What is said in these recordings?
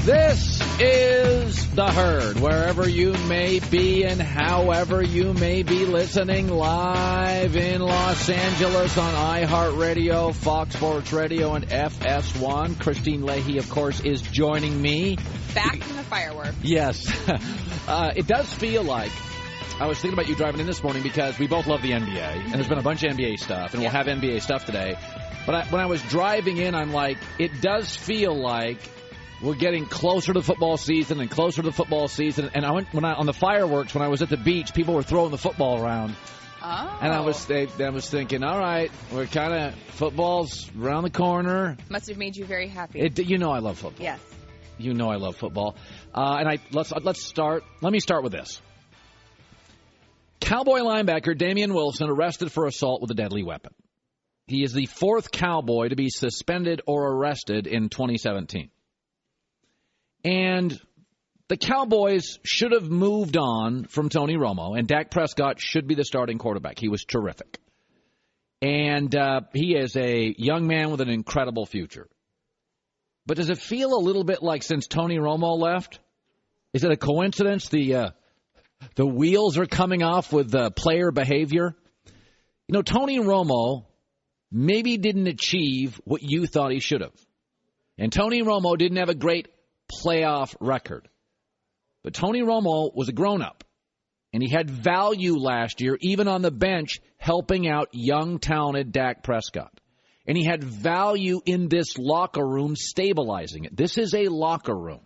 This is The Herd, wherever you may be and however you may be listening, live in Los Angeles on iHeartRadio, Fox Sports Radio, and FS1. Christine Leahy, of course, is joining me. Back from the fireworks. Yes. It does feel like, I was thinking about you driving in this morning because we both love the NBA, and there's been a bunch of NBA stuff, and we'll have NBA stuff today. But when I was driving in, I'm like, it does feel like we're getting closer to football season and closer to football season. And on the fireworks, when I was at the beach, people were throwing the football around. Oh. And I was thinking, all right, we're kind of, football's around the corner. Must have made you very happy. You know I love football. Yes. You know I love football. Let's start. Let me start with this. Cowboy linebacker Damian Wilson arrested for assault with a deadly weapon. He is the fourth Cowboy to be suspended or arrested in 2017. And the Cowboys should have moved on from Tony Romo, and Dak Prescott should be the starting quarterback. He was terrific. And he is a young man with an incredible future. But does it feel a little bit like since Tony Romo left? Is it a coincidence the wheels are coming off with player behavior? You know, Tony Romo maybe didn't achieve what you thought he should have. And Tony Romo didn't have a great playoff record. But Tony Romo was a grown-up, and he had value last year, even on the bench, helping out young, talented Dak Prescott. And he had value in this locker room, stabilizing it. This is a locker room.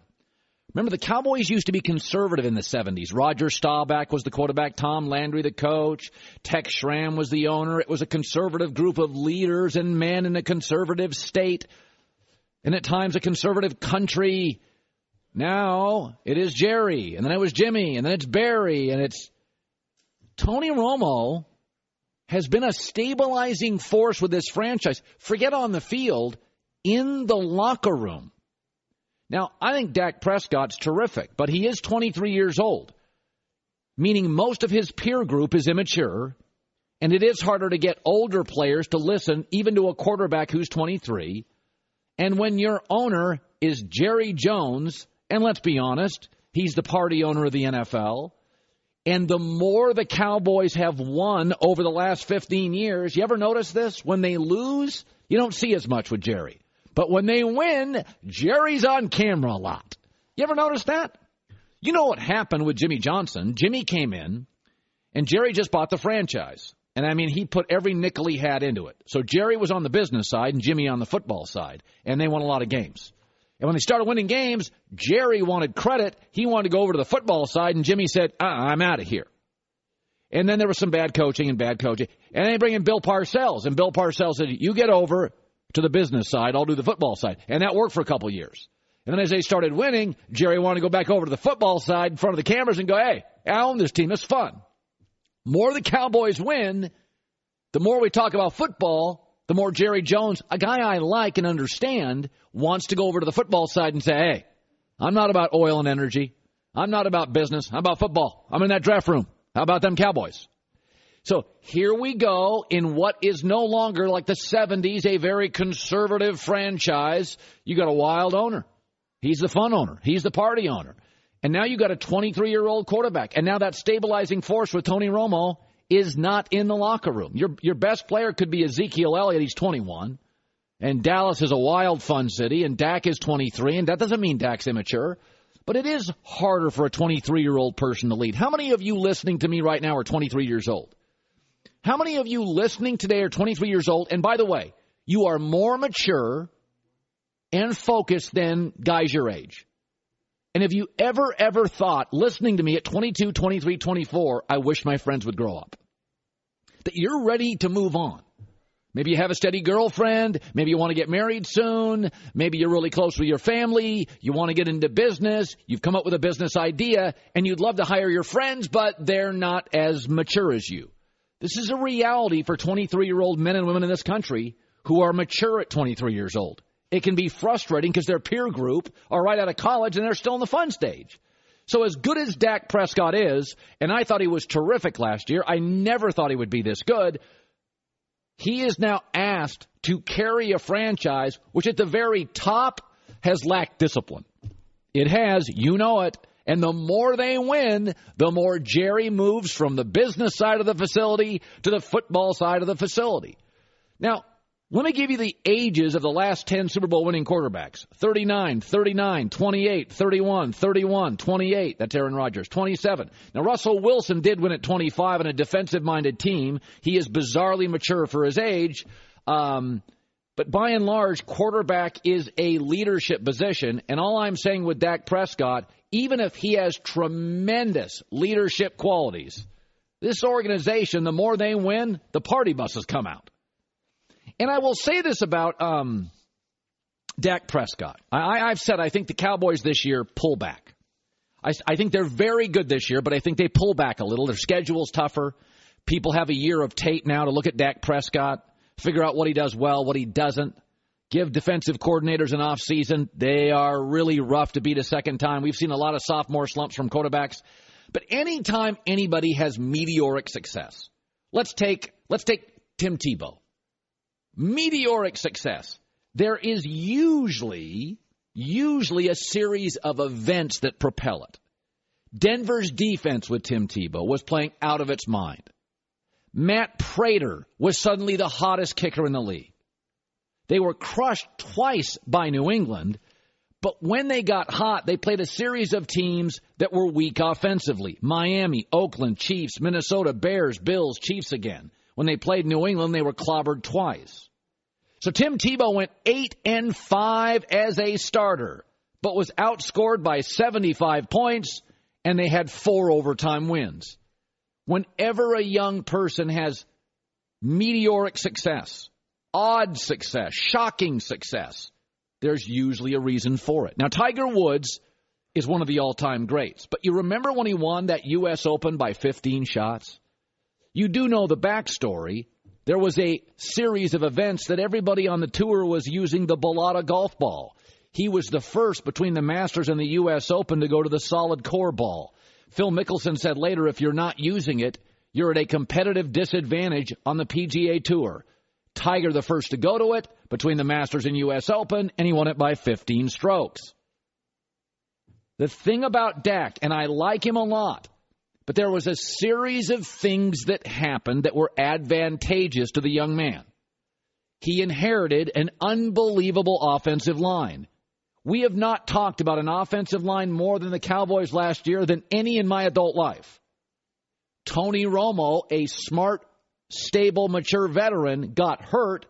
Remember, the Cowboys used to be conservative in the 70s. Roger Staubach was the quarterback, Tom Landry the coach, Tex Schramm was the owner. It was a conservative group of leaders and men in a conservative state, and at times a conservative country. Now it is Jerry, and then it was Jimmy, and then it's Barry, and it's Tony Romo has been a stabilizing force with this franchise. Forget on the field, in the locker room. Now, I think Dak Prescott's terrific, but he is 23 years old, meaning most of his peer group is immature, and it is harder to get older players to listen, even to a quarterback who's 23. And when your owner is Jerry Jones, and let's be honest, he's the party owner of the NFL, and the more the Cowboys have won over the last 15 years, you ever notice this? When they lose, you don't see as much with Jerry. But when they win, Jerry's on camera a lot. You ever notice that? You know what happened with Jimmy Johnson? Jimmy came in, and Jerry just bought the franchise. And, I mean, he put every nickel he had into it. So Jerry was on the business side and Jimmy on the football side, and they won a lot of games. And when they started winning games, Jerry wanted credit. He wanted to go over to the football side, and Jimmy said, I'm out of here. And then there was some bad coaching. And then they bring in Bill Parcells, and Bill Parcells said, you get over to the business side, I'll do the football side. And that worked for a couple of years. And then as they started winning, Jerry wanted to go back over to the football side in front of the cameras and go, hey, I own this team. It's fun. More the Cowboys win, the more we talk about football, the more Jerry Jones, a guy I like and understand, wants to go over to the football side and say, hey, I'm not about oil and energy. I'm not about business. I'm about football. I'm in that draft room. How about them Cowboys? So here we go in what is no longer like the 70s, a very conservative franchise. You got a wild owner. He's the fun owner. He's the party owner. And now you got a 23-year-old quarterback. And now that stabilizing force with Tony Romo is not in the locker room. Your best player could be Ezekiel Elliott. He's 21. And Dallas is a wild, fun city. And Dak is 23. And that doesn't mean Dak's immature. But it is harder for a 23-year-old person to lead. How many of you listening to me right now are 23 years old? How many of you listening today are 23 years old? And by the way, you are more mature and focused than guys your age. And have you ever thought, listening to me at 22, 23, 24, I wish my friends would grow up? That you're ready to move on. Maybe you have a steady girlfriend. Maybe you want to get married soon. Maybe you're really close with your family. You want to get into business. You've come up with a business idea, and you'd love to hire your friends, but they're not as mature as you. This is a reality for 23-year-old men and women in this country who are mature at 23 years old. It can be frustrating because their peer group are right out of college and they're still in the fun stage. So as good as Dak Prescott is, and I thought he was terrific last year, I never thought he would be this good. He is now asked to carry a franchise which at the very top has lacked discipline. It has. You know it. And the more they win, the more Jerry moves from the business side of the facility to the football side of the facility. Now, let me give you the ages of the last 10 Super Bowl winning quarterbacks. 39, 39, 28, 31, 31, 28. That's Aaron Rodgers. 27. Now, Russell Wilson did win at 25 on a defensive-minded team. He is bizarrely mature for his age. But by and large, quarterback is a leadership position. And all I'm saying with Dak Prescott, even if he has tremendous leadership qualities, this organization, the more they win, the party buses come out. And I will say this about Dak Prescott. I've said I think the Cowboys this year pull back. I think they're very good this year, but I think they pull back a little. Their schedule's tougher. People have a year of tape now to look at Dak Prescott, figure out what he does well, what he doesn't. Give defensive coordinators an offseason. They are really rough to beat a second time. We've seen a lot of sophomore slumps from quarterbacks. But anytime anybody has meteoric success, let's take Tim Tebow. Meteoric success. There is usually a series of events that propel it. Denver's defense with Tim Tebow was playing out of its mind. Matt Prater was suddenly the hottest kicker in the league. They were crushed twice by New England, but when they got hot, they played a series of teams that were weak offensively. Miami, Oakland, Chiefs, Minnesota, Bears, Bills, Chiefs again. When they played New England, they were clobbered twice. So Tim Tebow went 8-5 as a starter, but was outscored by 75 points, and they had 4 overtime wins. Whenever a young person has meteoric success, odd success, shocking success, there's usually a reason for it. Now, Tiger Woods is one of the all-time greats, but you remember when he won that U.S. Open by 15 shots? You do know the backstory. There was a series of events that everybody on the tour was using the Bellata golf ball. He was the first between the Masters and the U.S. Open to go to the solid core ball. Phil Mickelson said later, if you're not using it, you're at a competitive disadvantage on the PGA Tour. Tiger the first to go to it between the Masters and U.S. Open, and he won it by 15 strokes. The thing about Dak, and I like him a lot, but there was a series of things that happened that were advantageous to the young man. He inherited an unbelievable offensive line. We have not talked about an offensive line more than the Cowboys last year than any in my adult life. Tony Romo, a smart, stable, mature veteran, got hurt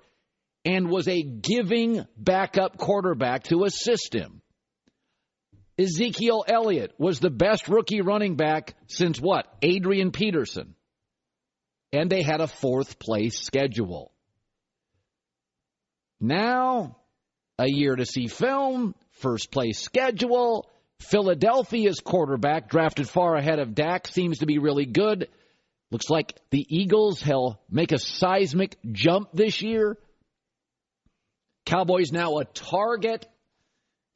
and was a giving backup quarterback to assist him. Ezekiel Elliott was the best rookie running back since what? Adrian Peterson. And they had a 4th-place schedule. Now, a year to see film, 1st-place schedule. Philadelphia's quarterback, drafted far ahead of Dak, seems to be really good. Looks like the Eagles will make a seismic jump this year. Cowboys now a target.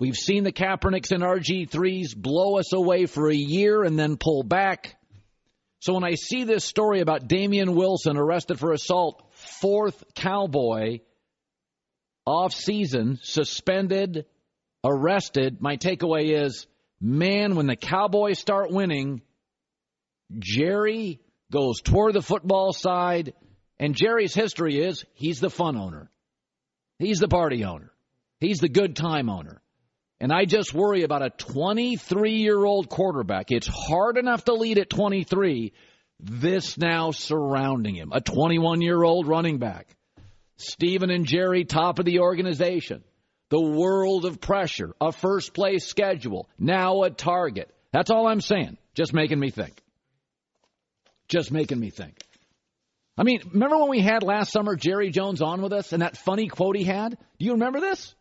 We've seen the Kaepernicks and RG3s blow us away for a year and then pull back. So when I see this story about Damian Wilson arrested for assault, 4th Cowboy, off-season, suspended, arrested, my takeaway is, man, when the Cowboys start winning, Jerry goes toward the football side, and Jerry's history is he's the fun owner. He's the party owner. He's the good time owner. And I just worry about a 23-year-old quarterback. It's hard enough to lead at 23. This now surrounding him. A 21-year-old running back. Steven and Jerry, top of the organization. The world of pressure. A first-place schedule. Now a target. That's all I'm saying. Just making me think. Just making me think. I mean, remember when we had last summer Jerry Jones on with us and that funny quote he had? Do you remember this?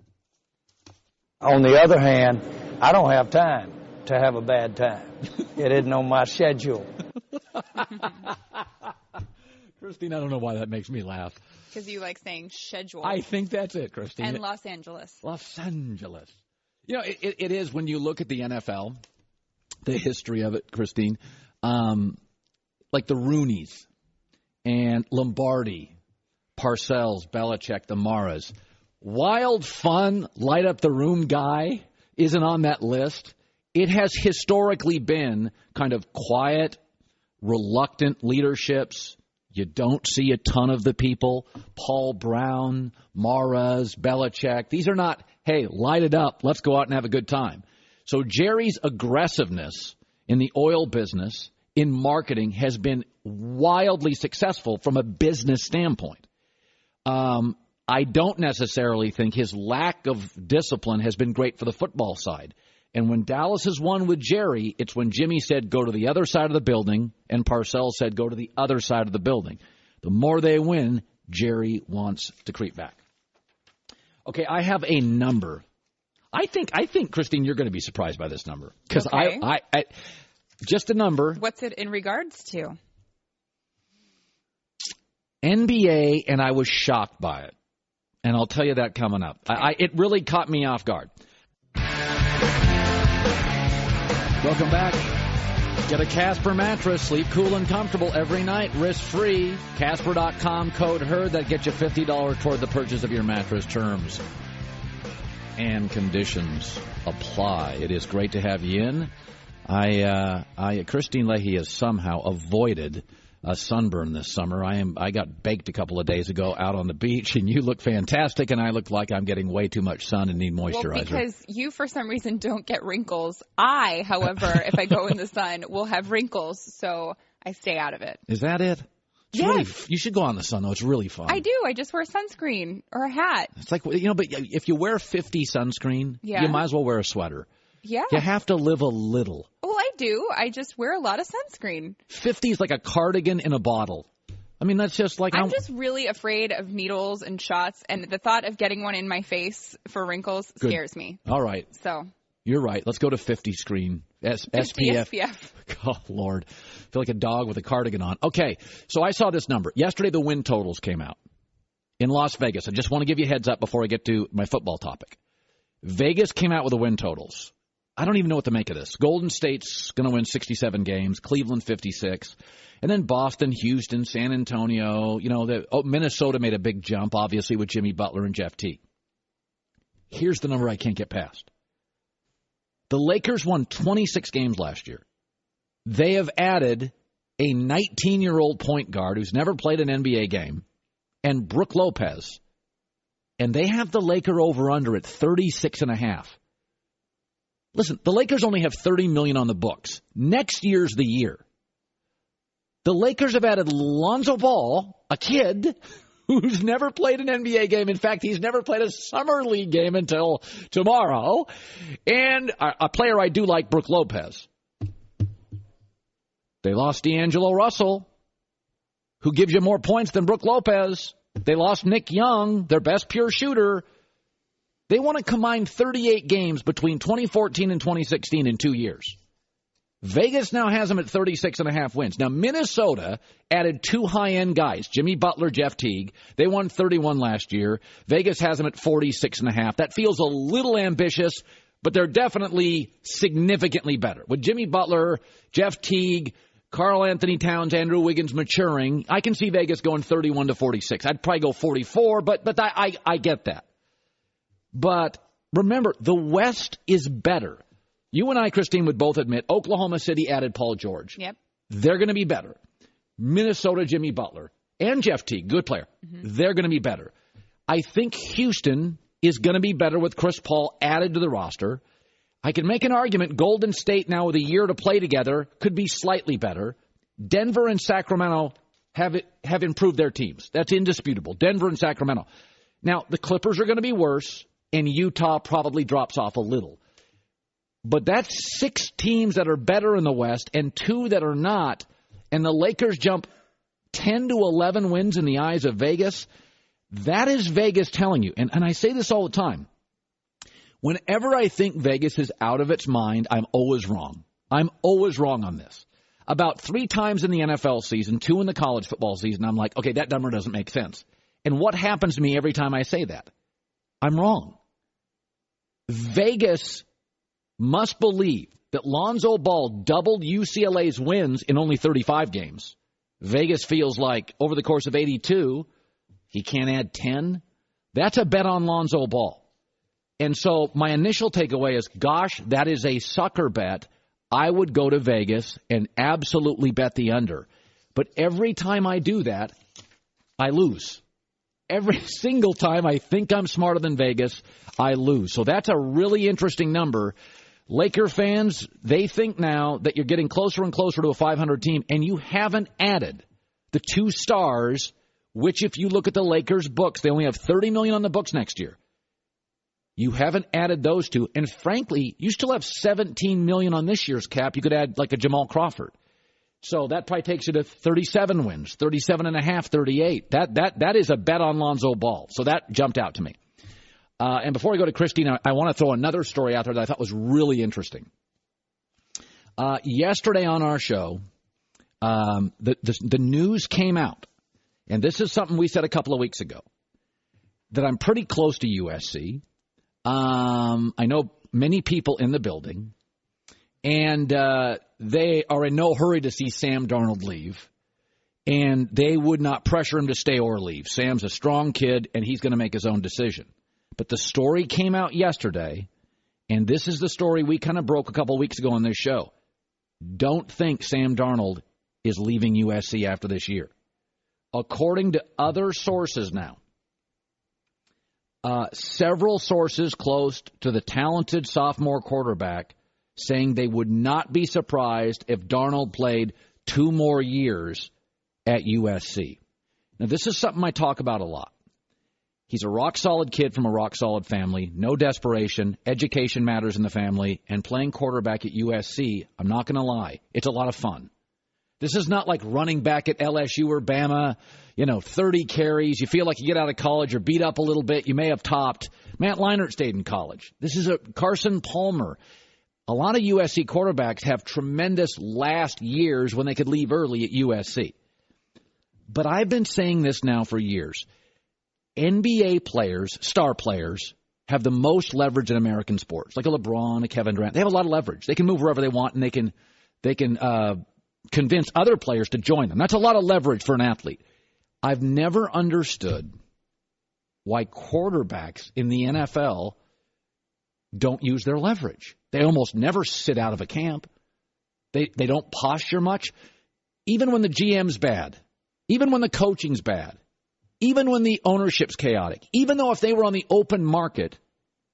On the other hand, I don't have time to have a bad time. It isn't on my schedule. Christine, I don't know why that makes me laugh. Because you like saying schedule. I think that's it, Christine. And Los Angeles. Los Angeles. You know, it is when you look at the NFL, the history of it, Christine, like the Rooneys and Lombardi, Parcells, Belichick, the Maras. Wild, fun, light-up-the-room guy isn't on that list. It has historically been kind of quiet, reluctant leaderships. You don't see a ton of the people. Paul Brown, Maras, Belichick. These are not, hey, light it up. Let's go out and have a good time. So Jerry's aggressiveness in the oil business, in marketing, has been wildly successful from a business standpoint. I don't necessarily think his lack of discipline has been great for the football side. And when Dallas has won with Jerry, it's when Jimmy said, go to the other side of the building, and Parcells said, go to the other side of the building. The more they win, Jerry wants to creep back. Okay, I have a number. I think, Christine, you're going to be surprised by this number. Because okay. I just a number. What's it in regards to? NBA, and I was shocked by it. And I'll tell you that coming up. It really caught me off guard. Welcome back. Get a Casper mattress. Sleep cool and comfortable every night. Risk-free. Casper.com code HERD. That gets you $50 toward the purchase of your mattress. Terms and conditions apply. It is great to have you in. Christine Leahy has somehow avoided a sunburn this summer. I got baked a couple of days ago out on the beach, and you look fantastic, and I look like I'm getting way too much sun and need moisturizer. Well, because you, for some reason, don't get wrinkles. I, however, if I go in the sun, will have wrinkles, so I stay out of it. Is that it? Yes. You should go out in the sun, though. It's really fun. I do. I just wear sunscreen or a hat. It's like, but if you wear 50 sunscreen, you might as well wear a sweater. Yeah. You have to live a little. Well, I do. I just wear a lot of sunscreen. 50 is like a cardigan in a bottle. I mean, that's just like... I'm just really afraid of needles and shots, and the thought of getting one in my face for wrinkles scares me. All right. So... You're right. Let's go to 50 screen. 50 SPF. Oh, Lord. I feel like a dog with a cardigan on. Okay, so I saw this number. Yesterday, the win totals came out in Las Vegas. I just want to give you a heads up before I get to my football topic. Vegas came out with the win totals. I don't even know what to make of this. Golden State's going to win 67 games, Cleveland 56, and then Boston, Houston, San Antonio. Minnesota made a big jump, obviously, with Jimmy Butler and Jeff Teague. Here's the number I can't get past. The Lakers won 26 games last year. They have added a 19-year-old point guard who's never played an NBA game, and Brook Lopez, and they have the Laker over-under at 36.5. Listen, the Lakers only have $30 million on the books. Next year's the year. The Lakers have added Lonzo Ball, a kid who's never played an NBA game. In fact, he's never played a summer league game until tomorrow. And a player I do like, Brook Lopez. They lost D'Angelo Russell, who gives you more points than Brook Lopez. They lost Nick Young, their best pure shooter. They won a combined 38 games between 2014 and 2016 in 2 years. Vegas now has them at 36.5 wins. Now, Minnesota added two high-end guys, Jimmy Butler, Jeff Teague. They won 31 last year. Vegas has them at 46.5. That feels a little ambitious, but they're definitely significantly better. With Jimmy Butler, Jeff Teague, Karl Anthony Towns, Andrew Wiggins maturing, I can see Vegas going 31 to 46. I'd probably go 44, but I get that. But remember, the West is better. You and I, Christine, would both admit Oklahoma City added Paul George. Yep. They're going to be better. Minnesota, Jimmy Butler, and Jeff Teague, good player. Mm-hmm. They're going to be better. I think Houston is going to be better with Chris Paul added to the roster. I can make an argument Golden State now with a year to play together could be slightly better. Denver and Sacramento have improved their teams. That's indisputable. Denver and Sacramento. Now, the Clippers are going to be worse, and Utah probably drops off a little. But that's 6 teams that are better in the West and 2 that are not, and the Lakers jump 10 to 11 wins in the eyes of Vegas. That is Vegas telling you, and I say this all the time. Whenever I think Vegas is out of its mind, I'm always wrong. I'm always wrong on this. About 3 times in the NFL season, 2 in the college football season, I'm like, okay, that number doesn't make sense. And what happens to me every time I say that? I'm wrong. Vegas must believe that Lonzo Ball doubled UCLA's wins in only 35 games. Vegas feels like over the course of 82, he can't add 10. That's a bet on Lonzo Ball. And so my initial takeaway is, gosh, that is a sucker bet. I would go to Vegas and absolutely bet the under. But every time I do that, I lose. Every single time I think I'm smarter than Vegas, I lose. So that's a really interesting number. Laker fans, they think now that you're getting closer and closer to a 500 team, and you haven't added the 2 stars, which if you look at the Lakers' books, they only have $30 million on the books next year. You haven't added those 2. And frankly, you still have $17 million on this year's cap. You could add like a Jamal Crawford. So that probably takes you to 37 wins, 37.5, 38. That is a bet on Lonzo Ball. So that jumped out to me. And before I go to Christine, I want to throw another story out there that I thought was really interesting. Yesterday on our show, the news came out, and this is something we said a couple of weeks ago, that I'm pretty close to USC. I know many people in the building, and they are in no hurry to see Sam Darnold leave, and they would not pressure him to stay or leave. Sam's a strong kid, and he's going to make his own decision. But the story came out yesterday, and this is the story we kind of broke a couple of weeks ago on this show. Don't think Sam Darnold is leaving USC after this year. According to other sources now, several sources close to the talented sophomore quarterback saying they would not be surprised if Darnold played 2 more years at USC. Now, this is something I talk about a lot. He's a rock-solid kid from a rock-solid family, no desperation, education matters in the family, and playing quarterback at USC, I'm not going to lie, it's a lot of fun. This is not like running back at LSU or Bama, 30 carries. You feel like you get out of college, you're beat up a little bit, you may have topped. Matt Leinart stayed in college. This is a Carson Palmer. A lot of USC quarterbacks have tremendous last years when they could leave early at USC. But I've been saying this now for years. NBA players, star players, have the most leverage in American sports. Like a LeBron, a Kevin Durant. They have a lot of leverage. They can move wherever they want, and they can convince other players to join them. That's a lot of leverage for an athlete. I've never understood why quarterbacks in the NFL don't use their leverage. They almost never sit out of a camp. They don't posture much. Even when the GM's bad, even when the coaching's bad, even when the ownership's chaotic, even though if they were on the open market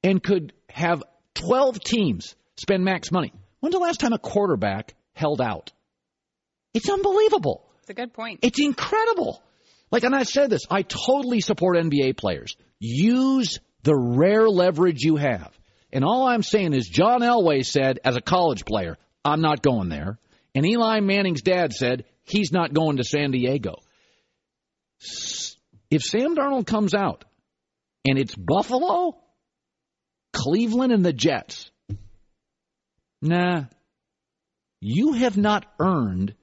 and could have 12 teams spend max money, when's the last time a quarterback held out? It's unbelievable. It's a good point. It's incredible. And I said this, I totally support NBA players. Use the rare leverage you have. And all I'm saying is John Elway said, as a college player, I'm not going there. And Eli Manning's dad said, he's not going to San Diego. If Sam Darnold comes out and it's Buffalo, Cleveland, and the Jets, you have not earned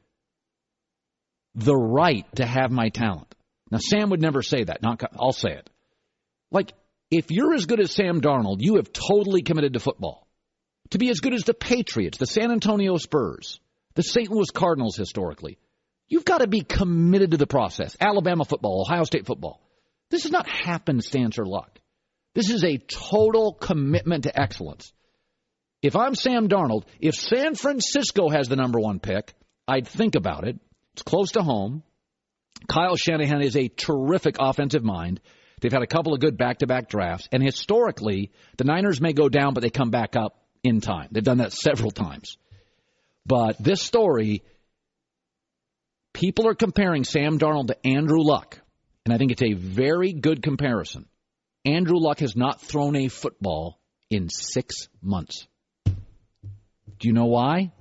the right to have my talent. Now, Sam would never say that. I'll say it. If you're as good as Sam Darnold, you have totally committed to football. To be as good as the Patriots, the San Antonio Spurs, the St. Louis Cardinals historically, you've got to be committed to the process. Alabama football, Ohio State football. This is not happenstance or luck. This is a total commitment to excellence. If I'm Sam Darnold, if San Francisco has the number 1 pick, I'd think about it. It's close to home. Kyle Shanahan is a terrific offensive mind. They've had a couple of good back-to-back drafts. And historically, the Niners may go down, but they come back up in time. They've done that several times. But this story, people are comparing Sam Darnold to Andrew Luck. And I think it's a very good comparison. Andrew Luck has not thrown a football in 6 months. Do you know why?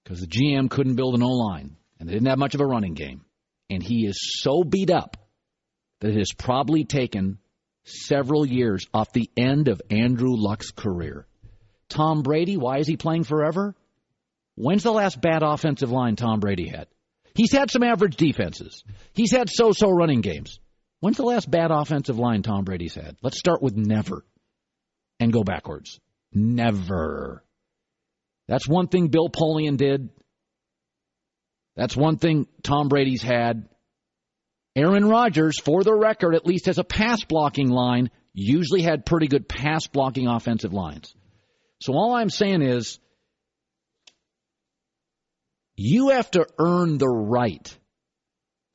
Because the GM couldn't build an O-line, and they didn't have much of a running game. And he is so beat up that it has probably taken several years off the end of Andrew Luck's career. Tom Brady, why is he playing forever? When's the last bad offensive line Tom Brady had? He's had some average defenses. He's had so-so running games. When's the last bad offensive line Tom Brady's had? Let's start with never and go backwards. Never. That's one thing Bill Polian did. That's one thing Tom Brady's had. Aaron Rodgers, for the record, at least has a pass-blocking line usually had pretty good pass-blocking offensive lines. So all I'm saying is you have to earn the right,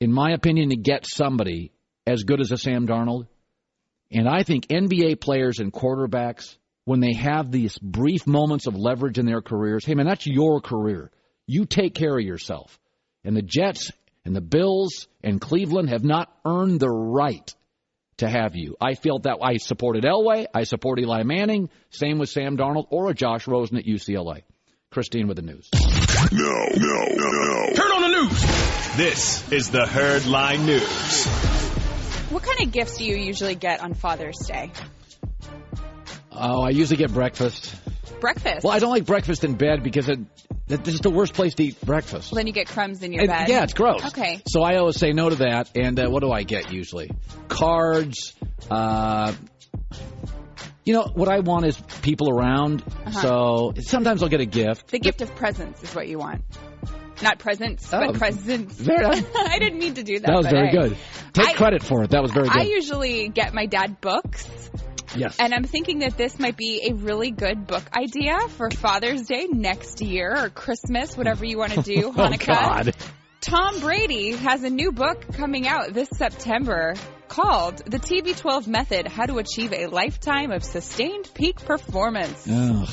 in my opinion, to get somebody as good as a Sam Darnold. And I think NBA players and quarterbacks, when they have these brief moments of leverage in their careers, hey, man, that's your career. You take care of yourself. And the Jets and the Bills and Cleveland have not earned the right to have you. I felt that. I supported Elway. I support Eli Manning. Same with Sam Darnold or a Josh Rosen at UCLA. Christine with the news. No. Turn on the news. This is the Herd Line News. What kind of gifts do you usually get on Father's Day? Oh, I usually get breakfast. Breakfast? Well, I don't like breakfast in bed because this is the worst place to eat breakfast. Well, then you get crumbs in your bed. Yeah, it's gross. Okay. So I always say no to that. And what do I get usually? Cards. You know, what I want is people around. So sometimes I'll get a gift. The gift of presents is what you want. Not presents, but presents. I didn't mean to do that. That was very good. Take credit for it. That was very good. I usually get my dad books. Yes. And I'm thinking that this might be a really good book idea for Father's Day next year or Christmas, whatever you want to do, Hanukkah. Oh, God. Tom Brady has a new book coming out this September called The TB12 Method, How to Achieve a Lifetime of Sustained Peak Performance. Ugh.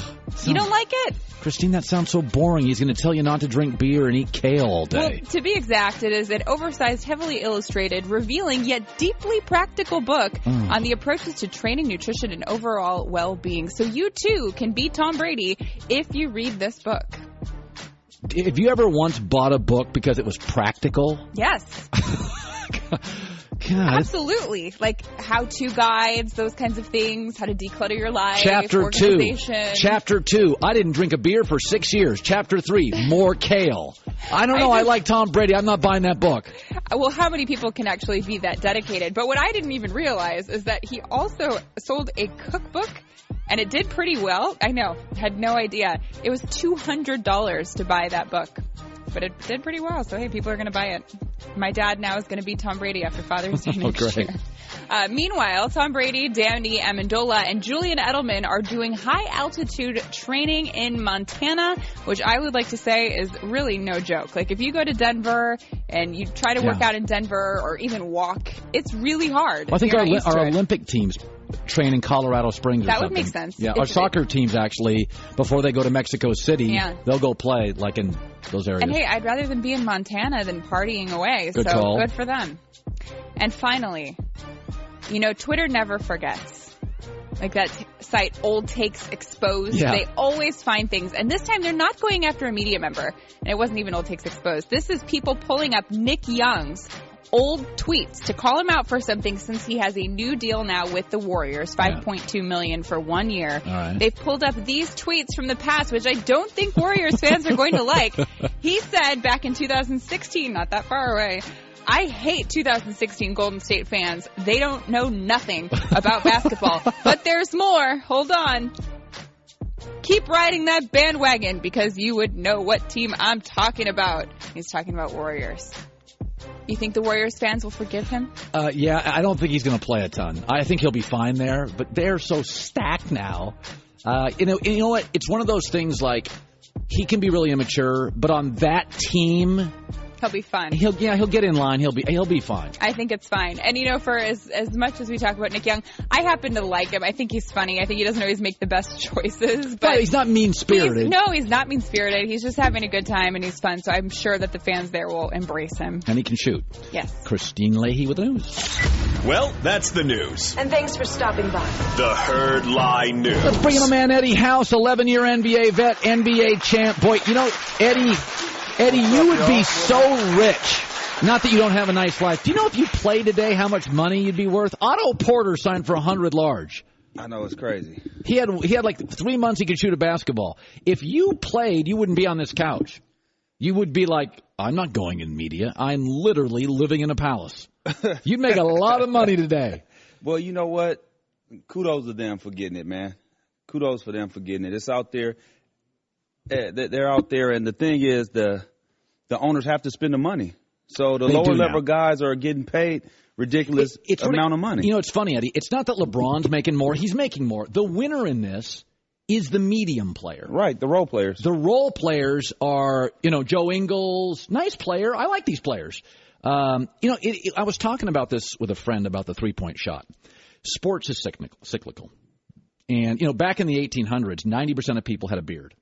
You don't like it? Christine, that sounds so boring. He's going to tell you not to drink beer and eat kale all day. Well, to be exact, it is an oversized, heavily illustrated, revealing yet deeply practical book on the approaches to training, nutrition, and overall well-being. So you, too, can be Tom Brady if you read this book. Have you ever once bought a book because it was practical? Yes. God. Absolutely. Like how-to guides, those kinds of things, how to declutter your life, Chapter 2. I didn't drink a beer for 6 years. Chapter 3, more kale. I don't know. I like Tom Brady. I'm not buying that book. Well, how many people can actually be that dedicated? But what I didn't even realize is that he also sold a cookbook, and it did pretty well. I know. Had no idea. It was $200 to buy that book. But it did pretty well, so hey, people are going to buy it. My dad now is going to be Tom Brady after Father's Day next year. Meanwhile, Tom Brady, Danny Amendola, and Julian Edelman are doing high-altitude training in Montana, which I would like to say is really no joke. Like, if you go to Denver and you try to work out in Denver or even walk, it's really hard. Well, I think our Olympic teams train in Colorado Springs or something. That would make sense. Yeah, our soccer teams, actually, before they go to Mexico City, they'll go play, like, in those areas. And hey, I'd rather them be in Montana than partying away. Good call. Good for them. And finally, you know, Twitter never forgets. Like that site, Old Takes Exposed. Yeah. They always find things. And this time they're not going after a media member. And it wasn't even Old Takes Exposed. This is people pulling up Nick Young's old tweets to call him out for something since he has a new deal now with the Warriors, $5.2 million for 1 year. All right. They've pulled up these tweets from the past, which I don't think Warriors fans are going to like. He said back in 2016, not that far away, I hate 2016 Golden State fans. They don't know nothing about basketball. But there's more. Hold on. Keep riding that bandwagon because you would know what team I'm talking about. He's talking about Warriors. You think the Warriors fans will forgive him? Yeah, I don't think he's going to play a ton. I think he'll be fine there, but they're so stacked now. You know what? It's one of those things like he can be really immature, but on that team, he'll be fine. He'll get in line. He'll be fine. I think it's fine. And you know, for as much as we talk about Nick Young, I happen to like him. I think he's funny. I think he doesn't always make the best choices, but he's not mean-spirited. He's not mean-spirited. He's just having a good time and he's fun. So I'm sure that the fans there will embrace him. And he can shoot. Yes. Christine Leahy with the news. Well, that's the news. And thanks for stopping by. The Herd Line News. Let's bring in my man Eddie House, 11-year NBA vet, NBA champ. Boy, you know, Eddie, you would be so rich. Not that you don't have a nice life. Do you know if you played today how much money you'd be worth? Otto Porter signed for $100 large. I know, it's crazy. He had like 3 months he could shoot a basketball. If you played, you wouldn't be on this couch. You would be like, I'm not going in media. I'm literally living in a palace. You'd make a lot of money today. Well, you know what? Kudos to them for getting it, man. Kudos for them for getting it. It's out there. They're out there, and the thing is, the owners have to spend the money. So the lower level guys are getting paid ridiculous amount of money. You know, it's funny, Eddie. It's not that LeBron's making more. He's making more. The winner in this is the medium player. Right, the role players. The role players are, Joe Ingles, nice player. I like these players. I was talking about this with a friend about the three-point shot. Sports is cyclical. And, back in the 1800s, 90% of people had a beard.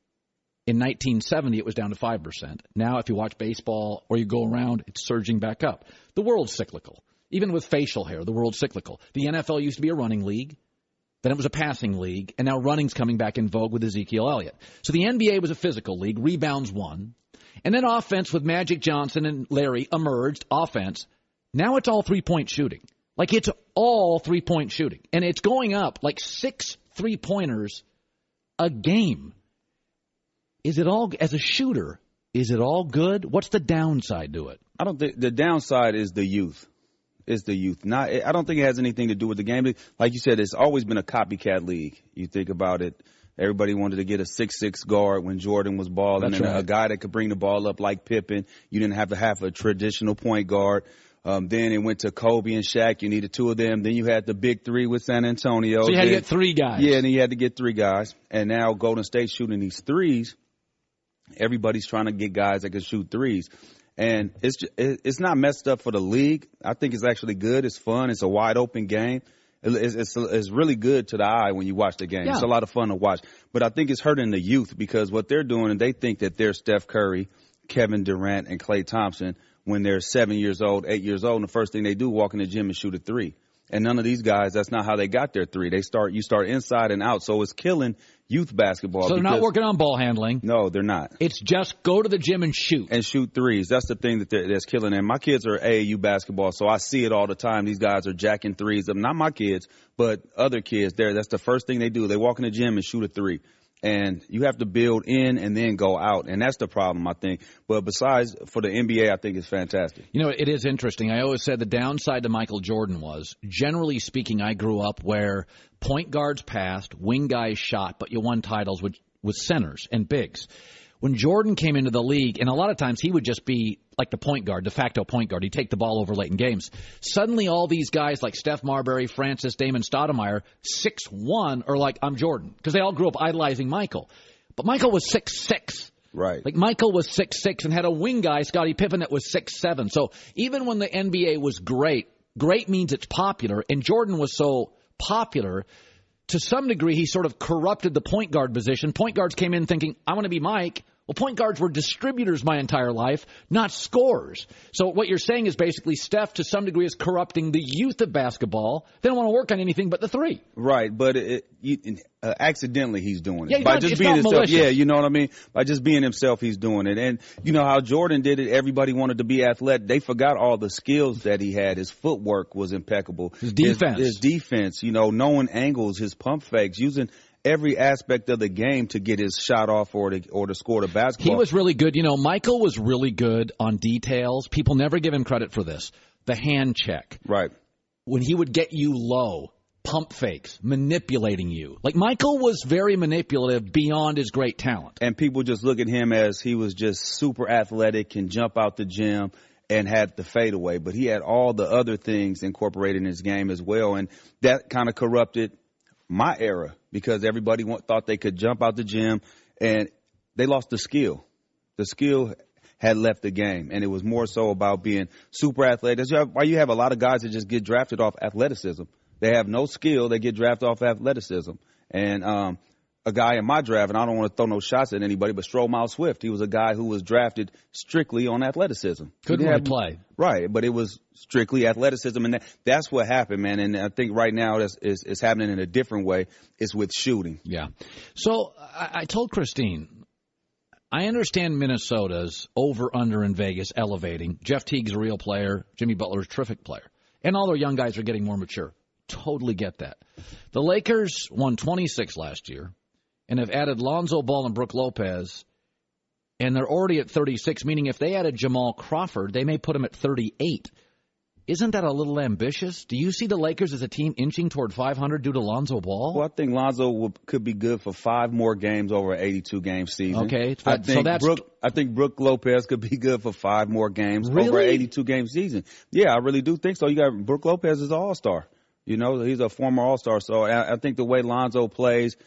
In 1970, it was down to 5%. Now, if you watch baseball or you go around, it's surging back up. The world's cyclical. Even with facial hair, the world's cyclical. The NFL used to be a running league. Then it was a passing league. And now running's coming back in vogue with Ezekiel Elliott. So the NBA was a physical league. Rebounds won. And then offense with Magic Johnson and Larry emerged. Offense. Now it's all three-point shooting. Like, it's all three-point shooting. And it's going up like 6 three-pointers a game. Is it all, as a shooter, is it all good? What's the downside to it? I don't think the downside is the youth. I don't think it has anything to do with the game. Like you said, it's always been a copycat league. You think about it. Everybody wanted to get a 6'6" guard when Jordan was balling. That's right. A guy that could bring the ball up like Pippen. You didn't have to have a traditional point guard. Then it went to Kobe and Shaq. You needed 2 of them. Then you had the big 3 with San Antonio. So you had to get 3 guys. Yeah, and then you had to get 3 guys. And now Golden State's shooting these threes. Everybody's trying to get guys that can shoot threes. And it's not messed up for the league. I think it's actually good. It's fun. It's a wide open game. It's really good to the eye when you watch the game. Yeah. It's a lot of fun to watch. But I think it's hurting the youth because what they're doing, and they think that they're Steph Curry, Kevin Durant, and Klay Thompson when they're 7 years old, 8 years old, and the first thing they do, walk in the gym and shoot a 3. And none of these guys, that's not how they got their 3. You start inside and out. So it's killing youth basketball. So they're not working on ball handling. No, they're not. It's just go to the gym and shoot. And shoot threes. That's the thing that's killing them. My kids are AAU basketball, so I see it all the time. These guys are jacking threes up. Not my kids, but other kids. That's the first thing they do. They walk in the gym and shoot a 3. And you have to build in and then go out. And that's the problem, I think. But besides, for the NBA, I think it's fantastic. It is interesting. I always said the downside to Michael Jordan was, generally speaking, I grew up where point guards passed, wing guys shot, but you won titles with centers and bigs. When Jordan came into the league, and a lot of times he would just be like the point guard, de facto point guard. He'd take the ball over late in games. Suddenly all these guys like Steph Marbury, Francis, Damon Stoudemire, 6'1", are like, I'm Jordan. Because they all grew up idolizing Michael. But Michael was 6'6". Right. Like Michael was 6'6" and had a wing guy, Scottie Pippen, that was 6'7". So even when the NBA was great means it's popular. And Jordan was so popular, to some degree, he sort of corrupted the point guard position. Point guards came in thinking, I want to be Mike. Well, point guards were distributors my entire life, not scorers. So what you're saying is basically Steph, to some degree, is corrupting the youth of basketball. They don't want to work on anything but the 3. Right, but accidentally he's doing it. Yeah, by just being himself. Malicious. Yeah, you know what I mean? By just being himself, he's doing it. And you know how Jordan did it? Everybody wanted to be athletic. They forgot all the skills that he had. His footwork was impeccable. His defense. His defense, knowing angles, his pump fakes, using every aspect of the game to get his shot off or to score the basketball. He was really good. Michael was really good on details. People never give him credit for this. The hand check. Right. When he would get you low, pump fakes, manipulating you. Like, Michael was very manipulative beyond his great talent. And people just look at him as he was just super athletic, can jump out the gym and had the fadeaway. But he had all the other things incorporated in his game as well. And that kind of corrupted my era because everybody thought they could jump out the gym, and they lost the skill. The skill had left the game, and it was more so about being super athletic. That's why you have a lot of guys that just get drafted off athleticism. They have no skill. They get drafted off athleticism. And a guy in my draft, and I don't want to throw no shots at anybody, but Stromile Swift, he was a guy who was drafted strictly on athleticism. Couldn't really play. Right, but it was strictly athleticism, and that's what happened, man. And I think right now it's happening in a different way. It's with shooting. Yeah. So I told Christine, I understand Minnesota's over-under in Vegas elevating. Jeff Teague's a real player. Jimmy Butler's a terrific player. And all their young guys are getting more mature. Totally get that. The Lakers won 26 last year and have added Lonzo Ball and Brook Lopez, and they're already at 36, meaning if they added Jamal Crawford, they may put him at 38. Isn't that a little ambitious? Do you see the Lakers as a team inching toward 500 due to Lonzo Ball? Well, I think Lonzo could be good for 5 more games over an 82-game season. Okay. I think Brook Lopez could be good for 5 more games over an 82-game season. Yeah, I really do think so. You got Brook Lopez is an all-star. You know, he's a former all-star. So I think the way Lonzo plays,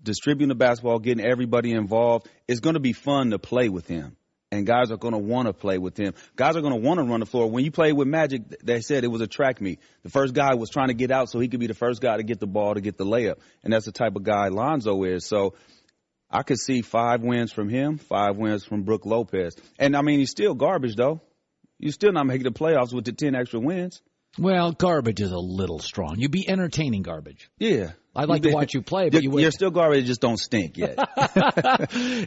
distributing the basketball, getting everybody involved, it's going to be fun to play with him. And guys are going to want to play with him. Guys are going to want to run the floor. When you play with Magic, they said it was a track meet. The first guy was trying to get out so he could be the first guy to get the ball to get the layup. And that's the type of guy Lonzo is. So I could see 5 wins from him, 5 wins from Brook Lopez. And, I mean, he's still garbage, though. You're still not making the playoffs with the 10 extra wins. Well, garbage is a little strong. You'd be entertaining garbage. Yeah. I'd like to watch you play, but you wouldn't. You're still garbage, just don't stink yet.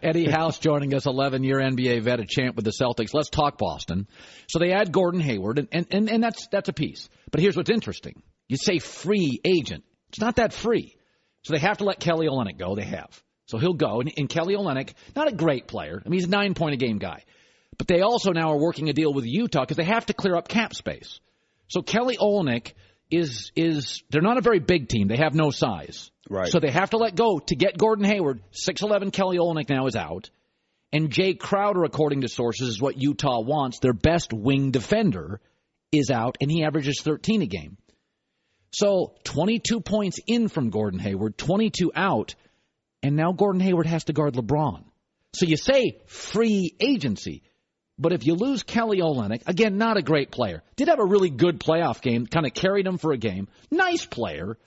Eddie House joining us, 11-year NBA vet, a champ with the Celtics. Let's talk Boston. So they add Gordon Hayward, and that's a piece. But here's what's interesting. You say free agent. It's not that free. So they have to let Kelly Olynyk go. They have. So he'll go. And Kelly Olynyk, not a great player. I mean, he's a 9-point-a-game guy. But they also now are working a deal with Utah because they have to clear up cap space. So Kelly Olynyk is they're not a very big team. They have no size. Right. So they have to let go to get Gordon Hayward. 6'11" Kelly Olynyk now is out. And Jay Crowder, according to sources, is what Utah wants. Their best wing defender is out, and he averages 13 a game. So 22 points in from Gordon Hayward, 22 out, and now Gordon Hayward has to guard LeBron. So you say free agency. But if you lose Kelly Olynyk, again, not a great player. Did have a really good playoff game, kind of carried him for a game. Nice player,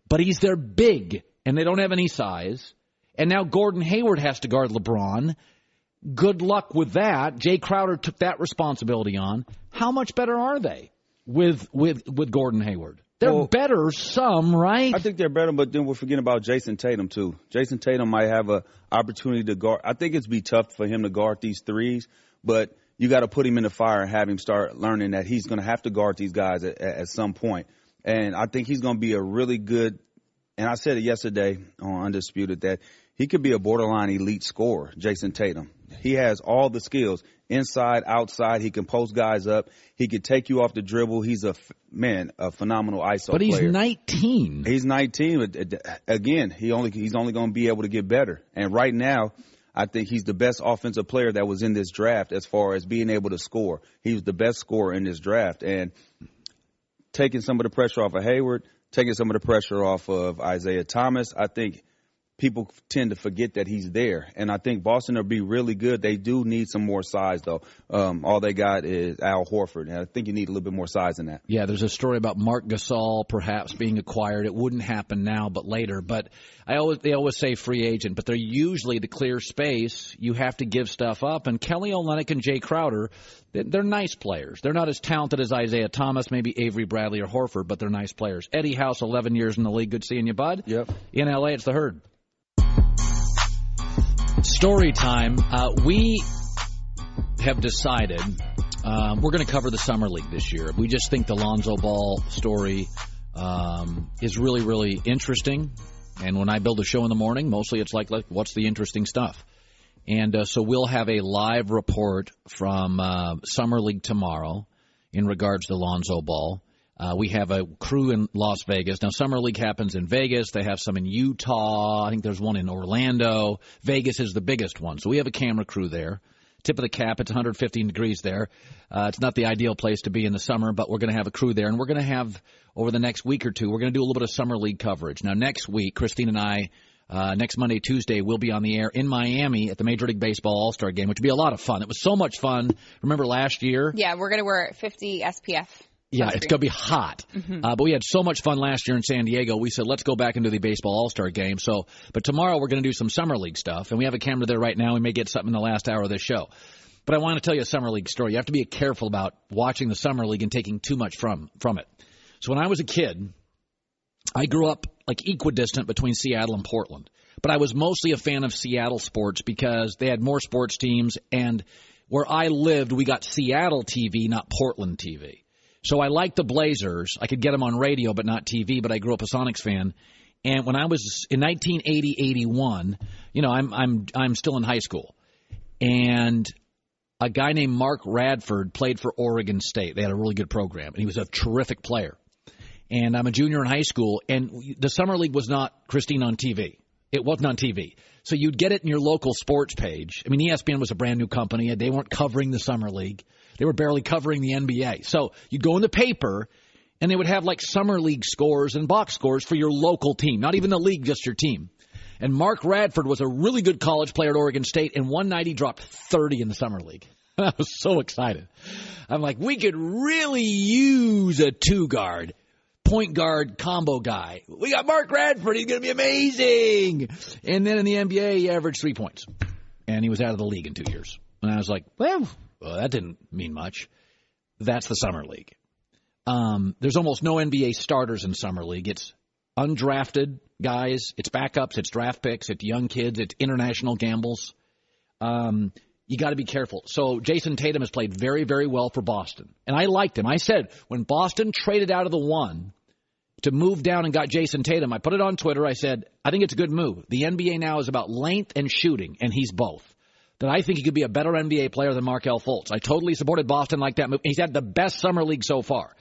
but he's their big, and they don't have any size. And now Gordon Hayward has to guard LeBron. Good luck with that. Jay Crowder took that responsibility on. How much better are they with Gordon Hayward? They're better some, right? I think they're better, but then we're forgetting about Jason Tatum, too. Jason Tatum might have an opportunity to guard. I think it's be tough for him to guard these threes. But you got to put him in the fire and have him start learning that he's going to have to guard these guys at some point. And I think he's going to be a really good – and I said it yesterday on Undisputed that he could be a borderline elite scorer, Jason Tatum. He has all the skills, inside, outside. He can post guys up. He could take you off the dribble. He's a phenomenal ISO player. But he's 19. He's 19. Again, he's only going to be able to get better. And right now – I think he's the best offensive player that was in this draft as far as being able to score. He was the best scorer in this draft. And taking some of the pressure off of Hayward, taking some of the pressure off of Isaiah Thomas, I think people tend to forget that he's there. And I think Boston will be really good. They do need some more size, though. All they got is Al Horford, and I think you need a little bit more size than that. Yeah, there's a story about Marc Gasol perhaps being acquired. It wouldn't happen now, but later. But they always say free agent, but they're usually the clear space. You have to give stuff up. And Kelly Olynyk and Jay Crowder, they're nice players. They're not as talented as Isaiah Thomas, maybe Avery Bradley or Horford, but they're nice players. Eddie House, 11 years in the league. Good seeing you, bud. Yep. In L.A., it's the Herd. Story time. We have decided we're going to cover the Summer League this year. We just think the Lonzo Ball story is really, really interesting. And when I build a show in the morning, mostly it's like what's the interesting stuff? And so we'll have a live report from Summer League tomorrow in regards to Lonzo Ball. We have a crew in Las Vegas. Now, Summer League happens in Vegas. They have some in Utah. I think there's one in Orlando. Vegas is the biggest one. So we have a camera crew there. Tip of the cap, it's 115 degrees there. It's not the ideal place to be in the summer, but we're going to have a crew there. And we're going to have, over the next week or two, we're going to do a little bit of Summer League coverage. Now, next week, Christine and I, next Monday, Tuesday, we'll be on the air in Miami at the Major League Baseball All-Star Game, which will be a lot of fun. It was so much fun. Remember last year? Yeah, we're going to wear 50 SPF. Yeah, it's going to be hot. Mm-hmm. But we had so much fun last year in San Diego. We said, let's go back into the Baseball All-Star Game. But tomorrow we're going to do some Summer League stuff, and we have a camera there right now. We may get something in the last hour of this show. But I want to tell you a Summer League story. You have to be careful about watching the Summer League and taking too much from it. So when I was a kid, I grew up like equidistant between Seattle and Portland. But I was mostly a fan of Seattle sports because they had more sports teams, and where I lived, we got Seattle TV, not Portland TV. So I liked the Blazers. I could get them on radio, but not TV. But I grew up a Sonics fan. And when I was in 1980, 81, I'm still in high school, and a guy named Mark Radford played for Oregon State. They had a really good program, and he was a terrific player. And I'm a junior in high school, and the summer league was not, Christine, on TV. It wasn't on TV. So you'd get it in your local sports page. I mean, ESPN was a brand new company. They weren't covering the summer league. They were barely covering the NBA. So you'd go in the paper, and they would have like summer league scores and box scores for your local team, not even the league, just your team. And Mark Radford was a really good college player at Oregon State, and one night he dropped 30 in the summer league. I was so excited. I'm like, we could really use a two-guard, point guard combo guy. We got Mark Radford. He's going to be amazing. And then in the NBA, he averaged 3 points, and he was out of the league in 2 years. And I was like, well, that didn't mean much. That's the summer league. There's almost no NBA starters in summer league. It's undrafted guys, it's backups, it's draft picks, it's young kids, it's international gambles. You got to be careful. So Jason Tatum has played very, very well for Boston. And I liked him. I said when Boston traded out of the 1 to move down and got Jason Tatum, I put it on Twitter. I said, I think it's a good move. The NBA now is about length and shooting, and he's both. That I think he could be a better NBA player than Markelle Fultz. I totally supported Boston like that move. He's had the best summer league so far.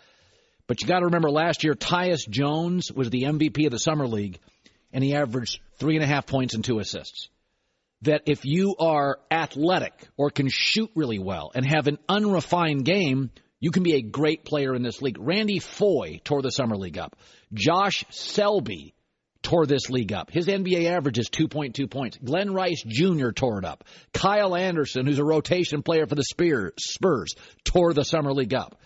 But you got to remember last year, Tyus Jones was the MVP of the summer league, and he averaged 3.5 points and 2 assists. That if you are athletic or can shoot really well and have an unrefined game, you can be a great player in this league. Randy Foye tore the summer league up. Josh Selby tore this league up. His NBA average is 2.2 points. Glenn Rice Jr. tore it up. Kyle Anderson, who's a rotation player for the Spurs, tore the summer league up.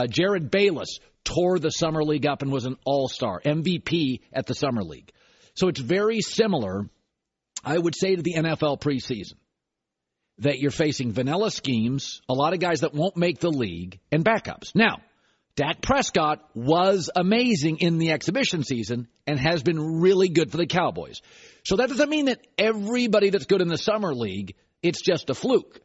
Jared Bayless tore the summer league up and was an all-star, MVP at the summer league. So it's very similar, I would say, to the NFL preseason, that you're facing vanilla schemes, a lot of guys that won't make the league, and backups. Now, Dak Prescott was amazing in the exhibition season and has been really good for the Cowboys. So that doesn't mean that everybody that's good in the summer league, it's just a fluke.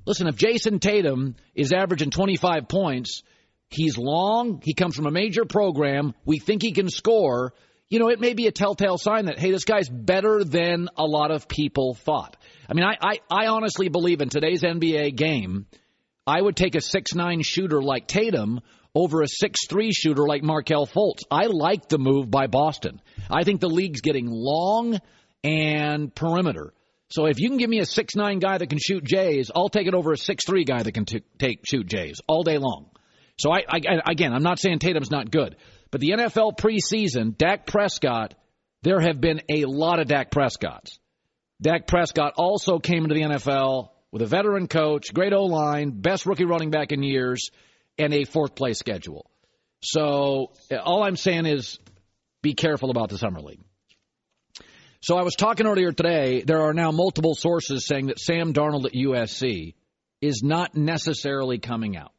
Listen, if Jason Tatum is averaging 25 points, he's long, he comes from a major program, we think he can score, it may be a telltale sign that, hey, this guy's better than a lot of people thought. I mean, I honestly believe in today's NBA game, I would take a 6'9 shooter like Tatum over a 6'3 shooter like Markelle Fultz. I like the move by Boston. I think the league's getting long and perimeter. So if you can give me a 6'9 guy that can shoot Jays, I'll take it over a 6'3 guy that can shoot Jays all day long. So, again, I'm not saying Tatum's not good. But the NFL preseason, Dak Prescott, there have been a lot of Dak Prescotts. Dak Prescott also came into the NFL with a veteran coach, great O-line, best rookie running back in years, and a fourth-place schedule. So all I'm saying is be careful about the summer league. So I was talking earlier today, there are now multiple sources saying that Sam Darnold at USC is not necessarily coming out.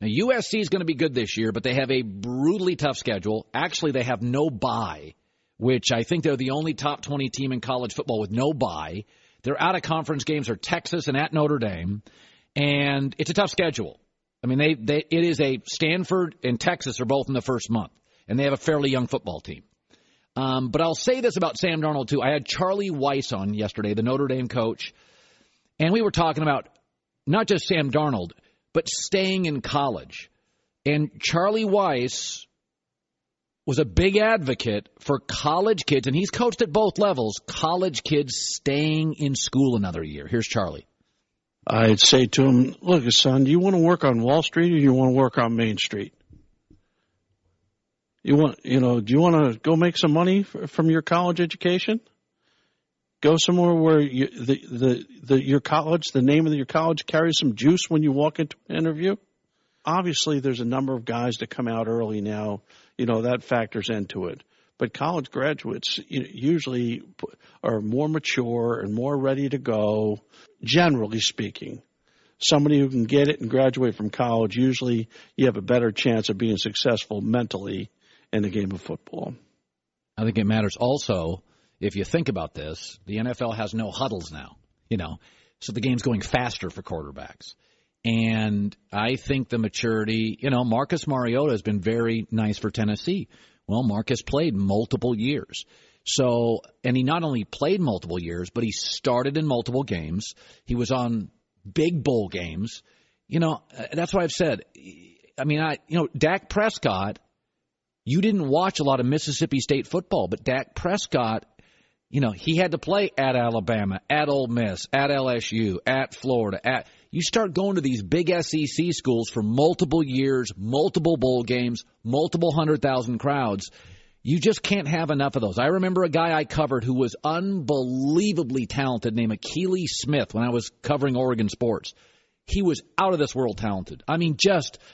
Now, USC is going to be good this year, but they have a brutally tough schedule. Actually, they have no bye, which I think they're the only top 20 team in college football with no bye. Their out-of-conference games are Texas and at Notre Dame, and it's a tough schedule. I mean, it is a Stanford and Texas are both in the first month, and they have a fairly young football team. But I'll say this about Sam Darnold, too. I had Charlie Weiss on yesterday, the Notre Dame coach, and we were talking about not just Sam Darnold, but staying in college. And Charlie Weiss was a big advocate for college kids, and he's coached at both levels, college kids staying in school another year. Here's Charlie. I'd say to him, look, son, do you want to work on Wall Street or do you want to work on Main Street? Do you want to go make some money from your college education? Go somewhere where your college, the name of your college carries some juice when you walk into an interview. Obviously, there's a number of guys that come out early now. That factors into it. But college graduates usually are more mature and more ready to go, generally speaking. Somebody who can get it and graduate from college, usually you have a better chance of being successful mentally in the game of football. I think it matters also. If you think about this, the NFL has no huddles now, so the game's going faster for quarterbacks. And I think the maturity, Marcus Mariota has been very nice for Tennessee. Well, Marcus played multiple years. So, and he not only played multiple years, but he started in multiple games. He was on big bowl games. That's what I've said. Dak Prescott, you didn't watch a lot of Mississippi State football, but Dak Prescott, he had to play at Alabama, at Ole Miss, at LSU, at Florida. You start going to these big SEC schools for multiple years, multiple bowl games, multiple 100,000 crowds. You just can't have enough of those. I remember a guy I covered who was unbelievably talented named Akili Smith when I was covering Oregon sports. He was out of this world talented.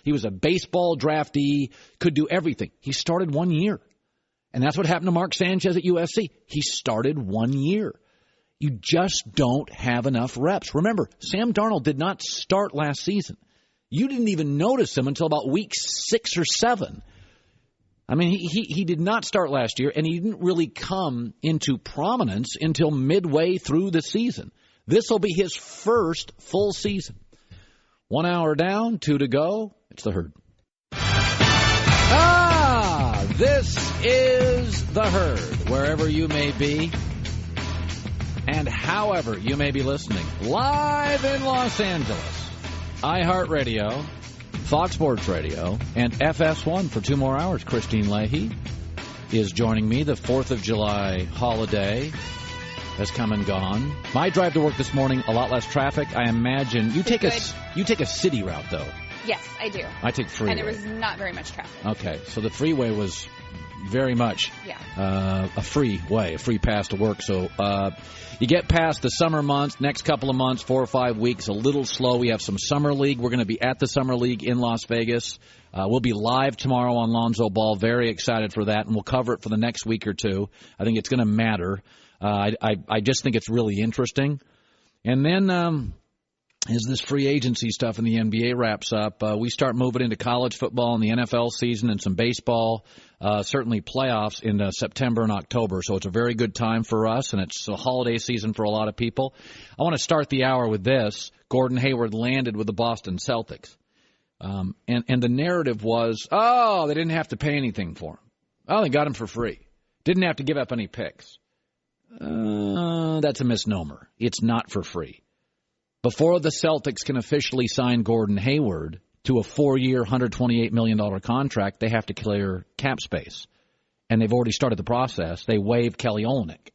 He was a baseball draftee, could do everything. He started 1 year. And that's what happened to Mark Sanchez at USC. He started 1 year. You just don't have enough reps. Remember, Sam Darnold did not start last season. You didn't even notice him until about week 6 or 7. He did not start last year, and he didn't really come into prominence until midway through the season. This will be his first full season. 1 hour down, 2 to go. It's the Herd. This is the Herd, wherever you may be and however you may be listening. Live in Los Angeles, iHeartRadio, Fox Sports Radio, and FS1 for 2 more hours. Christine Leahy is joining me. The 4th of July holiday has come and gone. My drive to work this morning, a lot less traffic. I imagine you take a city route, though. Yes, I do. I take freeway. And there was not very much traffic. Okay, so the freeway was very much a free way, a free pass to work. So you get past the summer months, next couple of months, 4 or 5 weeks, a little slow. We have some Summer League. We're going to be at the Summer League in Las Vegas. We'll be live tomorrow on Lonzo Ball. Very excited for that, and we'll cover it for the next week or two. I think it's going to matter. I just think it's really interesting. And then as this free agency stuff in the NBA wraps up, we start moving into college football and the NFL season and some baseball, certainly playoffs in September and October. So it's a very good time for us, and it's a holiday season for a lot of people. I want to start the hour with this. Gordon Hayward landed with the Boston Celtics. And the narrative was, they didn't have to pay anything for him. Oh, they got him for free. Didn't have to give up any picks. That's a misnomer. It's not for free. Before the Celtics can officially sign Gordon Hayward to a 4-year, $128 million contract, they have to clear cap space. And they've already started the process. They waived Kelly Olynyk.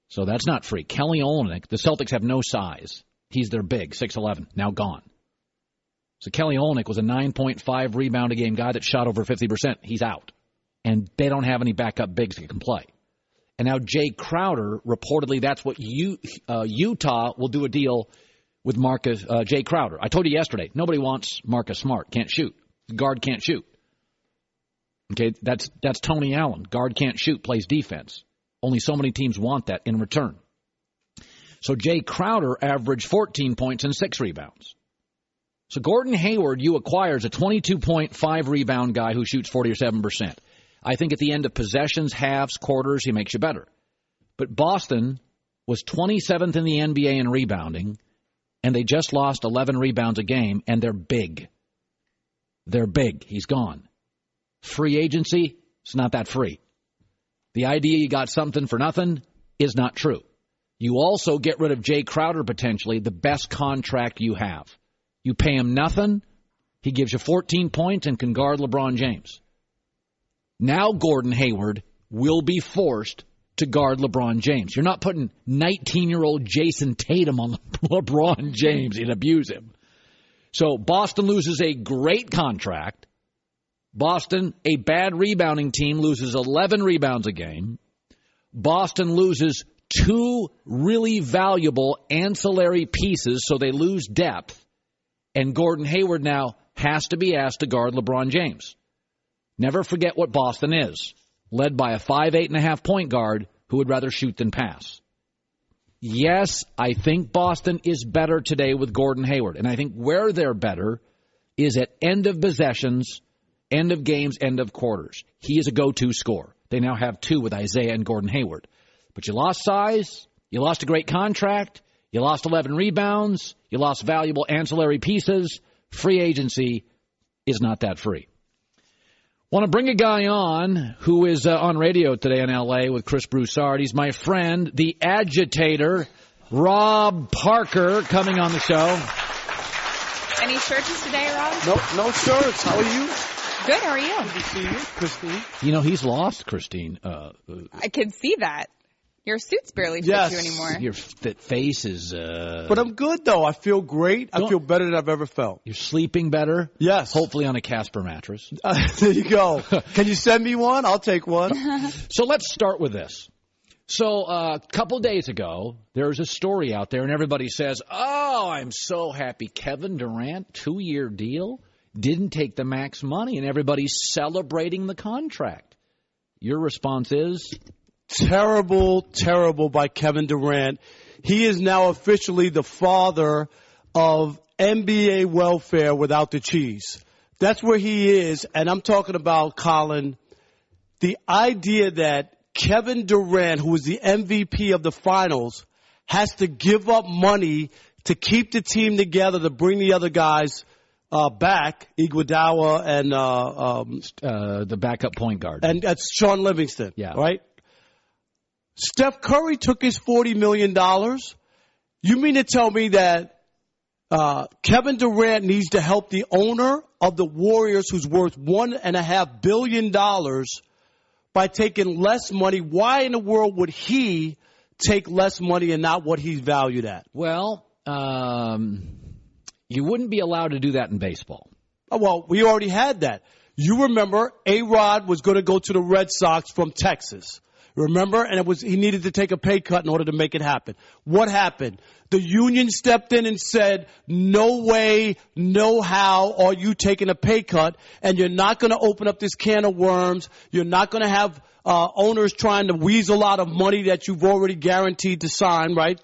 So that's not free. Kelly Olynyk, the Celtics have no size. He's their big, 6'11", now gone. So Kelly Olynyk was a 9.5 rebound a game guy that shot over 50%. He's out. And they don't have any backup bigs that can play. And now Jay Crowder, reportedly, that's what Utah will do a deal with Jay Crowder. I told you yesterday, nobody wants Marcus Smart. Can't shoot. Guard can't shoot. Okay, that's Tony Allen. Guard can't shoot, plays defense. Only so many teams want that in return. So Jay Crowder averaged 14 points and 6 rebounds. So Gordon Hayward, you acquire as a 22.5 rebound guy who shoots 47%. I think at the end of possessions, halves, quarters, he makes you better. But Boston was 27th in the NBA in rebounding, and they just lost 11 rebounds a game, and they're big. They're big. He's gone. Free agency, it's not that free. The idea you got something for nothing is not true. You also get rid of Jay Crowder, potentially, the best contract you have. You pay him nothing, he gives you 14 points and can guard LeBron James. Now Gordon Hayward will be forced to guard LeBron James. You're not putting 19-year-old Jason Tatum on LeBron James and abuse him. So Boston loses a great contract. Boston, a bad rebounding team, loses 11 rebounds a game. Boston loses 2 really valuable ancillary pieces, so they lose depth. And Gordon Hayward now has to be asked to guard LeBron James. Never forget what Boston is, led by a 5'8.5" point guard who would rather shoot than pass. Yes, I think Boston is better today with Gordon Hayward, and I think where they're better is at end of possessions, end of games, end of quarters. He is a go-to scorer. They now have 2 with Isaiah and Gordon Hayward. But you lost size, you lost a great contract, you lost 11 rebounds, you lost valuable ancillary pieces. Free agency is not that free. Want to bring a guy on who is on radio today in L.A. with Chris Broussard. He's my friend, the agitator, Rob Parker coming on the show. Any shirts today, Rob? No shirts. How are you? Good, how are you? Good to see you, Christine. You know, he's lost, Christine. I can see that. Your suits barely fit you anymore. Your face is... But I'm good, though. I feel great. I feel better than I've ever felt. You're sleeping better? Yes. Hopefully on a Casper mattress. There you go. Can you send me one? I'll take one. So let's start with this. So a couple days ago, there was a story out there, and everybody says, oh, I'm so happy. Kevin Durant, 2-year deal, didn't take the max money, and everybody's celebrating the contract. Your response is? Terrible, terrible by Kevin Durant. He is now officially the father of NBA welfare without the cheese. That's where he is, and I'm talking about, Colin, the idea that Kevin Durant, who was the MVP of the finals, has to give up money to keep the team together, to bring the other guys back, Iguodala and the backup point guard. And that's Sean Livingston, yeah. Right? Steph Curry took his $40 million. You mean to tell me that Kevin Durant needs to help the owner of the Warriors, who's worth $1.5 billion, by taking less money? Why in the world would he take less money and not what he's valued at? Well, you wouldn't be allowed to do that in baseball. Oh, well, we already had that. You remember A-Rod was going to go to the Red Sox from Texas. Remember? And he needed to take a pay cut in order to make it happen. What happened? The union stepped in and said, no way, no how are you taking a pay cut, and you're not going to open up this can of worms. You're not going to have owners trying to weasel out of money that you've already guaranteed to sign, right,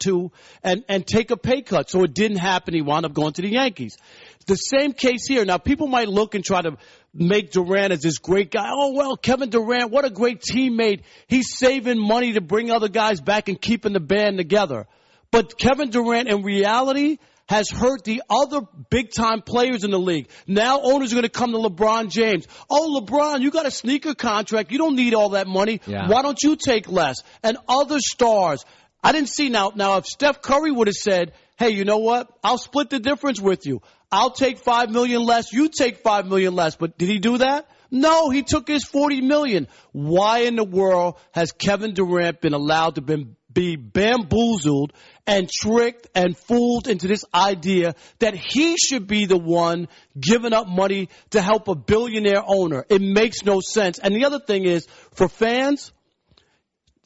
and take a pay cut. So it didn't happen. He wound up going to the Yankees. The same case here. Now, people might look and try to make Durant as this great guy. Oh, well, Kevin Durant, what a great teammate. He's saving money to bring other guys back and keeping the band together. But Kevin Durant, in reality, has hurt the other big-time players in the league. Now owners are going to come to LeBron James. Oh, LeBron, you got a sneaker contract. You don't need all that money. Yeah. Why don't you take less? And other stars. I didn't see now if Steph Curry would have said, hey, you know what? I'll split the difference with you. I'll take $5 million less. You take $5 million less. But did he do that? No, he took his $40 million. Why in the world has Kevin Durant been allowed to be bamboozled and tricked and fooled into this idea that he should be the one giving up money to help a billionaire owner? It makes no sense. And the other thing is, for fans,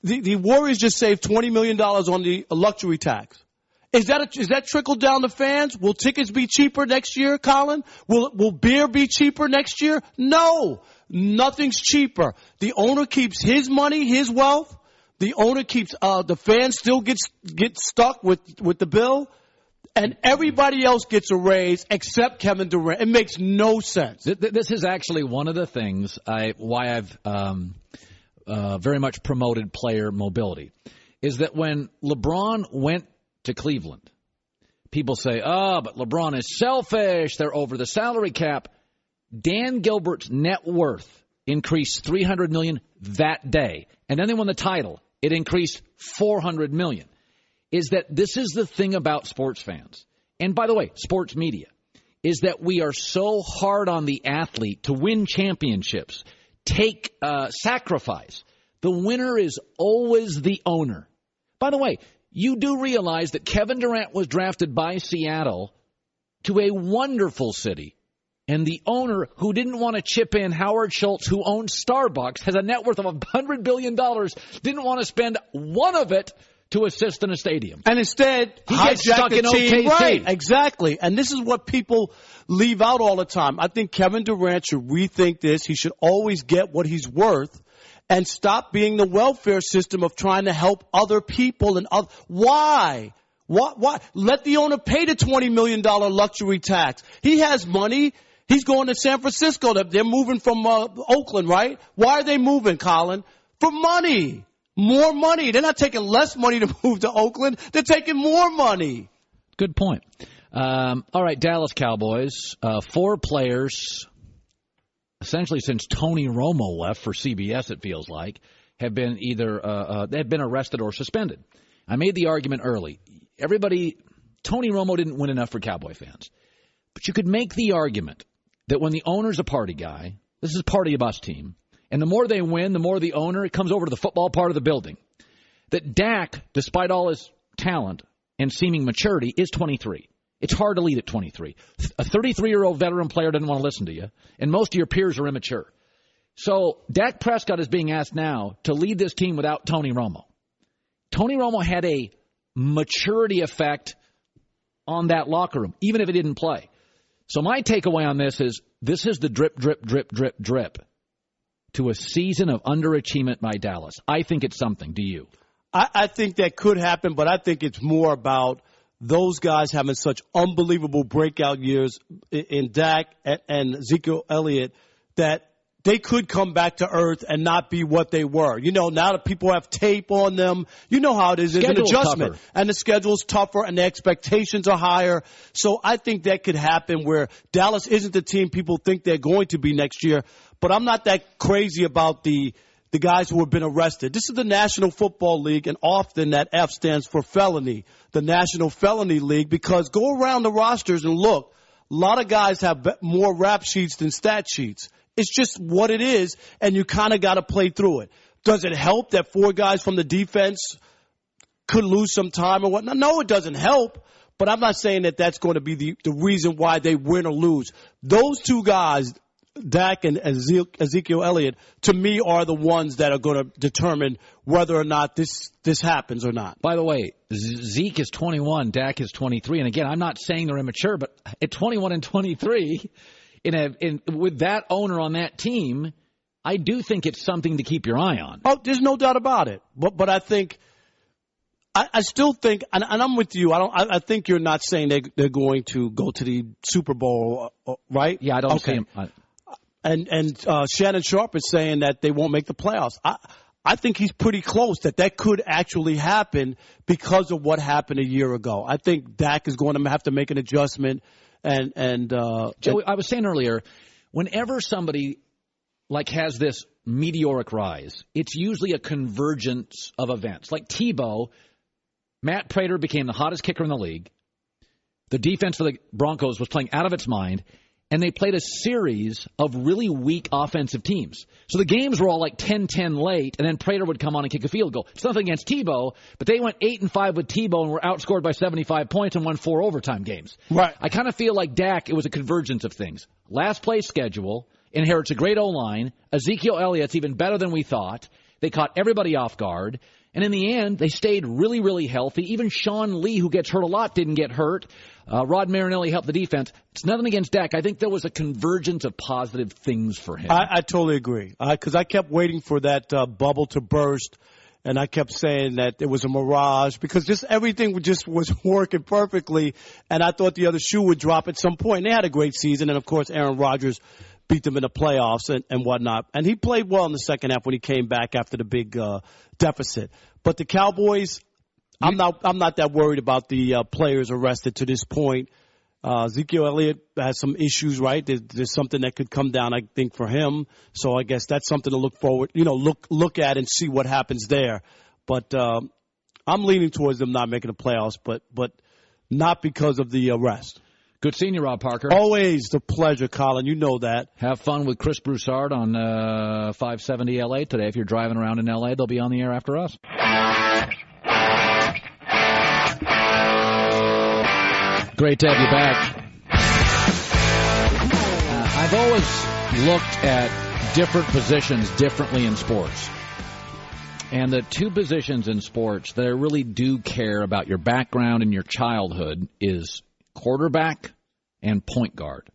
the Warriors just saved $20 million on the luxury tax. Is that trickled down to fans? Will tickets be cheaper next year, Colin? Will beer be cheaper next year? No, nothing's cheaper. The owner keeps his money, his wealth. The owner keeps the fans still get stuck with the bill, and everybody else gets a raise except Kevin Durant. It makes no sense. This is actually one of the things why I've very much promoted player mobility, is that when LeBron went to Cleveland, people say, oh, but LeBron is selfish. They're over the salary cap. Dan Gilbert's net worth increased $300 million that day. And then they won the title. It increased $400 million. Is that this is the thing about sports fans. And by the way, sports media, is that we are so hard on the athlete to win championships, take sacrifice. The winner is always the owner. By the way, you do realize that Kevin Durant was drafted by Seattle to a wonderful city, and the owner, who didn't want to chip in, Howard Schultz, who owns Starbucks, has a net worth of $100 billion, didn't want to spend one of it to assist in a stadium. And instead, he gets stuck in OKC. Right, exactly. And this is what people leave out all the time. I think Kevin Durant should rethink this. He should always get what he's worth and stop being the welfare system of trying to help other people. And why? Why? Let the owner pay the $20 million luxury tax. He has money. He's going to San Francisco. They're moving from Oakland, right? Why are they moving, Colin? For money. More money. They're not taking less money to move to Oakland. They're taking more money. Good point. All right, Dallas Cowboys. 4 players, essentially since Tony Romo left for CBS, it feels like, have been either they have been arrested or suspended. I made the argument early. Tony Romo didn't win enough for Cowboy fans. But you could make the argument that when the owner's a party guy, this is a party bus team, and the more they win, the more the owner comes over to the football part of the building, that Dak, despite all his talent and seeming maturity, is 23. It's hard to lead at 23. A 33-year-old veteran player doesn't want to listen to you, and most of your peers are immature. So Dak Prescott is being asked now to lead this team without Tony Romo. Tony Romo had a maturity effect on that locker room, even if he didn't play. So my takeaway on this is the drip, drip, drip, drip, drip to a season of underachievement by Dallas. I think it's something. Do you? I think that could happen, but I think it's more about those guys having such unbelievable breakout years in Dak and Ezekiel Elliott that they could come back to earth and not be what they were. Now that people have tape on them, you know how it is. It's an adjustment. Tougher. And the schedule's tougher and the expectations are higher. So I think that could happen where Dallas isn't the team people think they're going to be next year. But I'm not that crazy about the guys who have been arrested. This is the National Football League, and often that F stands for felony, the National Felony League, because go around the rosters and look. A lot of guys have more rap sheets than stat sheets. It's just what it is, and you kind of got to play through it. Does it help that 4 guys from the defense could lose some time or whatnot? No, it doesn't help, but I'm not saying that that's going to be the reason why they win or lose. Those 2 guys, Dak and Ezekiel Elliott, to me are the ones that are going to determine whether or not this happens or not. By the way, Zeke is 21, Dak is 23, and again, I'm not saying they're immature, but at 21 and 23, with that owner on that team, I do think it's something to keep your eye on. Oh, there's no doubt about it. But I think I still think, and I'm with you. I think you're not saying they're going to go to the Super Bowl, right? Yeah, I don't see them. And Shannon Sharp is saying that they won't make the playoffs. I think he's pretty close that could actually happen because of what happened a year ago. I think Dak is going to have to make an adjustment. Joey, I was saying earlier, whenever somebody has this meteoric rise, it's usually a convergence of events. Like Tebow, Matt Prater became the hottest kicker in the league. The defense for the Broncos was playing out of its mind, and they played a series of really weak offensive teams. So the games were all 10-10 late, and then Prater would come on and kick a field goal. It's nothing against Tebow, but they went 8-5 with Tebow and were outscored by 75 points and won 4 overtime games. Right. I kind of feel like Dak, it was a convergence of things. Last place schedule, inherits a great O-line. Ezekiel Elliott's even better than we thought. They caught everybody off guard. And in the end, they stayed really, really healthy. Even Sean Lee, who gets hurt a lot, didn't get hurt. Rod Marinelli helped the defense. It's nothing against Dak. I think there was a convergence of positive things for him. I totally agree. Because I kept waiting for that bubble to burst, and I kept saying that it was a mirage because just everything just was working perfectly, and I thought the other shoe would drop at some point. And they had a great season, and, of course, Aaron Rodgers beat them in the playoffs and whatnot. And he played well in the second half when he came back after the big deficit. But the Cowboys, I'm not that worried about the players arrested to this point. Ezekiel Elliott has some issues, right? There's something that could come down, I think, for him. So I guess that's something to look forward, look at and see what happens there. But I'm leaning towards them not making the playoffs, but not because of the arrest. Good seeing you, Rob Parker. Always the pleasure, Colin. You know that. Have fun with Chris Broussard on 570 LA today. If you're driving around in LA, they'll be on the air after us. Great to have you back. I've always looked at different positions differently in sports. And the 2 positions in sports that I really do care about your background and your childhood is quarterback and point guard.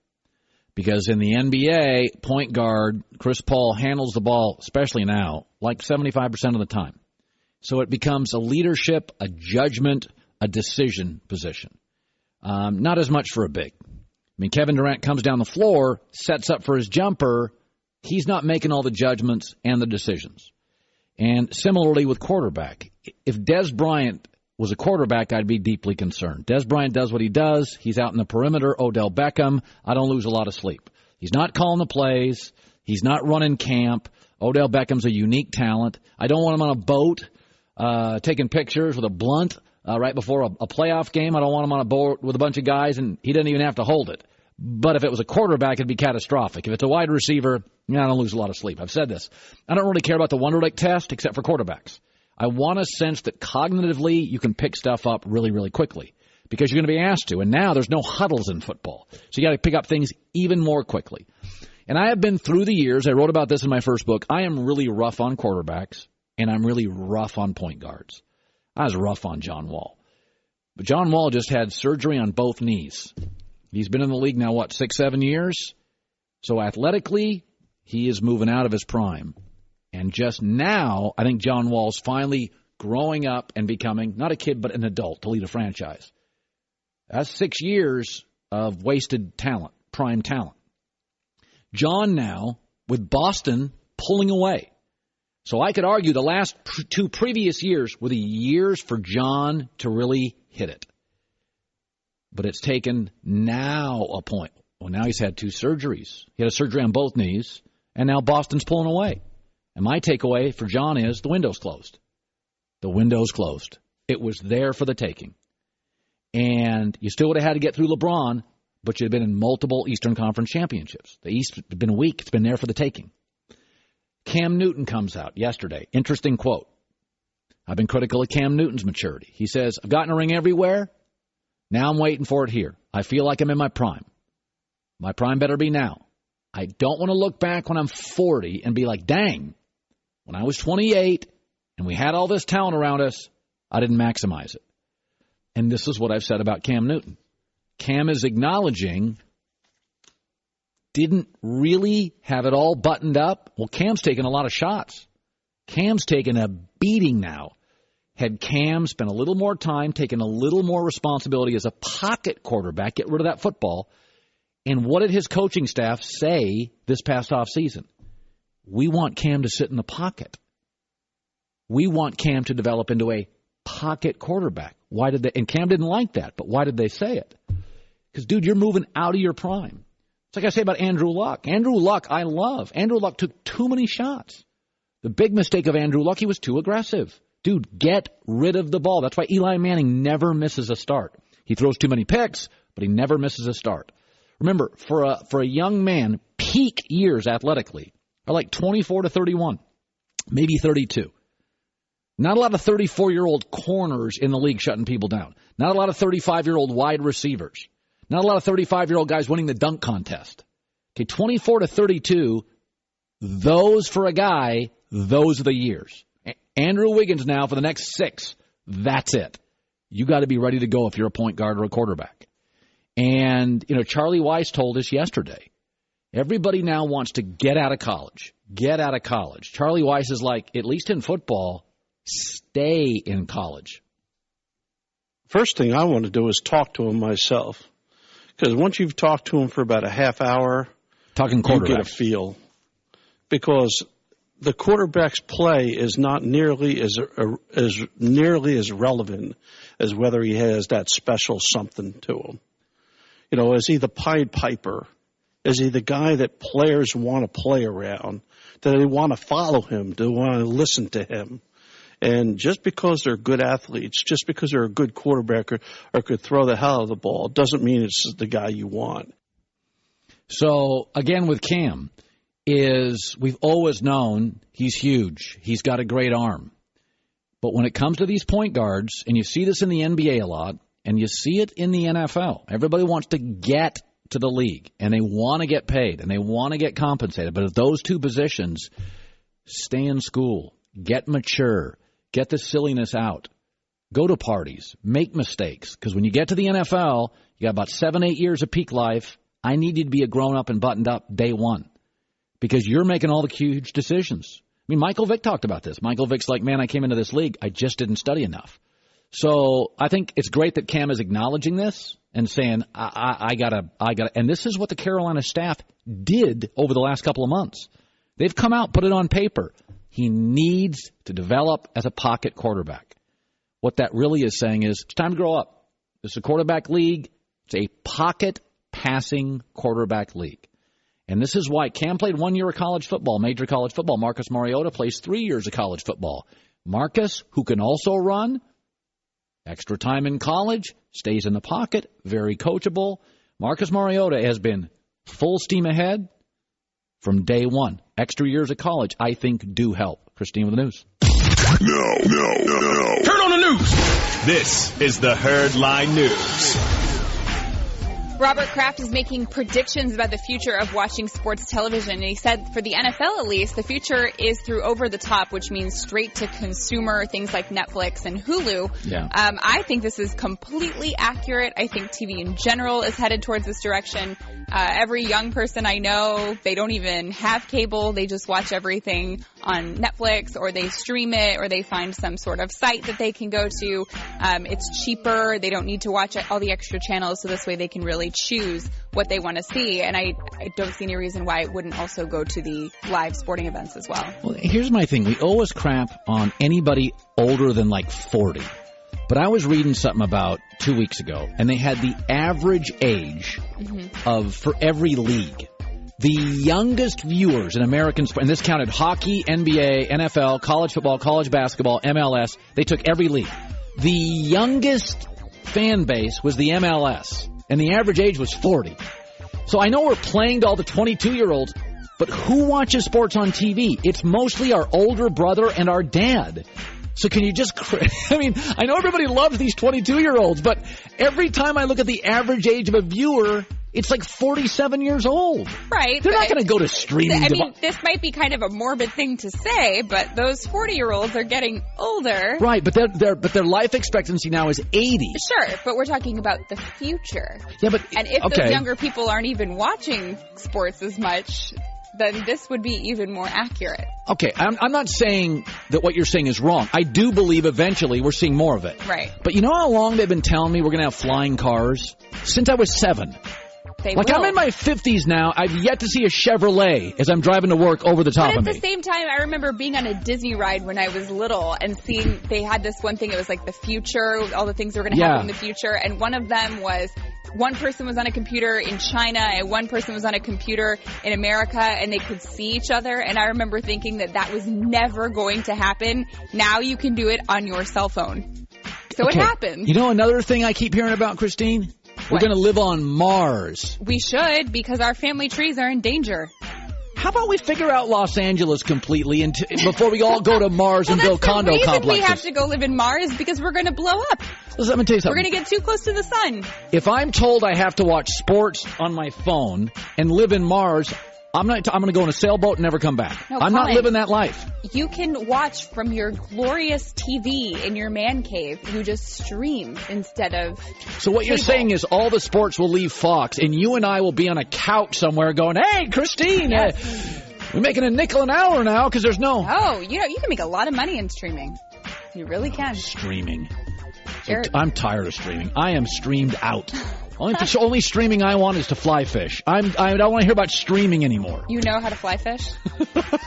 Because in the NBA, point guard, Chris Paul handles the ball, especially now, 75% of the time. So it becomes a leadership, a judgment, a decision position. Not as much for a big. Kevin Durant comes down the floor, sets up for his jumper. He's not making all the judgments and the decisions. And similarly with quarterback, if Des Bryant was a quarterback, I'd be deeply concerned. Des Bryant does what he does. He's out in the perimeter. Odell Beckham, I don't lose a lot of sleep. He's not calling the plays. He's not running camp. Odell Beckham's a unique talent. I don't want him on a boat taking pictures with a blunt right before a playoff game. I don't want him on a board with a bunch of guys, and he doesn't even have to hold it. But if it was a quarterback, it'd be catastrophic. If it's a wide receiver, I don't lose a lot of sleep. I've said this. I don't really care about the Wonderlic test except for quarterbacks. I want a sense that cognitively you can pick stuff up really, really quickly because you're going to be asked to. And now there's no huddles in football. So you got to pick up things even more quickly. And I have been through the years. I wrote about this in my first book. I am really rough on quarterbacks, and I'm really rough on point guards. I was rough on John Wall. But John Wall just had surgery on both knees. He's been in the league now, 6-7 years? So athletically, he is moving out of his prime. And just now, I think John Wall's finally growing up and becoming, not a kid, but an adult to lead a franchise. That's 6 years of wasted talent, prime talent. John now, with Boston pulling away. So I could argue the last 2 previous years were the years for John to really hit it. But it's taken now a point. Well, now he's had 2 surgeries. He had a surgery on both knees, and now Boston's pulling away. And my takeaway for John is the window's closed. The window's closed. It was there for the taking. And you still would have had to get through LeBron, but you'd have been in multiple Eastern Conference championships. The East has been weak. It's been there for the taking. Cam Newton comes out yesterday. Interesting quote. I've been critical of Cam Newton's maturity. He says, I've gotten a ring everywhere. Now I'm waiting for it here. I feel like I'm in my prime. My prime better be now. I don't want to look back when I'm 40 and be like, dang, when I was 28 and we had all this talent around us, I didn't maximize it. And this is what I've said about Cam Newton. Cam is acknowledging didn't really have it all buttoned up. Well, Cam's taken a lot of shots. Cam's taken a beating now. Had Cam spent a little more time, taken a little more responsibility as a pocket quarterback, get rid of that football, and what did his coaching staff say this past offseason? We want Cam to sit in the pocket. We want Cam to develop into a pocket quarterback. Why did they? And Cam didn't like that, but why did they say it? Because, dude, you're moving out of your prime. It's like I say about Andrew Luck. Andrew Luck, I love. Andrew Luck took too many shots. The big mistake of Andrew Luck, he was too aggressive. Dude, get rid of the ball. That's why Eli Manning never misses a start. He throws too many picks, but he never misses a start. Remember, for a young man, peak years athletically are like 24 to 31, maybe 32. Not a lot of 34-year-old corners in the league shutting people down. Not a lot of 35-year-old wide receivers. Not a lot of 35-year-old guys winning the dunk contest. Okay, 24 to 32, those for a guy, those are the years. Andrew Wiggins now for the next 6, that's it. You got to be ready to go if you're a point guard or a quarterback. And, Charlie Weiss told us yesterday, everybody now wants to get out of college. Get out of college. Charlie Weiss is like, at least in football, stay in college. First thing I want to do is talk to him myself. Because once you've talked to him for about a half hour, talking you get a feel. Because the quarterback's play is not nearly as relevant as whether he has that special something to him. Is he the Pied Piper? Is he the guy that players want to play around? Do they want to follow him? Do they want to listen to him? And just because they're good athletes, just because they're a good quarterback or could throw the hell out of the ball, doesn't mean it's the guy you want. So, again, with Cam, we've always known he's huge. He's got a great arm. But when it comes to these point guards, and you see this in the NBA a lot, and you see it in the NFL, everybody wants to get to the league, and they want to get paid, and they want to get compensated. But at those 2 positions, stay in school, get mature, get the silliness out, go to parties, make mistakes. Because when you get to the NFL, you got about 7-8 years of peak life. I need you to be a grown-up and buttoned up day one because you're making all the huge decisions. I mean, Michael Vick talked about this. Michael Vick's like, man, I came into this league. I just didn't study enough. So I think it's great that Cam is acknowledging this and saying, I gotta. And this is what the Carolina staff did over the last couple of months. They've come out, put it on paper. He needs to develop as a pocket quarterback. What that really is saying is it's time to grow up. It's a quarterback league. It's a pocket passing quarterback league. And this is why Cam played 1 year of college football, major college football. Marcus Mariota plays 3 years of college football. Marcus, who can also run, Extra time in college, stays in the pocket, very coachable. Marcus Mariota has been full steam ahead from day one. Extra years of college, I think, do help. Christine with the news. No. Turn on the news. This is the Herd Line News. Robert Kraft is making predictions about the future of watching sports television. And he said for the NFL, at least, the future is through over-the-top, which means straight-to-consumer, things like Netflix and Hulu. Yeah. I think this is completely accurate. I think TV in general is headed towards this direction. Every young person I know, they don't even have cable. They just watch everything on Netflix, or they stream it, or they find some sort of site that they can go to. It's cheaper. They don't need to watch all the extra channels, so this way they can really choose what they want to see. And I don't see any reason why it wouldn't also go to the live sporting events as well. Well, here's my thing. We owe us crap on anybody older than like 40. But I was reading something about 2 weeks ago, and they had the average age for every league. The youngest viewers in American sport, and this counted hockey, NBA, NFL, college football, college basketball, MLS. They took every league. The youngest fan base was the MLS, and the average age was 40. So I know we're playing to all the 22-year-olds, but who watches sports on TV? It's mostly our older brother and our dad. So can you just, I mean, I know everybody loves these 22-year-olds, but every time I look at the average age of a viewer, it's like 47 years old. Right. They're not going to go to streaming. I mean, this might be kind of a morbid thing to say, but those 40-year-olds are getting older. Right, but their life expectancy now is 80. Sure, but we're talking about the future. Yeah, but and if those younger people aren't even watching sports as much, then this would be even more accurate. Okay, I'm not saying that what you're saying is wrong. I do believe eventually we're seeing more of it. Right. But you know how long they've been telling me we're going to have flying cars? Since I was 7. I'm in my 50s now. I've yet to see a Chevrolet as I'm driving to work over the top of me. But at the same time, I remember being on a Disney ride when I was little and seeing they had this one thing. It was like the future, all the things that were going to happen in the future. And one of them was one person was on a computer in China and one person was on a computer in America, and they could see each other. And I remember thinking that was never going to happen. Now you can do it on your cell phone. So it happened. You know another thing I keep hearing about, Christine? We're going to live on Mars. We should, because our family trees are in danger. How about we figure out Los Angeles completely before we all go to Mars and build condo complexes? The reason we have to go live in Mars because we're going to blow up. Let me tell you something. We're going to get too close to the sun. If I'm told I have to watch sports on my phone and live in Mars, I'm going to go on a sailboat and never come back. No, I'm not living that life. You can watch from your glorious TV in your man cave. You just stream instead of So what you're saying is all the sports will leave Fox, and you and I will be on a couch somewhere going, hey, Christine, we're making a nickel an hour now because there's no... Oh, you can make a lot of money in streaming. You can. Streaming. I'm tired of streaming. I am streamed out. Only streaming I want is to fly fish. I don't want to hear about streaming anymore. You know how to fly fish?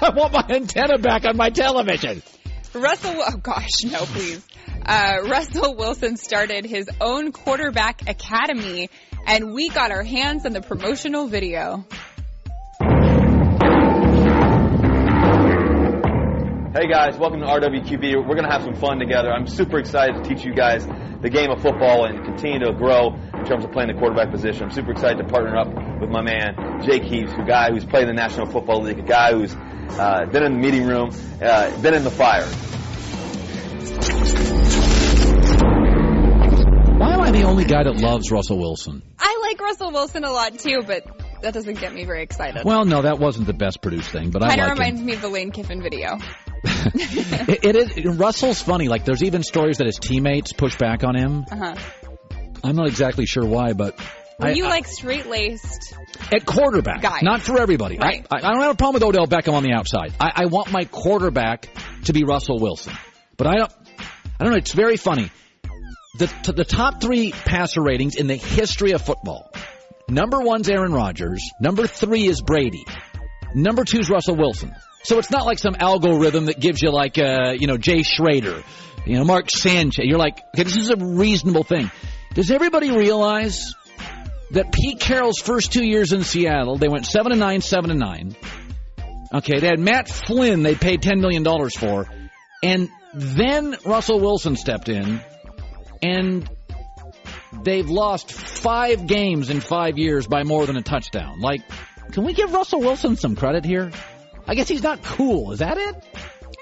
I want my antenna back on my television. Oh gosh, no, please. Russell Wilson started his own quarterback academy, and we got our hands on the promotional video. Hey guys, welcome to RWQB. We're going to have some fun together. I'm super excited to teach you guys the game of football and continue to grow in terms of playing the quarterback position. I'm super excited to partner up with my man, Jake Heaps, a guy who's played in the National Football League, a guy who's been in the meeting room, been in the fire. Why am I the only guy that loves Russell Wilson? I like Russell Wilson a lot too, but that doesn't get me very excited. Well, no, that wasn't the best produced thing, but I like it. Kind of reminds me of the Lane Kiffin video. It is. Russell's funny. Like, there's even stories that his teammates push back on him. I'm not exactly sure why, but... You like straight-laced... At quarterback. Guy. Not for everybody. Right. I don't have a problem with Odell Beckham on the outside. I want my quarterback to be Russell Wilson. But I don't know. It's very funny. The top 3 passer ratings in the history of football. Number 1's Aaron Rodgers. Number 3 is Brady. Number 2 is Russell Wilson. So it's not like some algorithm that gives you like, Jay Schrader, Mark Sanchez. You're like, okay, this is a reasonable thing. Does everybody realize that Pete Carroll's first 2 years in Seattle, they went 7-9, 7-9. Okay, they had Matt Flynn they paid $10 million for. And then Russell Wilson stepped in. And they've lost 5 games in 5 years by more than a touchdown. Like, can we give Russell Wilson some credit here? I guess he's not cool. Is that it?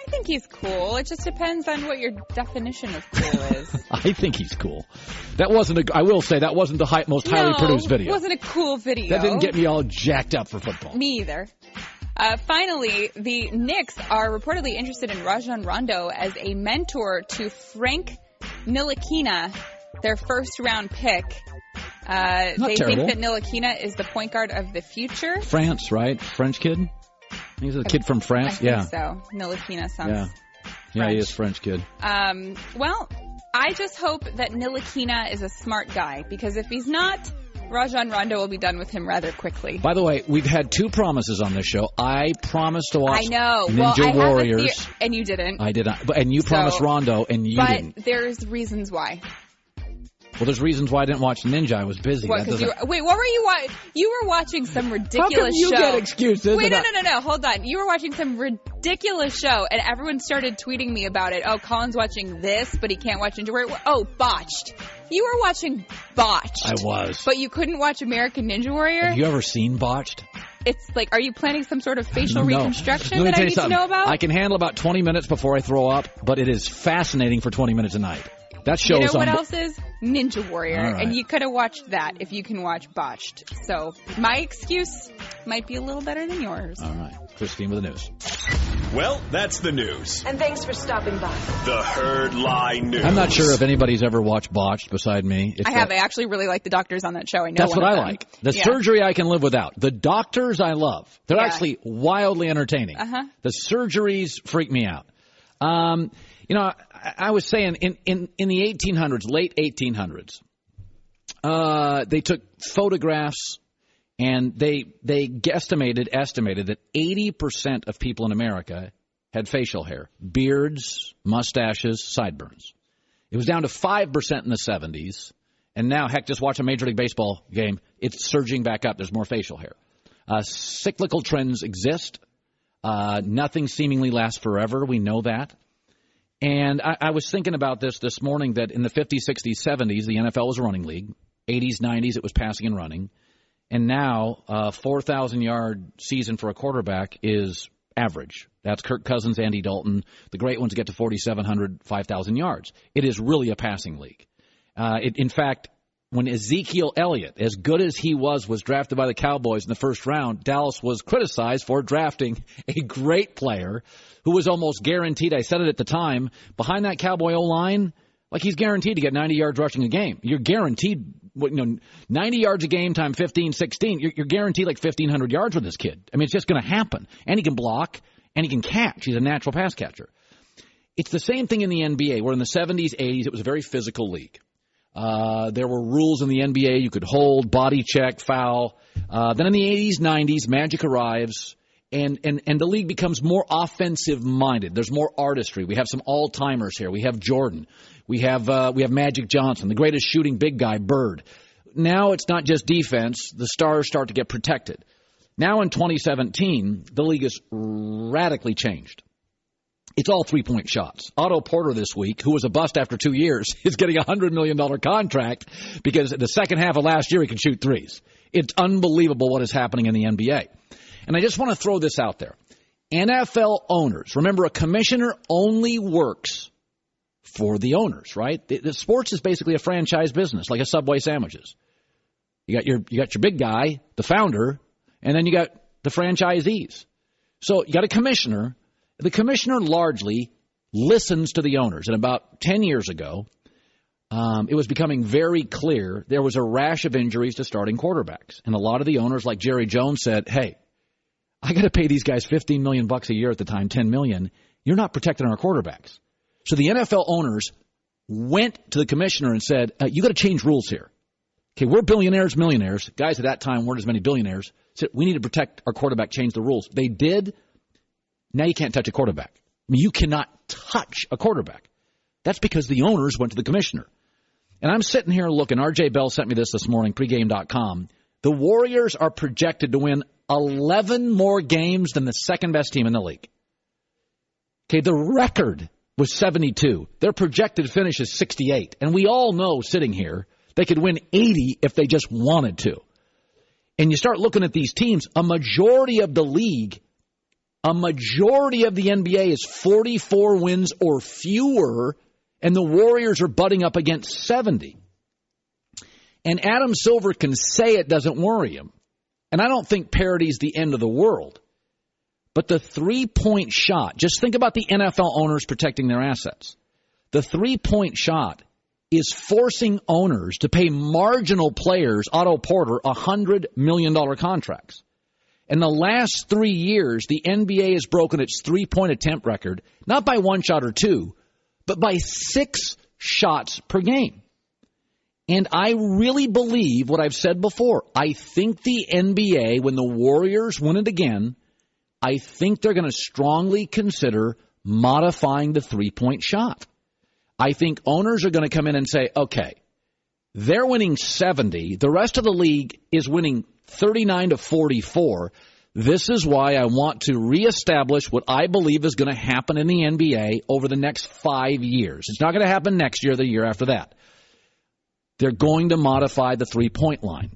I think he's cool. It just depends on what your definition of cool is. I think he's cool. That wasn't I will say, that wasn't the most highly produced video. It wasn't a cool video. That didn't get me all jacked up for football. Me either. Finally, the Knicks are reportedly interested in Rajon Rondo as a mentor to Frank Ntilikina, their first-round pick. They terrible. think that Ntilikina is the point guard of the future. France, right? French kid? He's a kid from France? I think so. Ntilikina sounds Yeah, he is French kid. Well, I just hope that Ntilikina is a smart guy, because if he's not, Rajon Rondo will be done with him rather quickly. By the way, we've had 2 promises on this show. I promised to watch Ninja Warriors. And you didn't. I did not. And you promised Rondo, and you didn't. But there's reasons why. Well, there's reasons why I didn't watch Ninja. I was busy. What, wait, what were you watching? You were watching some ridiculous show. How come you get excuses? Wait, no. Hold on. You were watching some ridiculous show, and everyone started tweeting me about it. Oh, Colin's watching this, but he can't watch Ninja Warrior. Oh, Botched. You were watching Botched. I was. But you couldn't watch American Ninja Warrior? Have you ever seen Botched? It's like, are you planning some sort of facial reconstruction that I need to know about? I can handle about 20 minutes before I throw up, but it is fascinating for 20 minutes a night. That shows. You know what else is? Ninja Warrior. Right. And you could have watched that if you can watch Botched. So my excuse might be a little better than yours. All right. Christine with the news. Well, that's the news. And thanks for stopping by. The Herd Lie News. I'm not sure if anybody's ever watched Botched beside me. I have. I actually really like the doctors on that show. I know that's one what of I them. like. The surgery I can live without. The doctors I love. They're actually wildly entertaining. The surgeries freak me out. I was saying in the 1800s, late 1800s, they took photographs and they estimated that 80% of people in America had facial hair, beards, mustaches, sideburns. It was down to 5% in the 70s, and now, heck, just watch a Major League Baseball game. It's surging back up. There's more facial hair. Cyclical trends exist. Nothing seemingly lasts forever. We know that. And I was thinking about this morning, that in the 50s, 60s, 70s, the NFL was a running league. 80s, 90s, it was passing and running. And now, 4,000-yard season for a quarterback is average. That's Kirk Cousins, Andy Dalton. The great ones get to 4,700, 5,000 yards. It is really a passing league. In fact, when Ezekiel Elliott, as good as he was drafted by the Cowboys in the first round, Dallas was criticized for drafting a great player who was almost guaranteed, I said it at the time, behind that Cowboy O-line, like he's guaranteed to get 90 yards rushing a game. You're guaranteed, 90 yards a game times 15, 16. You're guaranteed like 1,500 yards with this kid. I mean, it's just going to happen. And he can block, and he can catch. He's a natural pass catcher. It's the same thing in the NBA, where in the 70s, 80s, it was a very physical league. There were rules in the NBA. You could hold, body check, foul. Then in the 80s, 90s, Magic arrives, and the league becomes more offensive-minded. There's more artistry. We have some all-timers here. We have Jordan. We have Magic Johnson, the greatest shooting big guy, Bird. Now it's not just defense. The stars start to get protected. Now in 2017, the league has radically changed. It's all three-point shots. Otto Porter this week, who was a bust after 2 years, is getting a $100 million contract because the second half of last year he could shoot threes. It's unbelievable what is happening in the NBA. And I just want to throw this out there. NFL owners, remember, a commissioner only works for the owners, right? The sports is basically a franchise business, like a Subway sandwiches. You got your big guy, the founder, and then you got the franchisees. So you got a commissioner. The commissioner largely listens to the owners. And about 10 years ago, it was becoming very clear there was a rash of injuries to starting quarterbacks. And a lot of the owners, like Jerry Jones, said, hey, I got to pay these guys $15 million a year at the time, $10 million. You're not protecting our quarterbacks. So the NFL owners went to the commissioner and said, you got to change rules here. Okay, we're billionaires, millionaires. Guys at that time weren't as many billionaires. Said, we need to protect our quarterback, change the rules. They did. Now you can't touch a quarterback. I mean, you cannot touch a quarterback. That's because the owners went to the commissioner. And I'm sitting here looking. R.J. Bell sent me this morning, pregame.com. The Warriors are projected to win 11 more games than the second-best team in the league. Okay, the record was 72. Their projected finish is 68. And we all know, sitting here, they could win 80 if they just wanted to. And you start looking at these teams, a majority of the league, a majority of the NBA is 44 wins or fewer, and the Warriors are butting up against 70. And Adam Silver can say it doesn't worry him. And I don't think parity's the end of the world. But the three-point shot, just think about the NFL owners protecting their assets. The three-point shot is forcing owners to pay marginal players, Otto Porter, $100 million contracts. In the last 3 years, the NBA has broken its three-point attempt record, not by one shot or two, but by 6 shots per game. And I really believe what I've said before. I think the NBA, when the Warriors win it again, I think they're going to strongly consider modifying the three-point shot. I think owners are going to come in and say, okay, they're winning 70. The rest of the league is winning 39 to 44. This is why I want to reestablish what I believe is going to happen in the NBA over the next 5 years. It's not going to happen next year or the year after that. They're going to modify the three-point line.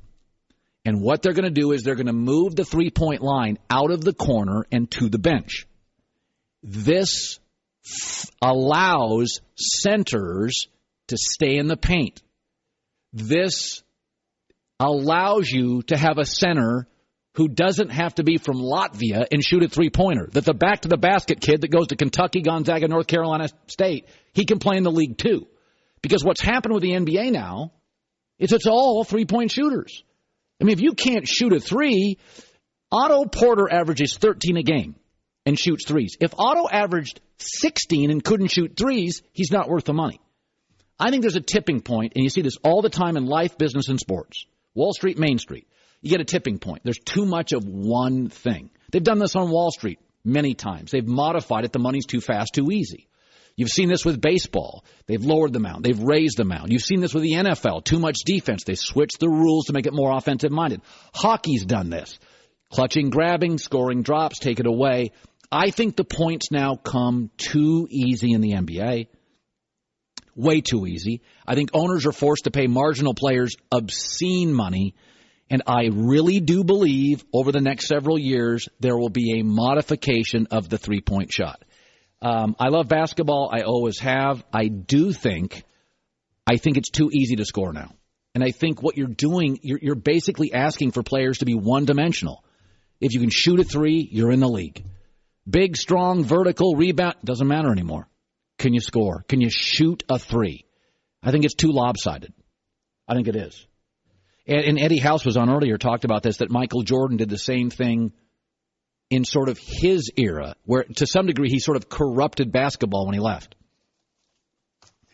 And what they're going to do is they're going to move the three-point line out of the corner and to the bench. This allows centers to stay in the paint. This allows you to have a center who doesn't have to be from Latvia and shoot a three-pointer. That the back-to-the-basket kid that goes to Kentucky, Gonzaga, North Carolina State, he can play in the league too. Because what's happened with the NBA now is it's all three-point shooters. I mean, if you can't shoot a three, Otto Porter averages 13 a game and shoots threes. If Otto averaged 16 and couldn't shoot threes, he's not worth the money. I think there's a tipping point, and you see this all the time in life, business, and sports. Wall Street, Main Street. You get a tipping point. There's too much of one thing. They've done this on Wall Street many times. They've modified it. The money's too fast, too easy. You've seen this with baseball. They've lowered the amount. They've raised the amount. You've seen this with the NFL. Too much defense. They switched the rules to make it more offensive-minded. Hockey's done this. Clutching, grabbing, scoring drops, take it away. I think the points now come too easy in the NBA. Way too easy. I think owners are forced to pay marginal players obscene money. And I really do believe over the next several years there will be a modification of the three-point shot. I love basketball. I always have. I think it's too easy to score now. And I think what you're doing, you're basically asking for players to be one-dimensional. If you can shoot a three, you're in the league. Big, strong, vertical, rebound, doesn't matter anymore. Can you score? Can you shoot a three? I think it's too lopsided. I think it is. And Eddie House was on earlier, talked about this, that Michael Jordan did the same thing in sort of his era, where to some degree he sort of corrupted basketball when he left.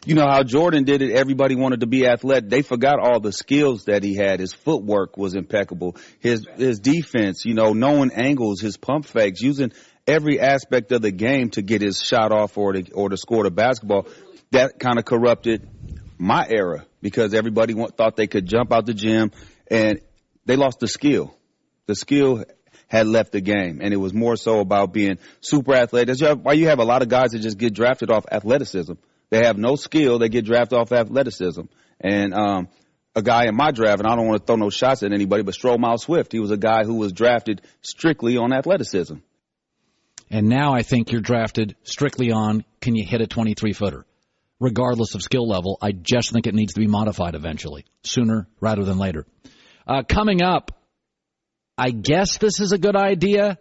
You know how Jordan did it, everybody wanted to be athletic. They forgot all the skills that he had. His footwork was impeccable. His defense, knowing angles, his pump fakes, using every aspect of the game to get his shot off or to score the basketball. That kind of corrupted my era because everybody thought they could jump out the gym, and they lost the skill. The skill had left the game, and it was more so about being super athletic. That's why you have a lot of guys that just get drafted off athleticism. They have no skill. They get drafted off athleticism. And a guy in my draft, and I don't want to throw no shots at anybody, but Stromile Swift, he was a guy who was drafted strictly on athleticism. And now I think you're drafted strictly on, can you hit a 23-footer? Regardless of skill level, I just think it needs to be modified eventually, sooner rather than later. Coming up, I guess this is a good idea.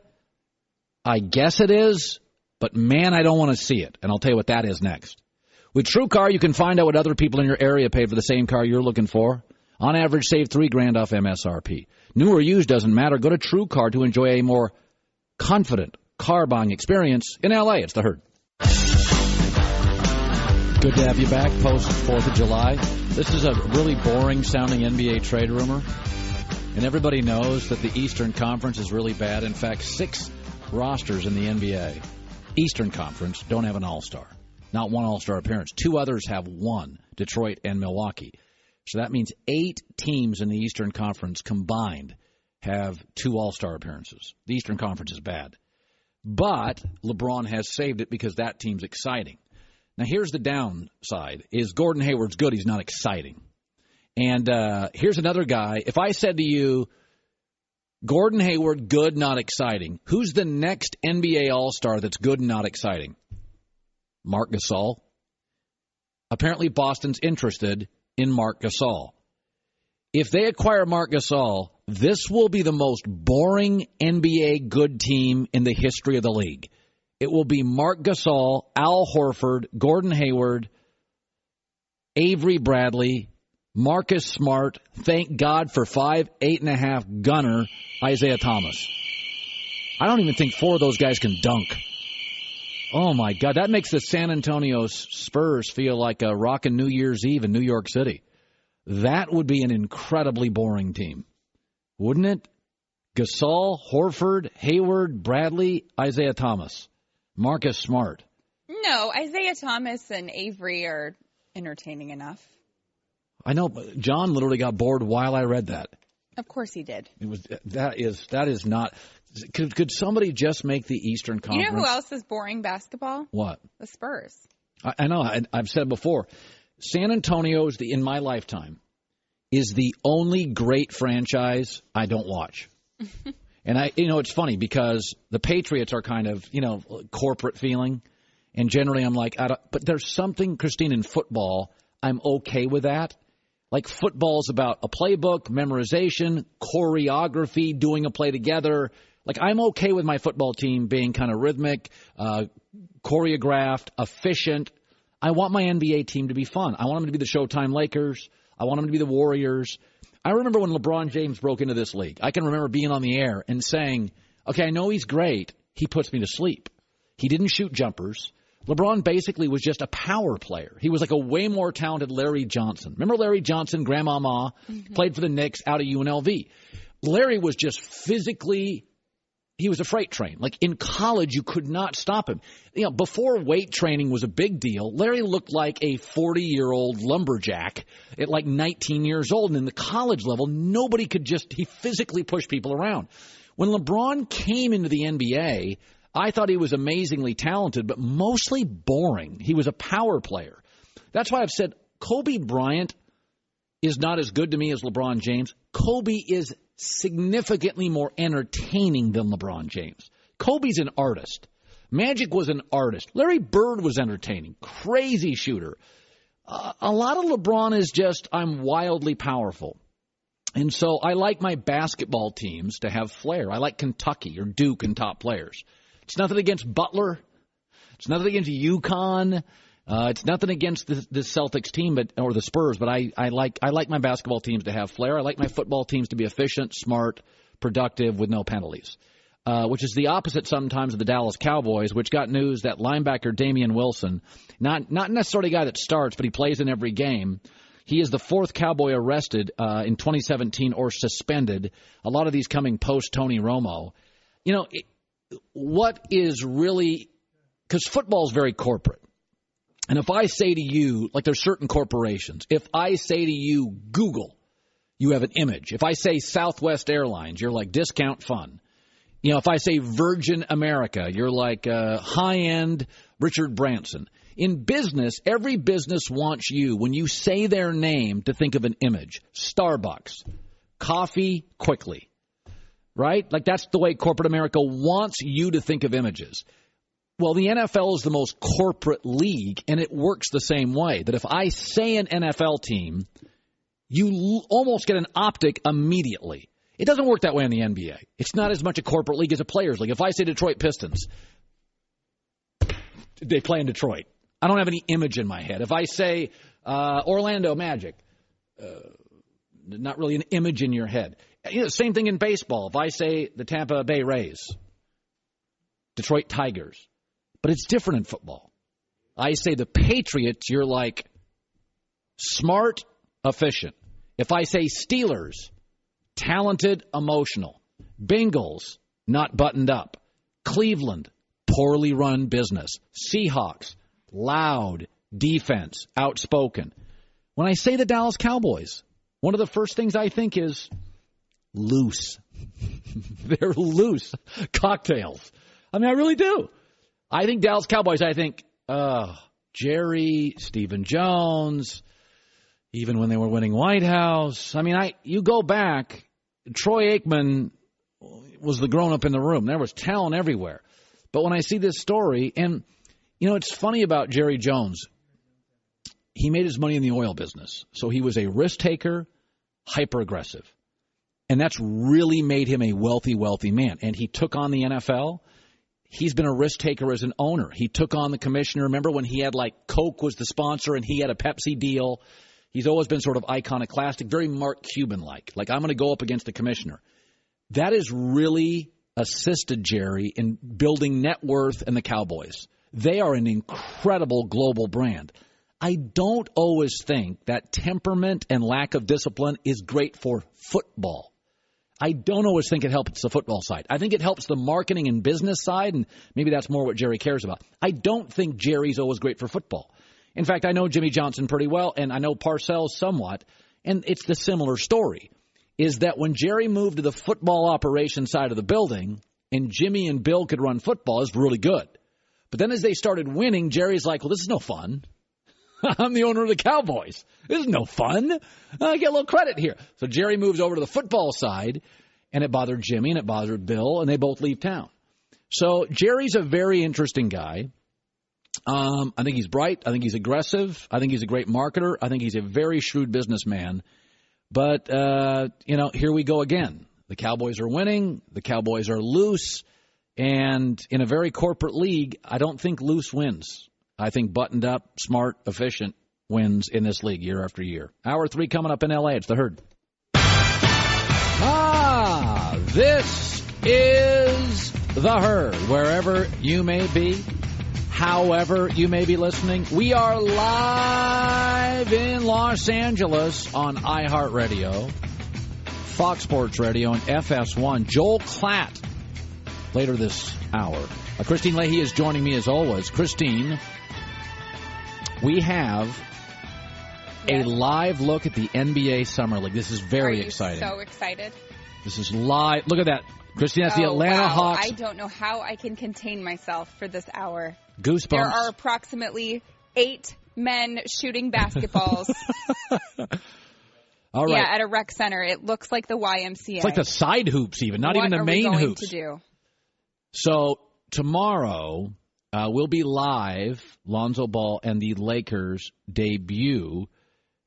I guess it is, but man, I don't want to see it. And I'll tell you what that is next. With TrueCar, you can find out what other people in your area pay for the same car you're looking for. On average, save $3,000 off MSRP. New or used doesn't matter. Go to TrueCar to enjoy a more confident car buying experience. In L.A., it's The Herd. Good to have you back post 4th of July. This is a really boring-sounding NBA trade rumor. And everybody knows that the Eastern Conference is really bad. In fact, 6 rosters in the NBA, Eastern Conference, don't have an all-star. Not one all-star appearance. 2 others have 1, Detroit and Milwaukee. So that means 8 teams in the Eastern Conference combined have 2 all-star appearances. The Eastern Conference is bad. But LeBron has saved it because that team's exciting. Now, here's the downside, is Gordon Hayward's good. He's not exciting. And here's another guy. If I said to you, Gordon Hayward, good, not exciting, who's the next NBA All-Star that's good and not exciting? Marc Gasol. Apparently, Boston's interested in Marc Gasol. If they acquire Marc Gasol, this will be the most boring NBA good team in the history of the league. It will be Marc Gasol, Al Horford, Gordon Hayward, Avery Bradley, Marcus Smart, thank God for 5'8.5" gunner Isaiah Thomas. I don't even think 4 of those guys can dunk. Oh, my God. That makes the San Antonio Spurs feel like a rockin' New Year's Eve in New York City. That would be an incredibly boring team, wouldn't it? Gasol, Horford, Hayward, Bradley, Isaiah Thomas, Marcus Smart. No, Isaiah Thomas and Avery are entertaining enough. I know, but John literally got bored while I read that. Of course he did. That is not. Could somebody just make the Eastern Conference? You know who else is boring basketball? What? The Spurs. I know. I've said before. San Antonio is in my lifetime is the only great franchise I don't watch. And it's funny because the Patriots are kind of, corporate feeling. And generally I'm like, but there's something, Christine, in football, I'm okay with that. Like football's about a playbook, memorization, choreography, doing a play together. Like I'm okay with my football team being kind of rhythmic, choreographed, efficient. I want my NBA team to be fun. I want them to be the Showtime Lakers. I want them to be the Warriors. I remember when LeBron James broke into this league. I can remember being on the air and saying, okay, I know he's great. He puts me to sleep. He didn't shoot jumpers. LeBron basically was just a power player. He was like a way more talented Larry Johnson. Remember Larry Johnson, Grandmama, played for the Knicks out of UNLV. Larry was just physically, he was a freight train. Like in college, you could not stop him. Before weight training was a big deal, Larry looked like a 40-year-old lumberjack at like 19 years old. And in the college level, nobody could he physically pushed people around. When LeBron came into the NBA, I thought he was amazingly talented, but mostly boring. He was a power player. That's why I've said Kobe Bryant is not as good to me as LeBron James. Kobe is significantly more entertaining than LeBron James. Kobe's an artist. Magic was an artist. Larry Bird was entertaining. Crazy shooter. A lot of LeBron is just, I'm wildly powerful. And so I like my basketball teams to have flair. I like Kentucky or Duke and top players. It's nothing against Butler. It's nothing against UConn. It's nothing against the Celtics team, or the Spurs. But I like my basketball teams to have flair. I like my football teams to be efficient, smart, productive, with no penalties. Which is the opposite sometimes of the Dallas Cowboys, which got news that linebacker Damian Wilson, not necessarily a guy that starts, but he plays in every game. He is the 4th Cowboy arrested in 2017 or suspended. A lot of these coming post Tony Romo. What is really – because football is very corporate. And if I say to you, like there's certain corporations, if I say to you Google, you have an image. If I say Southwest Airlines, you're like discount fun. If I say Virgin America, you're like high-end Richard Branson. In business, every business wants you, when you say their name, to think of an image. Starbucks, coffee quickly. Right? Like that's the way corporate America wants you to think of images. Well, the NFL is the most corporate league, and it works the same way. That if I say an NFL team, you almost get an optic immediately. It doesn't work that way in the NBA. It's not as much a corporate league as a players' league. If I say Detroit Pistons, they play in Detroit. I don't have any image in my head. If I say Orlando Magic, not really an image in your head. Same thing in baseball. If I say the Tampa Bay Rays, Detroit Tigers. But it's different in football. I say the Patriots, you're like smart, efficient. If I say Steelers, talented, emotional. Bengals, not buttoned up. Cleveland, poorly run business. Seahawks, loud, defense, outspoken. When I say the Dallas Cowboys, one of the first things I think is loose. They're loose. Cocktails. I mean, I really do. I think Dallas Cowboys, Jerry, Stephen Jones, even when they were winning White House. I mean, you go back, Troy Aikman was the grown-up in the room. There was talent everywhere. But when I see this story, and, it's funny about Jerry Jones. He made his money in the oil business. So he was a risk-taker, hyper-aggressive. And that's really made him a wealthy, wealthy man. And he took on the NFL. He's been a risk-taker as an owner. He took on the commissioner. Remember when he had, Coke was the sponsor and he had a Pepsi deal? He's always been sort of iconoclastic, very Mark Cuban-like. I'm going to go up against the commissioner. That has really assisted Jerry in building net worth and the Cowboys. They are an incredible global brand. I don't always think that temperament and lack of discipline is great for football. I don't always think it helps the football side. I think it helps the marketing and business side, and maybe that's more what Jerry cares about. I don't think Jerry's always great for football. In fact, I know Jimmy Johnson pretty well, and I know Parcells somewhat, and it's the similar story, is that when Jerry moved to the football operation side of the building, and Jimmy and Bill could run football, it was really good. But then as they started winning, Jerry's like, well, this is no fun. I'm the owner of the Cowboys. This is no fun. I get a little credit here. So Jerry moves over to the football side, and it bothered Jimmy, and it bothered Bill, and they both leave town. So Jerry's a very interesting guy. I think he's bright. I think he's aggressive. I think he's a great marketer. I think he's a very shrewd businessman. But, here we go again. The Cowboys are winning. The Cowboys are loose. And in a very corporate league, I don't think loose wins. I think buttoned up, smart, efficient wins in this league year after year. Hour 3 coming up in L.A. It's The Herd. This is The Herd. Wherever you may be, however you may be listening, we are live in Los Angeles on iHeartRadio, Fox Sports Radio, and FS1. Joel Klatt later this hour. Christine Leahy is joining me as always. Christine, we have a live look at the NBA Summer League. This is very exciting. So excited. This is live. Look at that. Christine, that's the Atlanta Hawks. I don't know how I can contain myself for this hour. Goosebumps. There are approximately 8 men shooting basketballs. All right. Yeah, at a rec center. It looks like the YMCA. It's like the side hoops even, not even the main hoops. What are we going to do? So tomorrow we'll be live, Lonzo Ball and the Lakers debut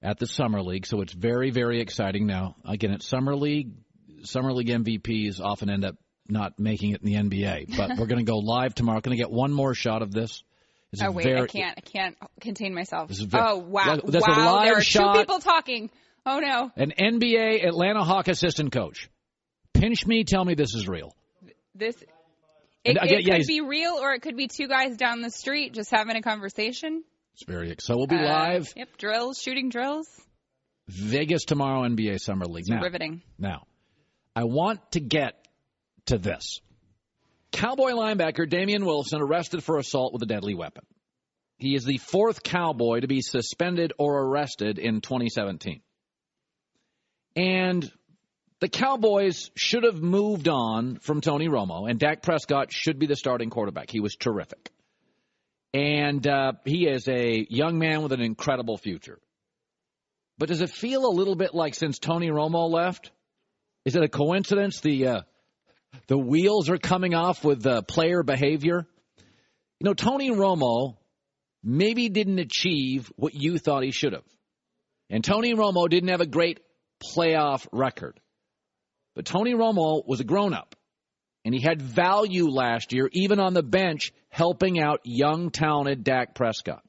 at the Summer League. So it's very, very exciting. Now, again, it's Summer League MVPs often end up not making it in the NBA. But we're going to go live tomorrow. Going to get one more shot of this. I can't contain myself. Wow. That's a live there are shot. 2 people talking. Oh, no. An NBA Atlanta Hawk assistant coach. Pinch me, tell me this is real. It could be real, or it could be 2 guys down the street just having a conversation. It's very exciting. So we'll be live. Yep, shooting drills. Vegas tomorrow, NBA Summer League. It's riveting. Now, I want to get to this. Cowboy linebacker Damian Wilson arrested for assault with a deadly weapon. He is the 4th Cowboy to be suspended or arrested in 2017. And the Cowboys should have moved on from Tony Romo, and Dak Prescott should be the starting quarterback. He was terrific. And he is a young man with an incredible future. But does it feel a little bit like since Tony Romo left? Is it a coincidence the wheels are coming off with player behavior? Tony Romo maybe didn't achieve what you thought he should have. And Tony Romo didn't have a great playoff record. But Tony Romo was a grown-up, and he had value last year, even on the bench, helping out young, talented Dak Prescott.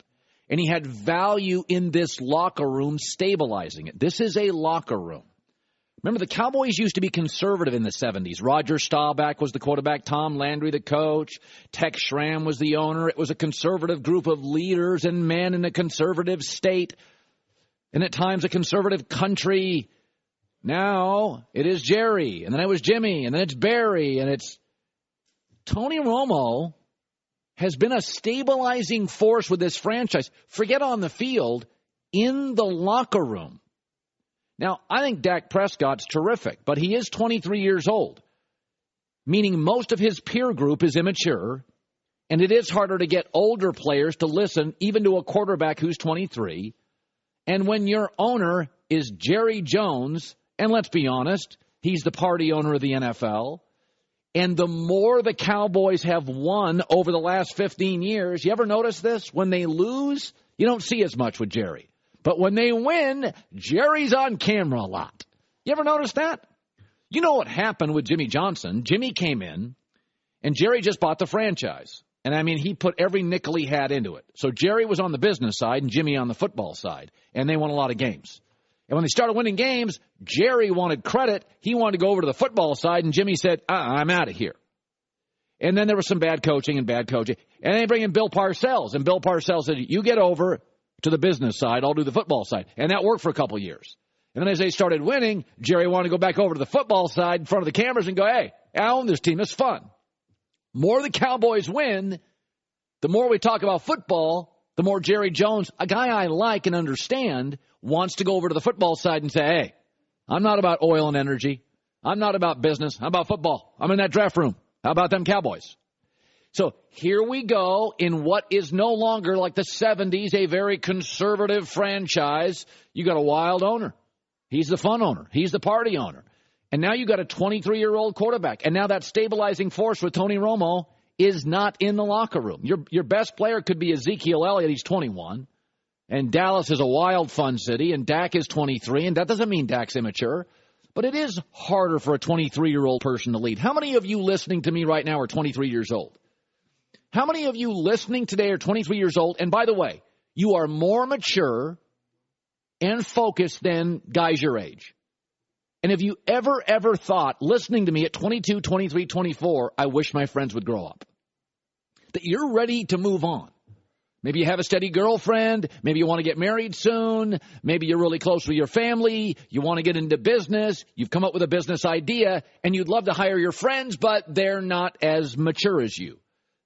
And he had value in this locker room, stabilizing it. This is a locker room. Remember, the Cowboys used to be conservative in the 70s. Roger Staubach was the quarterback, Tom Landry the coach, Tex Schramm was the owner. It was a conservative group of leaders and men in a conservative state, and at times a conservative country. Now it is Jerry, and then it was Jimmy, and then it's Barry, and it's Tony Romo has been a stabilizing force with this franchise. Forget on the field, in the locker room. Now, I think Dak Prescott's terrific, but he is 23 years old, meaning most of his peer group is immature, And it is harder to get older players to listen, even to a quarterback who's 23. And when your owner is Jerry Jones, and let's be honest, he's the party owner of the NFL, and the more the Cowboys have won over the last 15 years, you ever notice this? When they lose, you don't see as much with Jerry. But when they win, Jerry's on camera a lot. You ever notice that? You know what happened with Jimmy Johnson? Jimmy came in, and Jerry just bought the franchise. And, I mean, he put every nickel he had into it. So Jerry was on the business side and Jimmy on the football side, and they won a lot of games. And when they started winning games, Jerry wanted credit. He wanted to go over to the football side, and Jimmy said, I'm out of here. And then there was some bad coaching. And they bring in Bill Parcells, and Bill Parcells said, you get over to the business side, I'll do the football side. And that worked for a couple of years. And then as they started winning, Jerry wanted to go back over to the football side in front of the cameras and go, hey, I own this team. It's fun. More the Cowboys win, the more we talk about football, the more Jerry Jones, a guy I like and understand, wants to go over to the football side and say, hey, I'm not about oil and energy. I'm not about business. I'm about football. I'm in that draft room. How about them Cowboys? So here we go in what is no longer like the 70s, a very conservative franchise. You got a wild owner. He's the fun owner. He's the party owner. And now you got a 23-year-old quarterback. And now that stabilizing force with Tony Romo is not in the locker room. Your best player could be Ezekiel Elliott. He's 21. And Dallas is a wild, fun city. And Dak is 23. And that doesn't mean Dak's immature. But it is harder for a 23-year-old person to lead. How many of you listening to me right now are 23 years old? How many of you listening today are 23 years old? And by the way, you are more mature and focused than guys your age. And if you ever thought, listening to me at 22, 23, 24, I wish my friends would grow up, that you're ready to move on. Maybe you have a steady girlfriend. Maybe you want to get married soon. Maybe you're really close with your family. You want to get into business. You've come up with a business idea, and you'd love to hire your friends, but they're not as mature as you.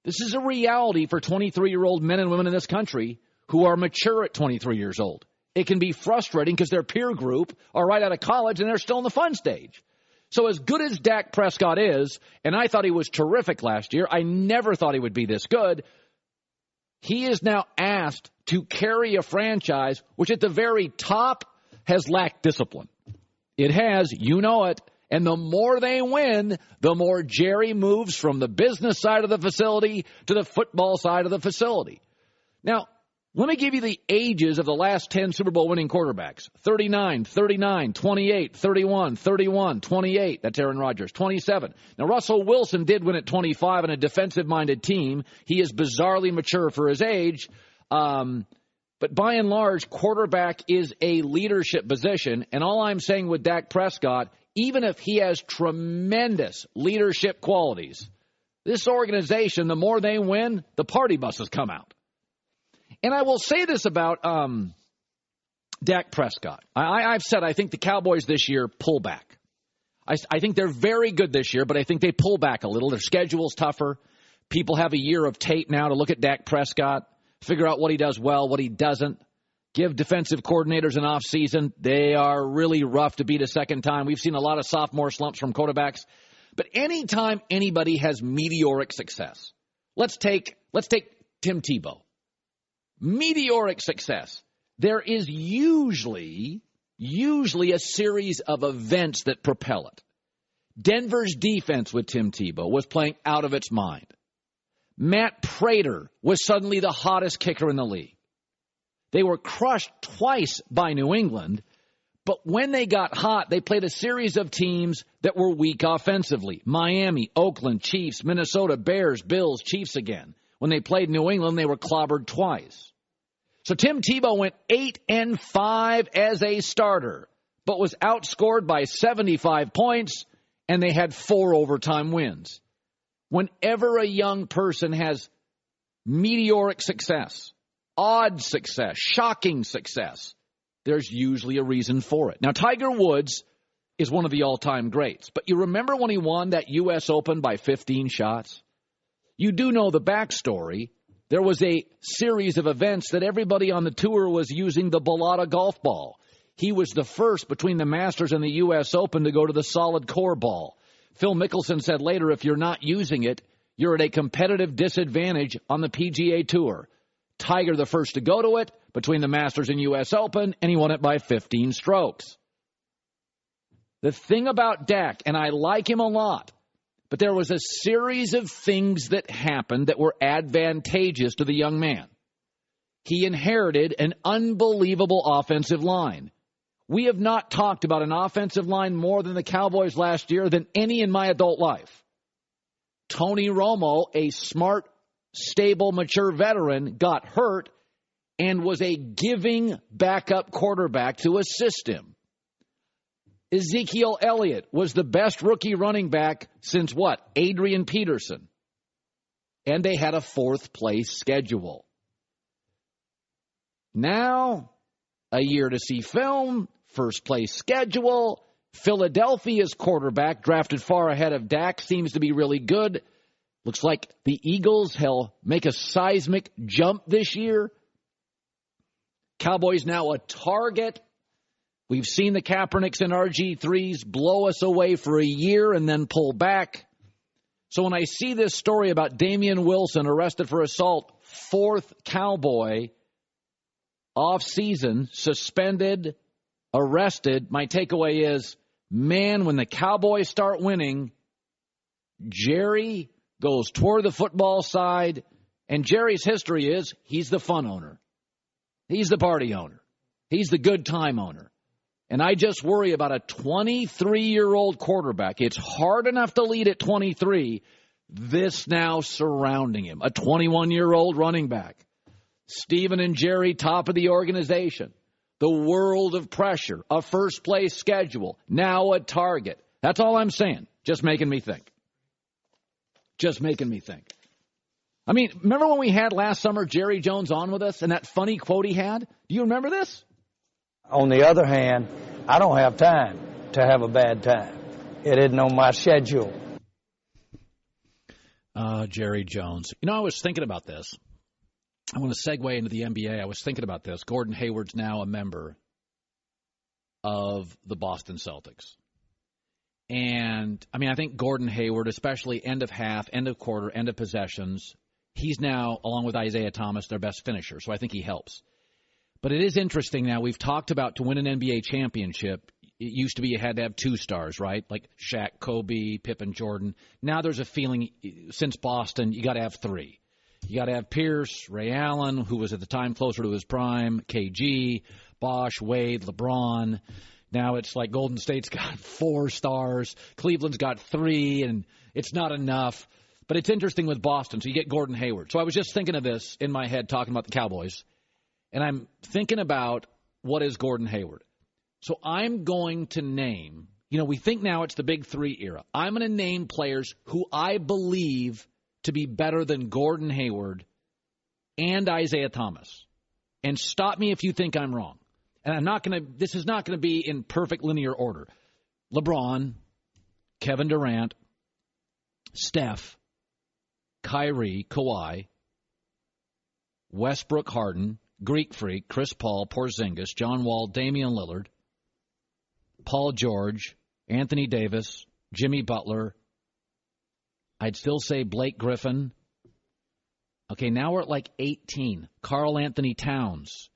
This is a reality for 23-year-old men and women in this country who are mature at 23 years old. It can be frustrating because their peer group are right out of college and they're still in the fun stage. So as good as Dak Prescott is, and I thought he was terrific last year, I never thought he would be this good. He is now asked to carry a franchise which at the very top has lacked discipline. It has, you know it. And the more they win, the more Jerry moves from the business side of the facility to the football side of the facility. Now, let me give you the ages of the last 10 Super Bowl winning quarterbacks. 39, 39, 28, 31, 31, 28. That's Aaron Rodgers. 27. Now, Russell Wilson did win at 25 on a defensive-minded team. He is bizarrely mature for his age. But by and large, quarterback is a leadership position. And all I'm saying with Dak Prescott, even if he has tremendous leadership qualities, this organization, the more they win, the party buses come out. And I will say this about Dak Prescott. I've said I think the Cowboys this year pull back. I think they're very good this year, but I think they pull back a little. Their schedule's tougher. People have a year of tape now to look at Dak Prescott, figure out what he does well, what he doesn't. Give defensive coordinators an offseason. They are really rough to beat a second time. We've seen a lot of sophomore slumps from quarterbacks. But anytime anybody has meteoric success, let's take Tim Tebow. Meteoric success. There is usually a series of events that propel it. Denver's defense with Tim Tebow was playing out of its mind. Matt Prater was suddenly the hottest kicker in the league. They were crushed twice by New England, but when they got hot, they played a series of teams that were weak offensively. Miami, Oakland, Chiefs, Minnesota, Bears, Bills, Chiefs again. When they played New England, they were clobbered twice. So Tim Tebow went 8-5 as a starter, but was outscored by 75 points, and they had 4 overtime wins. Whenever a young person has meteoric success, odd success, shocking success, there's usually a reason for it. Now, Tiger Woods is one of the all-time greats, but you remember when he won that U.S. Open by 15 shots? You do know the backstory. There was a series of events that everybody on the tour was using the Balata golf ball. He was the first between the Masters and the U.S. Open to go to the solid core ball. Phil Mickelson said later, if you're not using it, you're at a competitive disadvantage on the PGA Tour. Tiger the first to go to it between the Masters and U.S. Open, and he won it by 15 strokes. The thing about Dak, and I like him a lot, but there was a series of things that happened that were advantageous to the young man. He inherited an unbelievable offensive line. We have not talked about an offensive line more than the Cowboys last year than any in my adult life. Tony Romo, a smart, stable, mature veteran, got hurt and was a giving backup quarterback to assist him. Ezekiel Elliott was the best rookie running back since what? Adrian Peterson. And they had a fourth-place schedule. Now, a year to see film, first-place schedule. Philadelphia's quarterback, drafted far ahead of Dak, seems to be really good. Looks like the Eagles, make a seismic jump this year. Cowboys now a target. We've seen the Kaepernicks and RG3s blow us away for a year and then pull back. So when I see this story about Damian Wilson arrested for assault, fourth Cowboy, off-season, suspended, arrested, my takeaway is, man, when the Cowboys start winning, Jerry goes toward the football side, and Jerry's history is he's the fun owner. He's the party owner. He's the good time owner. And I just worry about a 23-year-old quarterback. It's hard enough to lead at 23. This now surrounding him. A 21-year-old running back. Steven and Jerry, top of the organization. The world of pressure. A first-place schedule. Now a target. That's all I'm saying. Just making me think. Just making me think. I mean, remember when we had last summer Jerry Jones on with us and that funny quote he had? Do you remember this? On the other hand, I don't have time to have a bad time. It isn't on my schedule. Jerry Jones. You know, I was thinking about this. I want to segue into the NBA. I was thinking about this. Gordon Hayward's now a member of the Boston Celtics. And, I mean, I think Gordon Hayward, especially end of half, end of quarter, end of possessions, he's now, along with Isaiah Thomas, their best finisher. So I think he helps. But it is interesting now. We've talked about to win an NBA championship, it used to be you had to have two stars, right? Like Shaq, Kobe, Pippen, Jordan. Now there's a feeling since Boston, you got to have three. You got to have Pierce, Ray Allen, who was at the time closer to his prime, KG, Bosh, Wade, LeBron. Now it's like Golden State's got 4 stars. Cleveland's got 3, and it's not enough. But it's interesting with Boston, so you get Gordon Hayward. So I was just thinking of this in my head talking about the Cowboys. And I'm thinking about what is Gordon Hayward. So I'm going to name, we think now it's the Big Three era. I'm going to name players who I believe to be better than Gordon Hayward and Isaiah Thomas. And stop me if you think I'm wrong. And this is not going to be in perfect linear order. LeBron, Kevin Durant, Steph, Kyrie, Kawhi, Westbrook, Harden, Greek Freak, Chris Paul, Porzingis, John Wall, Damian Lillard, Paul George, Anthony Davis, Jimmy Butler. I'd still say Blake Griffin. Okay, now we're at like 18. Karl Anthony Towns.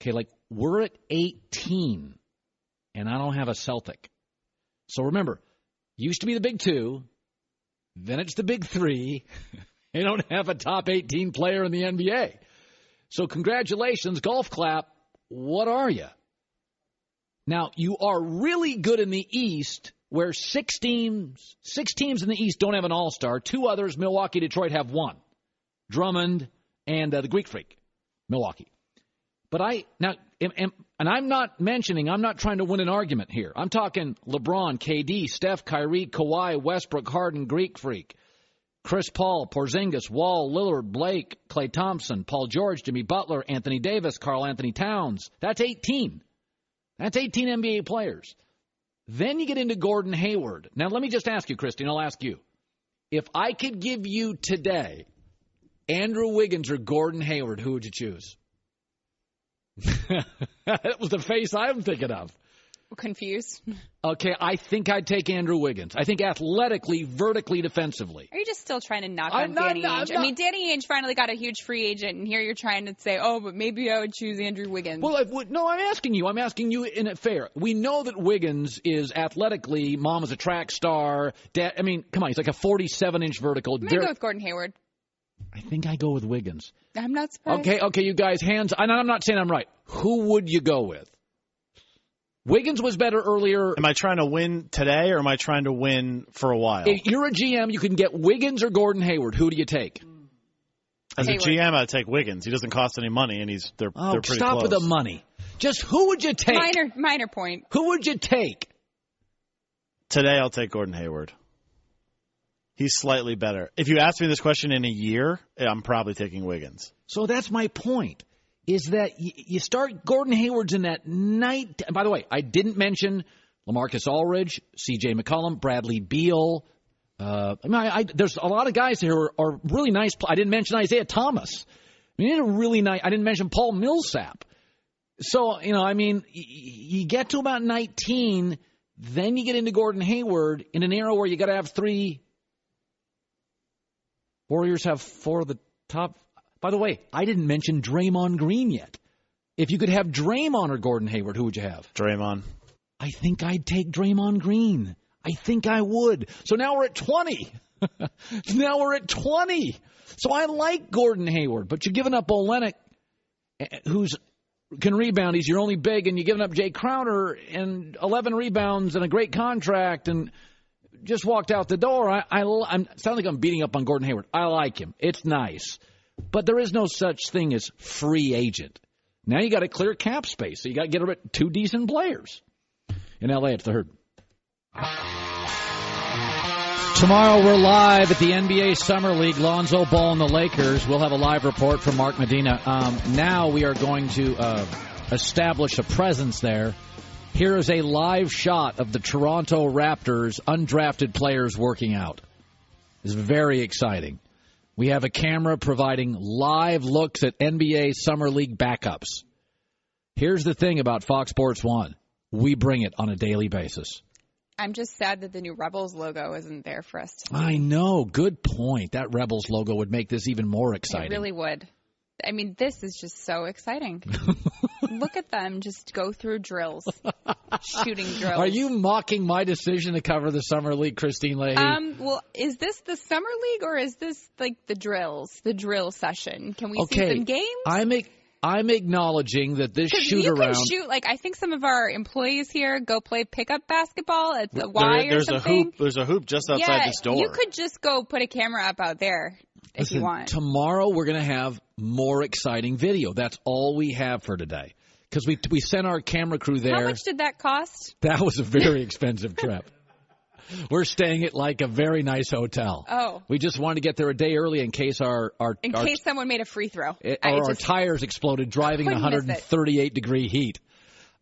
Okay, we're at 18, and I don't have a Celtic. So remember, used to be the Big Two, then it's the Big Three. They don't have a top 18 player in the NBA. So congratulations, golf clap. What are you? Now, you are really good in the East, where 6 teams in the East don't have an all-star. 2 others, Milwaukee, Detroit, have 1. Drummond and the Greek Freak, Milwaukee. But I'm not trying to win an argument here. I'm talking LeBron, KD, Steph, Kyrie, Kawhi, Westbrook, Harden, Greek Freak, Chris Paul, Porzingis, Wall, Lillard, Blake, Klay Thompson, Paul George, Jimmy Butler, Anthony Davis, Karl Anthony Towns. That's 18. That's 18 NBA players. Then you get into Gordon Hayward. Now, let me just ask you, Christy, and I'll ask you. If I could give you today Andrew Wiggins or Gordon Hayward, who would you choose? That was the face I'm thinking of. Confused. Okay, I think I'd take Andrew Wiggins. I think athletically, vertically, defensively. Are you just still trying to knock on Danny Ainge? I mean, Danny Ainge finally got a huge free agent, and here you're trying to say, oh, but maybe I would choose Andrew Wiggins. Well, no, I'm asking you. I'm asking you in it fair. We know that Wiggins is athletically, mom is a track star. Dad, I mean, come on, he's like a 47-inch vertical. I'm going to go with Gordon Hayward. I think I go with Wiggins. I'm not surprised. Okay, you guys, hands. I'm not saying I'm right. Who would you go with? Wiggins was better earlier. Am I trying to win today, or am I trying to win for a while? If you're a GM, you can get Wiggins or Gordon Hayward. Who do you take? As Hayward. a GM, I'd take Wiggins. He doesn't cost any money, and they're pretty close. Stop with the money. Just who would you take? Minor point. Who would you take? Today, I'll take Gordon Hayward. He's slightly better. If you ask me this question in a year, I'm probably taking Wiggins. So that's my point. Is that you start Gordon Hayward's in that night. By the way, I didn't mention LaMarcus Aldridge, C.J. McCollum, Bradley Beal. There's a lot of guys here who are really nice. I didn't mention Isaiah Thomas. I didn't mention Paul Millsap. So, you get to about 19, then you get into Gordon Hayward in an era where you got to have 3. Warriors have 4 of the top. By the way, I didn't mention Draymond Green yet. If you could have Draymond or Gordon Hayward, who would you have? Draymond. I think I'd take Draymond Green. I think I would. So now we're at 20. So I like Gordon Hayward, but you're giving up Olenek, who's can rebound. He's your only big, and you're giving up Jay Crowder and 11 rebounds and a great contract, and just walked out the door. I'm sound like I'm beating up on Gordon Hayward. I like him. It's nice. But there is no such thing as free agent. Now you got to clear cap space, so you got to get rid of 2 decent players. In L.A., it's the Herd. Tomorrow we're live at the NBA Summer League. Lonzo Ball and the Lakers. We'll have a live report from Mark Medina. Now we are going to establish a presence there. Here is a live shot of the Toronto Raptors undrafted players working out. It's very exciting. We have a camera providing live looks at NBA Summer League backups. Here's the thing about Fox Sports 1. We bring it on a daily basis. I'm just sad that the new Rebels logo isn't there for us to see. I know. Good point. That Rebels logo would make this even more exciting. It really would. I mean, this is just so exciting. Look at them just go through drills, shooting drills. Are you mocking my decision to cover the Summer League, Christine Leahy? Well, is this the Summer League or is this like the drill session? Can we see some games? I'm acknowledging that this shoot-around... You can shoot, I think some of our employees here go play pickup basketball at the Y or something. There's a hoop just outside this door. You could just go put a camera up out there if you want. Tomorrow we're going to have more exciting video. That's all we have for today. Because we sent our camera crew there. How much did that cost? That was a very expensive trip. We're staying at a very nice hotel. Oh. We just wanted to get there a day early in case someone made a free throw. Our tires exploded driving in 138-degree heat.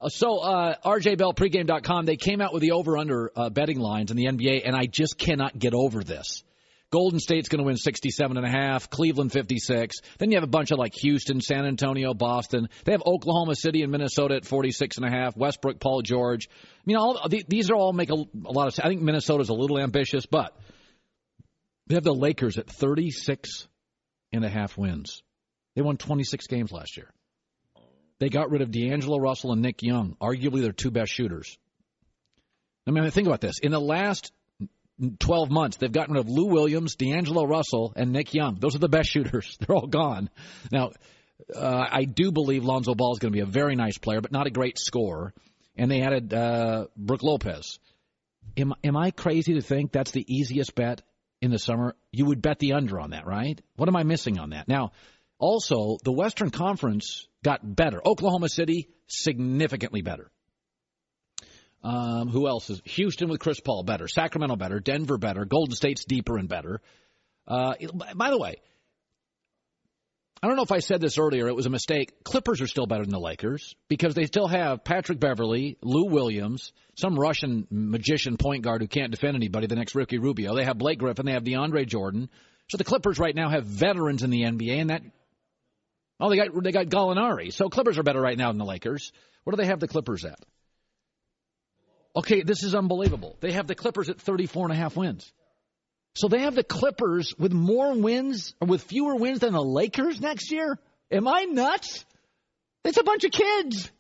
RJBellPregame.com, they came out with the over-under betting lines in the NBA, and I just cannot get over this. Golden State's going to win 67.5, Cleveland 56. Then you have a bunch of Houston, San Antonio, Boston. They have Oklahoma City and Minnesota at 46.5, Westbrook, Paul George. These are all make a lot of sense. I think Minnesota's a little ambitious, but they have the Lakers at 36.5 wins. They won 26 games last year. They got rid of D'Angelo Russell and Nick Young, arguably their 2 best shooters. Think about this. In the last 12 months, they've gotten rid of Lou Williams, D'Angelo Russell, and Nick Young. Those are the best shooters. They're all gone. Now, I do believe Lonzo Ball is going to be a very nice player, but not a great scorer. And they added Brook Lopez. Am I crazy to think that's the easiest bet in the summer? You would bet the under on that, right? What am I missing on that? Now, also, the Western Conference got better. Oklahoma City, significantly better. Who else is? Houston with Chris Paul, better. Sacramento, better. Denver, better. Golden State's deeper and better. By the way, I don't know if I said this earlier. It was a mistake. Clippers are still better than the Lakers because they still have Patrick Beverley, Lou Williams, some Russian magician point guard who can't defend anybody, the next Ricky Rubio. They have Blake Griffin. They have DeAndre Jordan. So the Clippers right now have veterans in the NBA, and they got Gallinari. So Clippers are better right now than the Lakers. What do they have the Clippers at? Okay, this is unbelievable. They have the Clippers at 34.5 wins. So they have the Clippers with more wins, or with fewer wins than the Lakers next year? Am I nuts? It's a bunch of kids.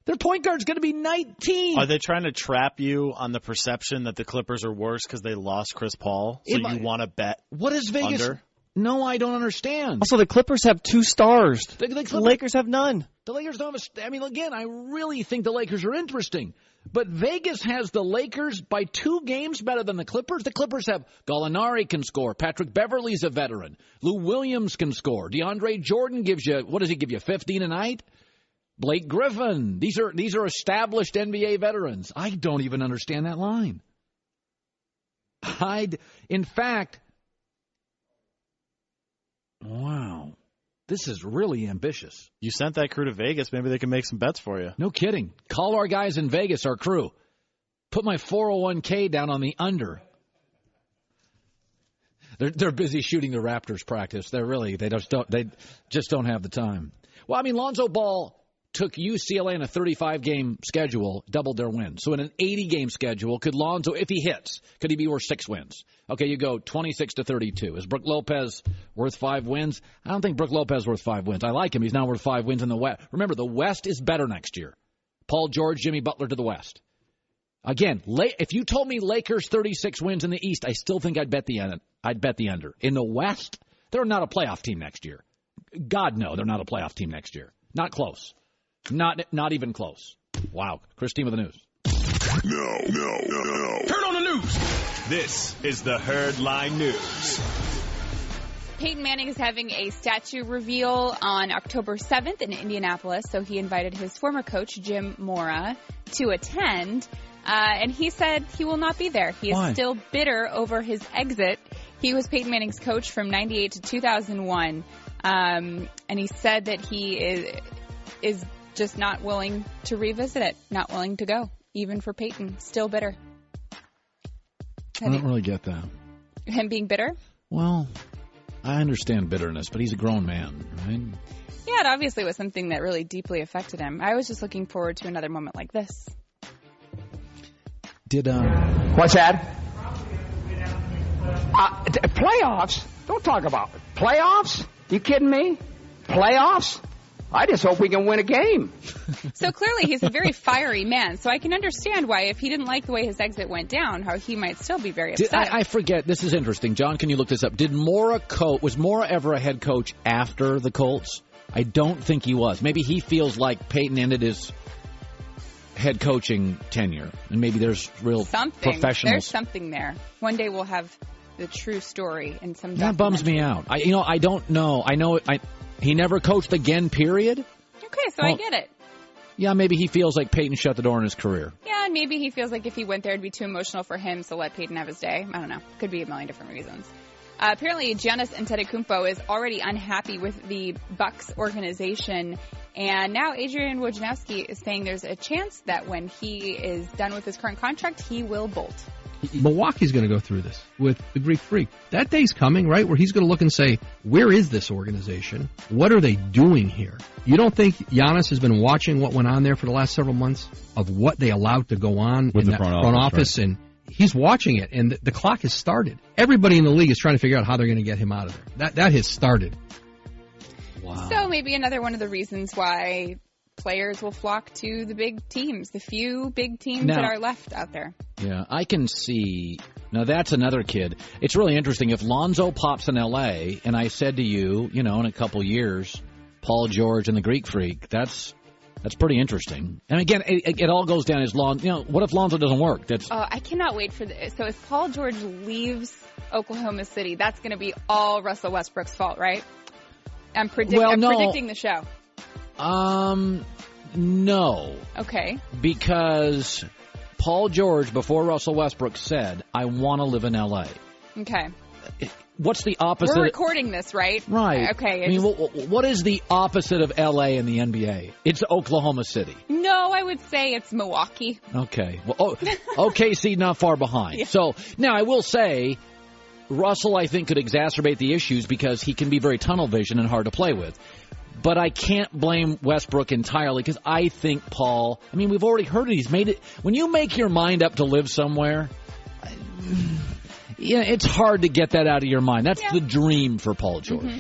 Their point guard's going to be 19. Are they trying to trap you on the perception that the Clippers are worse because they lost Chris Paul? So you want to bet what is Vegas? Under? No, I don't understand. Also, the Clippers have 2 stars. The Lakers have none. The Lakers don't have I mean, again, I really think the Lakers are interesting. But Vegas has the Lakers by 2 games better than the Clippers. The Clippers have Gallinari can score. Patrick Beverley's a veteran. Lou Williams can score. DeAndre Jordan gives you, what does he give you, 15 a night? Blake Griffin. These are established NBA veterans. I don't even understand that line. In fact, wow. This is really ambitious. You sent that crew to Vegas. Maybe they can make some bets for you. No kidding. Call our guys in Vegas, our crew. Put my 401k down on the under. They're busy shooting the Raptors practice. They just don't have the time. Well, I mean, Lonzo Ball took UCLA in a 35-game schedule, doubled their wins. So in an 80-game schedule, could Lonzo, if he hits, could he be worth 6 wins? Okay, you go 26-32. Is Brook Lopez worth 5 wins? I don't think Brook Lopez is worth 5 wins. I like him. He's now worth 5 wins in the West. Remember, the West is better next year. Paul George, Jimmy Butler to the West. Again, if you told me Lakers 36 wins in the East, I still think I'd bet the under. In the West, they're not a playoff team next year. God, no, they're not a playoff team next year. Not close. Not even close. Wow. Christine with the news. No. Turn on the news. This is the Herd Line News. Peyton Manning is having a statue reveal on October 7th in Indianapolis, so he invited his former coach, Jim Mora, to attend, and he said he will not be there. He is still bitter over his exit. He was Peyton Manning's coach from 98 to 2001, and he said that he is just not willing to revisit it, not willing to go, even for Peyton. Still bitter. I don't really get that. Him being bitter? Well, I understand bitterness, but he's a grown man, right? Yeah, it obviously was something that really deeply affected him. I was just looking forward to another moment like this. What's that? Playoffs? Don't talk about it. Playoffs? You kidding me? Playoffs? I just hope we can win a game. So clearly he's a very fiery man. So I can understand why, if he didn't like the way his exit went down, how he might still be very upset. I forget. This is interesting. John, can you look this up? Was Mora ever a head coach after the Colts? I don't think he was. Maybe he feels like Peyton ended his head coaching tenure, and maybe there's real professionals. There's something there. One day we'll have the true story in some That bums me out. I don't know. He never coached again, period. Okay, so I get it. Yeah, maybe he feels like Peyton shut the door in his career. Yeah, and maybe he feels like if he went there, it'd be too emotional for him, so let Peyton have his day. I don't know. Could be a million different reasons. Apparently, Giannis Antetokounmpo is already unhappy with the Bucks organization, and now Adrian Wojnarowski is saying there's a chance that when he is done with his current contract, he will bolt. Milwaukee's going to go through this with the Greek Freak. That day's coming, right, where he's going to look and say, where is this organization? What are they doing here? You don't think Giannis has been watching what went on there for the last several months of what they allowed to go on with in the front office? Right. And he's watching it, and the clock has started. Everybody in the league is trying to figure out how they're going to get him out of there. That has started. Wow. So maybe another one of the reasons why players will flock to the big teams, the few big teams that are left out there. Yeah, I can see. Now, that's another kid. It's really interesting. If Lonzo pops in L.A., and I said to you, in a couple years, Paul George and the Greek Freak, that's pretty interesting. And again, it all goes down as Lonzo. What if Lonzo doesn't work? I cannot wait for this. So if Paul George leaves Oklahoma City, that's going to be all Russell Westbrook's fault, right? I'm predicting the show. No. Okay. Because Paul George, before Russell Westbrook, said, I want to live in L.A. Okay. What's the opposite? We're recording this, right? Right. Okay. What is the opposite of L.A. in the NBA? It's Oklahoma City. No, I would say it's Milwaukee. Okay. Well, OKC not far behind. Yeah. So, now I will say, Russell, I think, could exacerbate the issues because he can be very tunnel vision and hard to play with. But I can't blame Westbrook entirely because I think Paul, I mean, we've already heard it. He's made it. When you make your mind up to live somewhere, it's hard to get that out of your mind. That's the dream for Paul George. Mm-hmm.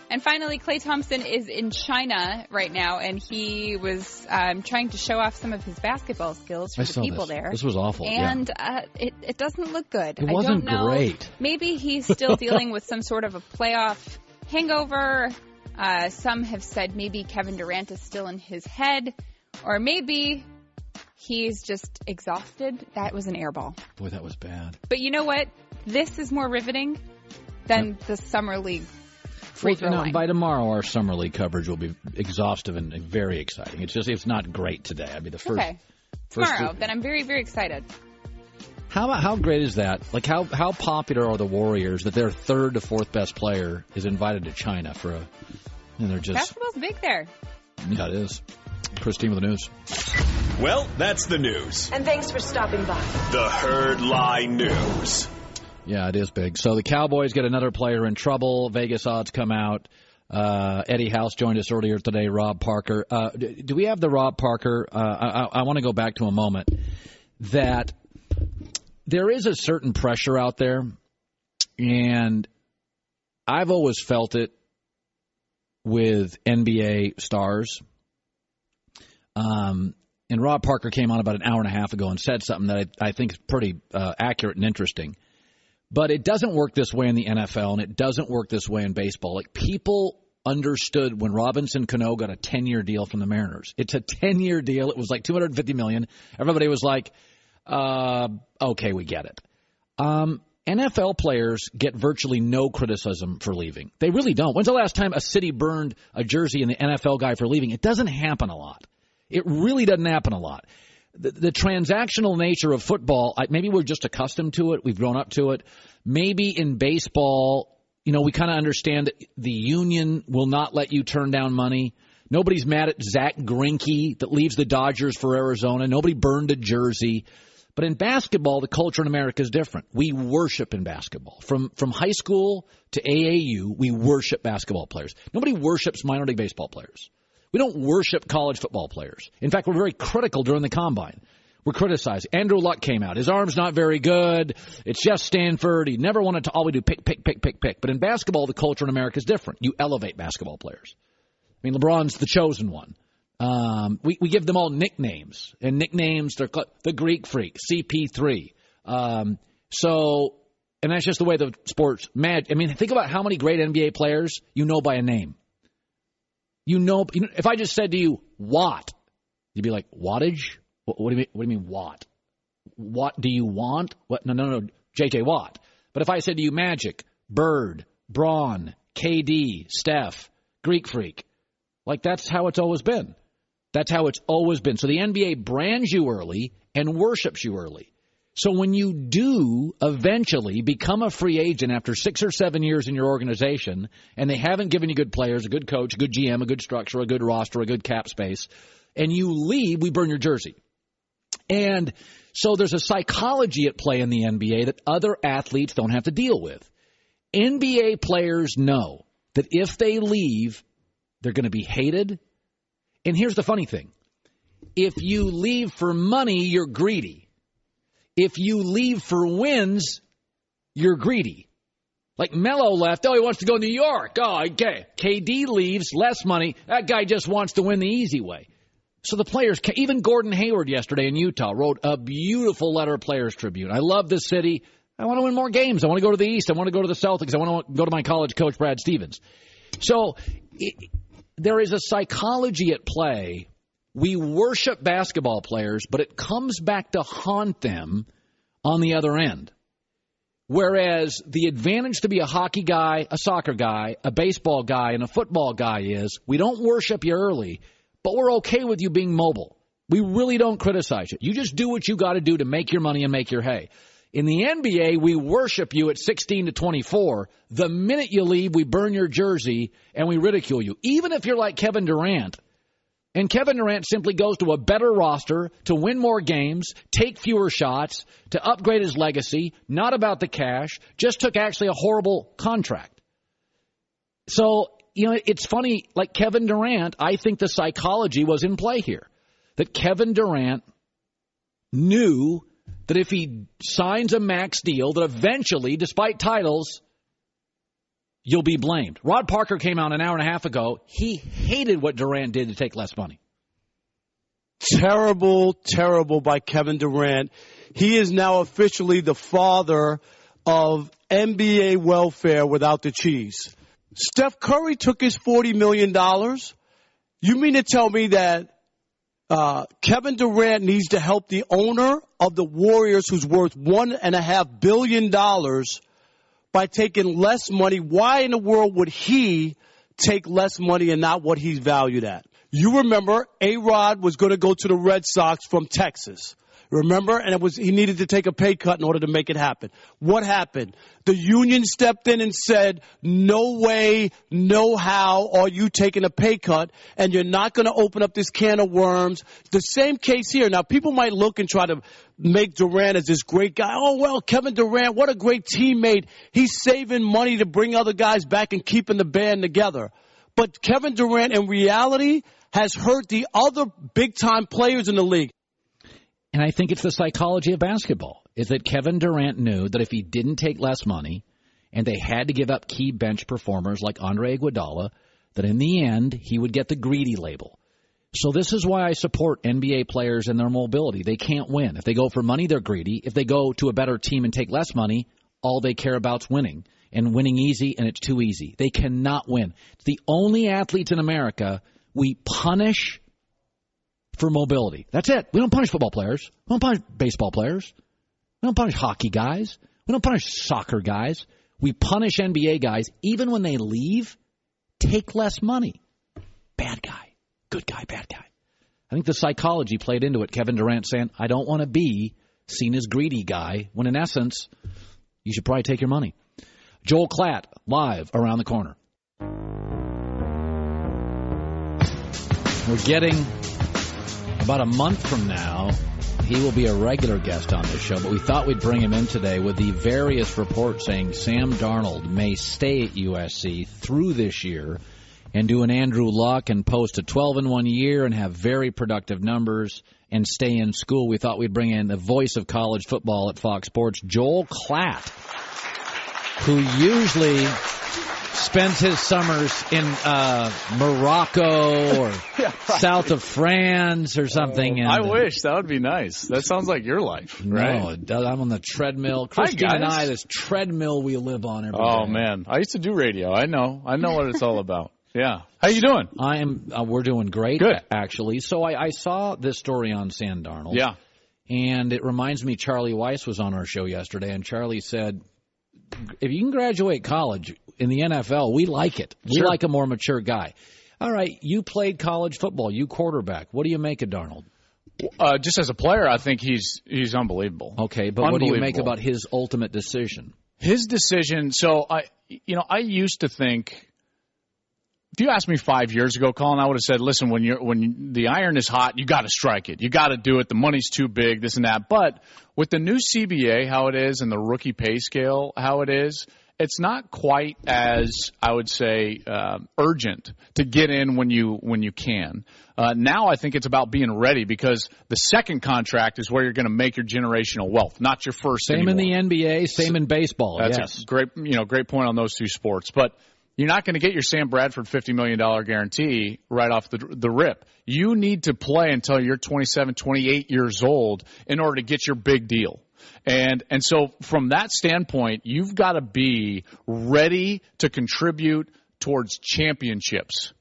And finally, Klay Thompson is in China right now, and he was trying to show off some of his basketball skills for the people there. This was awful. And it doesn't look good. It wasn't I don't know. Great. Maybe he's still dealing with some sort of a playoff hangover. Some have said maybe Kevin Durant is still in his head, or maybe he's just exhausted. That was an air ball. Boy, that was bad. But you know what? This is more riveting than the Summer League free throw line. By tomorrow, our Summer League coverage will be exhaustive and very exciting. It's not great today. I mean, the first. Okay. Tomorrow, then I'm very, very excited. How great is that? Like, how popular are the Warriors that their third to fourth best player is invited to China for a. And they're just. Basketball's big there. Yeah, it is. Christine with the news. Well, that's the news. And thanks for stopping by. The Herd Lie News. Yeah, it is big. So the Cowboys get another player in trouble. Vegas odds come out. Eddie House joined us earlier today, Rob Parker. Do we have the Rob Parker? I want to go back to a moment that there is a certain pressure out there, and I've always felt it with NBA stars. And Rob Parker came on about an hour and a half ago and said something that I think is pretty accurate and interesting. But it doesn't work this way in the NFL, and it doesn't work this way in baseball. Like, people understood when Robinson Cano got a 10-year deal from the Mariners. It's a 10-year deal. It was like $250 million. Everybody was like, okay, we get it. NFL players get virtually no criticism for leaving. They really don't. When's the last time a city burned a jersey in the NFL guy for leaving? It doesn't happen a lot. It really doesn't happen a lot. The transactional nature of football, maybe we're just accustomed to it. We've grown up to it. Maybe in baseball, we kind of understand that the union will not let you turn down money. Nobody's mad at Zach Greinke that leaves the Dodgers for Arizona. Nobody burned a jersey. But in basketball, the culture in America is different. We worship in basketball. From high school to AAU, we worship basketball players. Nobody worships minor league baseball players. We don't worship college football players. In fact, we're very critical during the combine. We're criticized. Andrew Luck came out. His arm's not very good. It's just Stanford. He never wanted to all we do pick. But in basketball, the culture in America is different. You elevate basketball players. I mean, LeBron's the chosen one. We give them all nicknames. And nicknames, they're the Greek Freak, CP3. And that's just the way the sport's mad. I mean, think about how many great NBA players you know by a name. If I just said to you, Watt, you'd be like, wattage? What do you mean, Watt? What do you want? What? No, J.J. Watt. But if I said to you, Magic, Bird, Braun, KD, Steph, Greek Freak, like that's how it's always been. That's how it's always been. So the NBA brands you early and worships you early. So when you do eventually become a free agent after 6 or 7 years in your organization and they haven't given you good players, a good coach, a good GM, a good structure, a good roster, a good cap space, and you leave, we burn your jersey. And so there's a psychology at play in the NBA that other athletes don't have to deal with. NBA players know that if they leave, they're going to be hated. And here's the funny thing. If you leave for money, you're greedy. If you leave for wins, you're greedy. Like Melo left. He wants to go to New York. Okay. KD leaves, less money. That guy just wants to win the easy way. So the players, even Gordon Hayward yesterday in Utah wrote a beautiful letter of Players Tribune. I love this city. I want to win more games. I want to go to the East. I want to go to the Celtics. I want to go to my college coach, Brad Stevens. So there is a psychology at play. We worship basketball players, but it comes back to haunt them on the other end. Whereas the advantage to be a hockey guy, a soccer guy, a baseball guy, and a football guy is we don't worship you early, but we're okay with you being mobile. We really don't criticize you. You just do what you got to do to make your money and make your hay. In the NBA, we worship you at 16 to 24. The minute you leave, we burn your jersey and we ridicule you. Even if you're like Kevin Durant, And Kevin Durant simply goes to a better roster to win more games, take fewer shots, to upgrade his legacy, not about the cash, just took actually a horrible contract. So, it's funny, like Kevin Durant, I think the psychology was in play here. That Kevin Durant knew that if he signs a max deal, that eventually, despite titles, you'll be blamed. Rod Parker came out an hour and a half ago. He hated what Durant did to take less money. Terrible, terrible by Kevin Durant. He is now officially the father of NBA welfare without the cheese. Steph Curry took his $40 million. You mean to tell me that Kevin Durant needs to help the owner of the Warriors, who's worth $1.5 billion, by taking less money? Why in the world would he take less money and not what he's valued at? You remember A-Rod was going to go to the Red Sox from Texas. Remember? And he needed to take a pay cut in order to make it happen. What happened? The union stepped in and said, no way, no how are you taking a pay cut, and you're not going to open up this can of worms. The same case here. Now, people might look and try to make Durant as this great guy. Oh, well, Kevin Durant, what a great teammate. He's saving money to bring other guys back and keeping the band together. But Kevin Durant, in reality, has hurt the other big-time players in the league. And I think it's the psychology of basketball, is that Kevin Durant knew that if he didn't take less money and they had to give up key bench performers like Andre Iguodala, that in the end he would get the greedy label. So this is why I support NBA players and their mobility. They can't win. If they go for money, they're greedy. If they go to a better team and take less money, all they care about is winning, and winning easy, and it's too easy. They cannot win. It's the only athletes in America we punish for mobility. That's it. We don't punish football players. We don't punish baseball players. We don't punish hockey guys. We don't punish soccer guys. We punish NBA guys. Even when they leave, take less money. Bad guy. Good guy, bad guy. I think the psychology played into it. Kevin Durant saying, I don't want to be seen as greedy guy, when in essence, you should probably take your money. Joel Klatt, live around the corner. We're getting... about a month from now, he will be a regular guest on this show, but we thought we'd bring him in today with the various reports saying Sam Darnold may stay at USC through this year and do an Andrew Luck and post a 12-1 year and have very productive numbers and stay in school. We thought we'd bring in the voice of college football at Fox Sports, Joel Klatt, who usually spends his summers in Morocco or south of France or something. I wish. That would be nice. That sounds like your life, right? No, I'm on the treadmill. Christine and I, this treadmill we live on every day. Oh, man. I used to do radio. I know what it's all about. Yeah. How you doing? We're doing great, good, actually. So I saw this story on Sam Darnold. Yeah. And it reminds me, Charlie Weiss was on our show yesterday, and Charlie said, if you can graduate college in the NFL, we like it. We like a more mature guy. All right, you played college football. You quarterback. What do you make of Darnold? Just as a player, I think he's unbelievable. Okay, but what do you make about his ultimate decision? His decision. So I used to think, if you asked me 5 years ago, Colin, I would have said, listen, when the iron is hot, you got to strike it. You got to do it. The money's too big, this and that. But with the new CBA, how it is, and the rookie pay scale, how it is, it's not quite as, I would say, urgent to get in when you can. Now I think it's about being ready, because the second contract is where you're going to make your generational wealth, not your first. Same anymore. In the NBA, same in baseball. That's a great point on those two sports. But you're not going to get your Sam Bradford $50 million guarantee right off the rip. You need to play until you're 27, 28 years old in order to get your big deal. And so from that standpoint, you've got to be ready to contribute towards championships.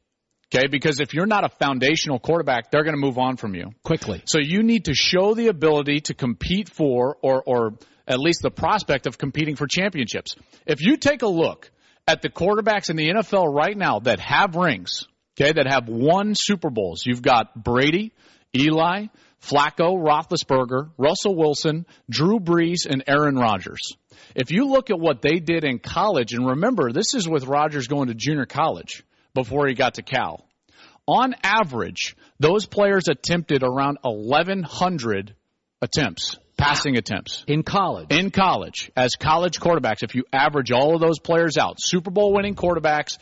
Okay? Because if you're not a foundational quarterback, they're going to move on from you quickly. So you need to show the ability to compete for, or at least the prospect of competing for championships. If you take a look at the quarterbacks in the NFL right now that have rings, okay, that have won Super Bowls, you've got Brady, Eli, Flacco, Roethlisberger, Russell Wilson, Drew Brees, and Aaron Rodgers. If you look at what they did in college, and remember, this is with Rodgers going to junior college before he got to Cal. On average, those players attempted around 1,100 attempts, passing attempts. In college. In college, as college quarterbacks, if you average all of those players out, Super Bowl winning quarterbacks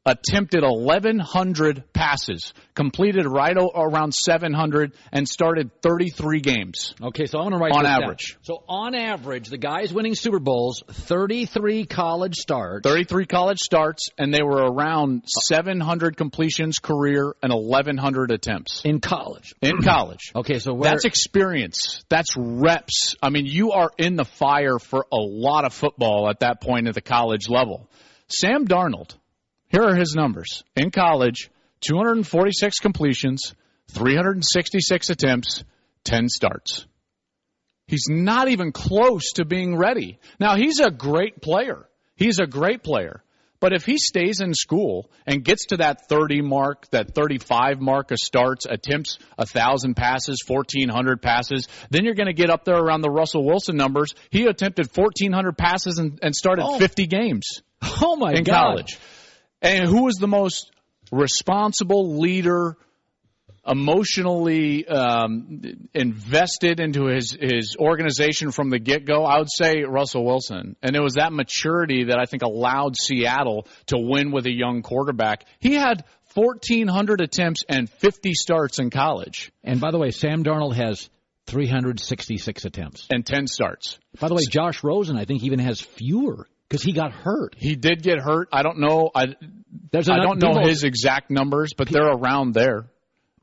attempted 1,100 passes, completed right around 700, and started 33 games. Okay, so I want to write on this average. Down. So on average, the guys winning Super Bowls, 33 college starts. 33 college starts, and they were around 700 completions career and 1,100 attempts. In college. In college. Okay, so that's experience. That's reps. I mean, you are in the fire for a lot of football at that point at the college level. Sam Darnold. Here are his numbers. In college, 246 completions, 366 attempts, 10 starts. He's not even close to being ready. Now, he's a great player. He's a great player. But if he stays in school and gets to that 30 mark, that 35 mark of starts, attempts 1,000 passes, 1,400 passes, then you're going to get up there around the Russell Wilson numbers. He attempted 1,400 passes and started 50 games. Oh, my God. In college. And who was the most responsible leader, emotionally invested into his organization from the get-go? I would say Russell Wilson. And it was that maturity that I think allowed Seattle to win with a young quarterback. He had 1,400 attempts and 50 starts in college. And by the way, Sam Darnold has 366 attempts. And 10 starts. By the way, Josh Rosen, I think, even has fewer. Because he got hurt. He did get hurt. I don't know. I don't know his exact numbers, but they're around there.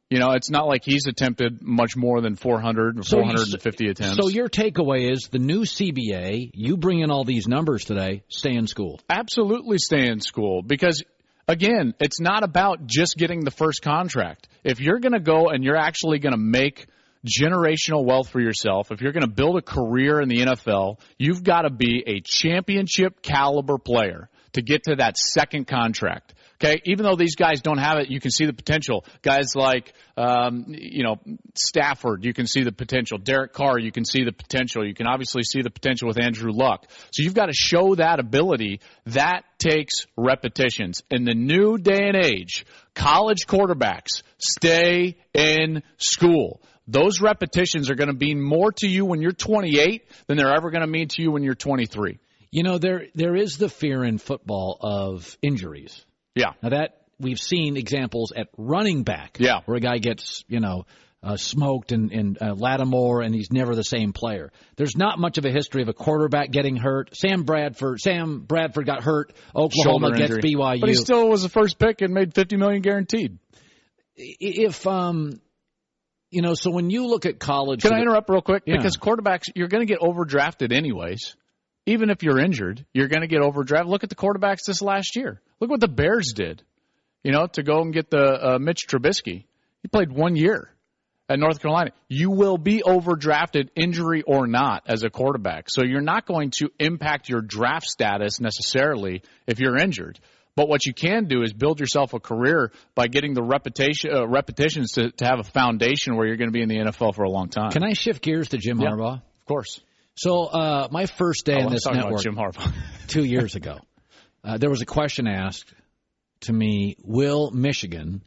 You know, it's not like he's attempted much more than 400 or 450 attempts. So your takeaway is the new CBA, you bring in all these numbers today, stay in school. Absolutely stay in school. Because, again, it's not about just getting the first contract. If you're going to go and you're actually going to make generational wealth for yourself, if you're going to build a career in the NFL, you've got to be a championship caliber player to get to that second contract. Okay, even though these guys don't have it, you can see the potential. Guys like, Stafford, you can see the potential. Derek Carr, you can see the potential. You can obviously see the potential with Andrew Luck. So you've got to show that ability. That takes repetitions. In the new day and age, college quarterbacks stay in school. Those repetitions are going to mean more to you when you're 28 than they're ever going to mean to you when you're 23. You know, there is the fear in football of injuries. Yeah. Now that we've seen examples at running back. Yeah. Where a guy gets, smoked in Lattimore and he's never the same player. There's not much of a history of a quarterback getting hurt. Sam Bradford got hurt. Oklahoma gets BYU. But he still was the first pick and made $50 million guaranteed. So when you look at college... Can I interrupt real quick? Yeah. Because quarterbacks, you're going to get overdrafted anyways. Even if you're injured, you're going to get overdrafted. Look at the quarterbacks this last year. Look what the Bears did, to go and get the Mitch Trubisky. He played 1 year at North Carolina. You will be overdrafted, injury or not, as a quarterback. So you're not going to impact your draft status necessarily if you're injured. But what you can do is build yourself a career by getting the repetitions to have a foundation where you're going to be in the NFL for a long time. Can I shift gears to Jim Harbaugh? Of course. So my first day on this network Jim Harbaugh. 2 years ago, there was a question asked to me, will Michigan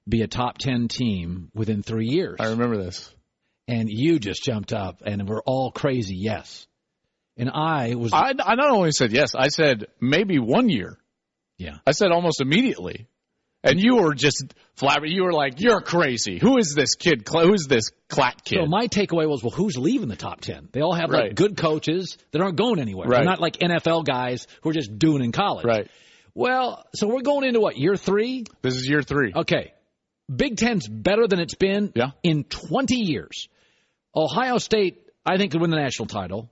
be a top 10 team within 3 years? I remember this. And you just jumped up, and we're all crazy, yes. And I not only said yes, I said maybe 1 year. Yeah. I said almost immediately. And you were just flabbergasted. You were like, you're crazy. Who is this kid? Who's this Klatt kid? So my takeaway was, well, who's leaving the top 10? They all have good coaches that aren't going anywhere. Right. They're not like NFL guys who are just doing in college. Right. Well, so we're going into what, year 3? This is year 3. Okay. Big Ten's better than it's been in 20 years. Ohio State, I think, could win the national title.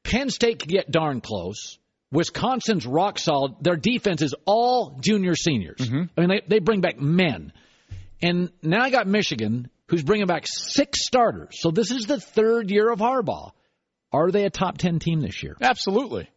Penn State could get darn close. Wisconsin's rock solid. Their defense is all junior seniors. Mm-hmm. I mean, they bring back men. And now I got Michigan, who's bringing back 6 starters. So this is the 3rd year of Harbaugh. Are they a top 10 team this year? Absolutely.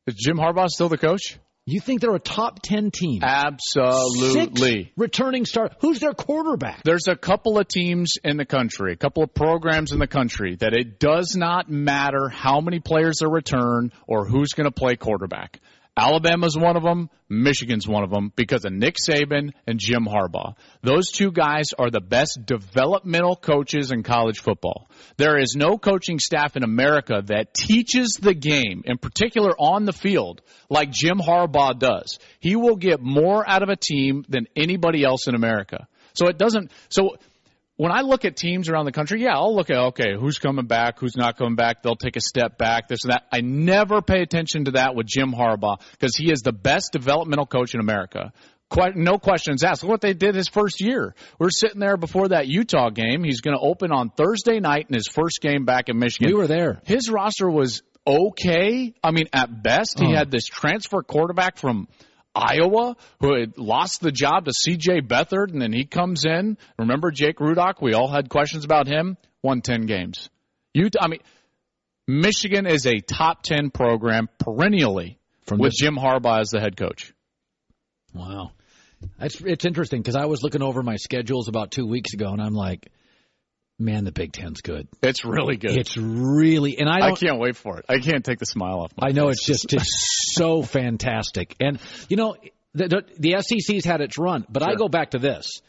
Is Jim Harbaugh still the coach? You think they're a top 10 team? Absolutely. 6 returning starters. Who's their quarterback? There's a couple of teams in the country, a couple of programs in the country that it does not matter how many players are returned or who's going to play quarterback. Alabama's one of them. Michigan's one of them because of Nick Saban and Jim Harbaugh. Those two guys are the best developmental coaches in college football. There is no coaching staff in America that teaches the game, in particular on the field, like Jim Harbaugh does. He will get more out of a team than anybody else in America. So when I look at teams around the country, I'll look at, okay, who's coming back, who's not coming back. They'll take a step back, this and that. I never pay attention to that with Jim Harbaugh because he is the best developmental coach in America. No questions asked. Look what they did his first year. We're sitting there before that Utah game. He's going to open on Thursday night in his first game back in Michigan. We were there. His roster was okay. I mean, at best, he had this transfer quarterback from Iowa, who had lost the job to C.J. Beathard, and then he comes in. Remember Jake Rudock? We all had questions about him. Won 10 games. Michigan is a top 10 program perennially with Jim Harbaugh as the head coach. Wow. It's interesting because I was looking over my schedules about 2 weeks ago, and I'm like, man, the Big Ten's good. It's really good. It's really, and I can't wait for it. I can't take the smile off my face. I know it's so fantastic. And, the SEC's had its run, but I go back to this,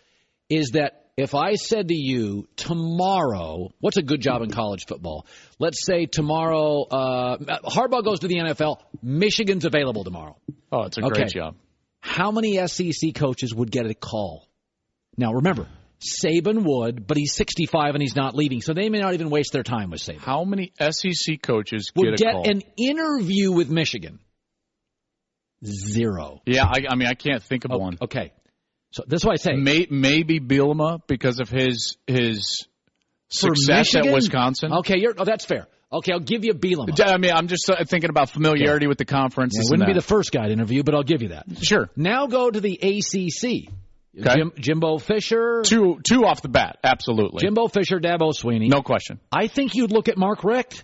is that if I said to you tomorrow, what's a good job in college football? Let's say tomorrow, Harbaugh goes to the NFL, Michigan's available tomorrow. Oh, it's a great job. How many SEC coaches would get a call? Now, remember, Saban would, but he's 65 and he's not leaving, so they may not even waste their time with Saban. How many SEC coaches would get a call? An interview with Michigan? 0. Yeah, I can't think of one. Okay. So that's why I say. Maybe Bielema because of his success at Wisconsin. Okay, that's fair. Okay, I'll give you Bielema. I'm just thinking about familiarity with the conference. Yeah, wouldn't be the first guy to interview, but I'll give you that. Sure. Now go to the ACC. Okay. Jimbo Fisher. Two off the bat, absolutely. Jimbo Fisher, Dabo Swinney. No question. I think you'd look at Mark Richt.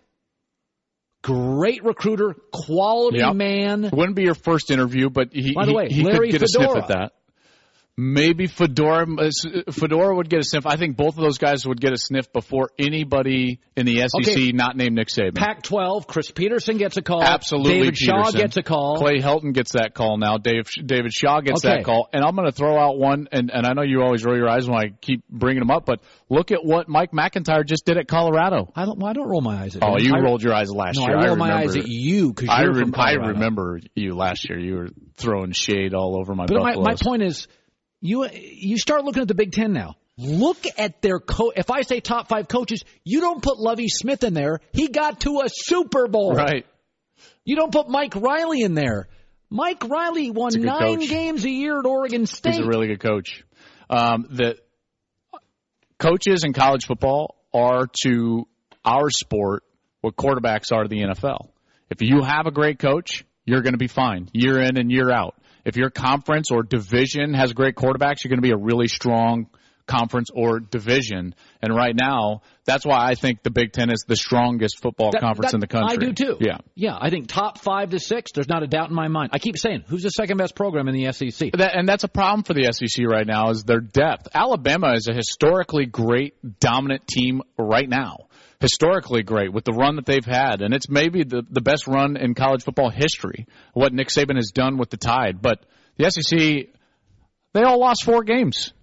Great recruiter, quality man. Wouldn't be your first interview, but he Larry could get Fedora. a sniff at that. Maybe Fedora would get a sniff. I think both of those guys would get a sniff before anybody in the SEC not named Nick Saban. Pac-12, Chris Peterson gets a call. Absolutely, David Peterson. Shaw gets a call. Clay Helton gets that call now. David Shaw gets that call. And I'm going to throw out one, and I know you always roll your eyes when I keep bringing them up, but look at what Mike McIntyre just did at Colorado. I don't roll my eyes at him. Oh, you rolled your eyes last year. I roll my eyes at you because you're from Colorado. I remember you last year. You were throwing shade all over my But Buffaloes. my point is, you start looking at the Big Ten now. Look at their if I say top 5 coaches, you don't put Lovie Smith in there. He got to a Super Bowl. Right. You don't put Mike Riley in there. Mike Riley won 9 games a year at Oregon State. He's a really good coach. The coaches in college football are to our sport what quarterbacks are to the NFL. If you have a great coach, you're going to be fine year in and year out. If your conference or division has great quarterbacks, you're going to be a really strong conference or division. And right now, that's why I think the Big Ten is the strongest football conference in the country. I do too. Yeah, I think top 5 to 6, there's not a doubt in my mind. I keep saying, who's the second best program in the SEC? And that's a problem for the SEC right now is their depth. Alabama is a historically great, dominant team right now. Historically great with the run that they've had, and it's maybe the best run in college football history, what Nick Saban has done with the Tide. But the SEC, they all lost 4 games.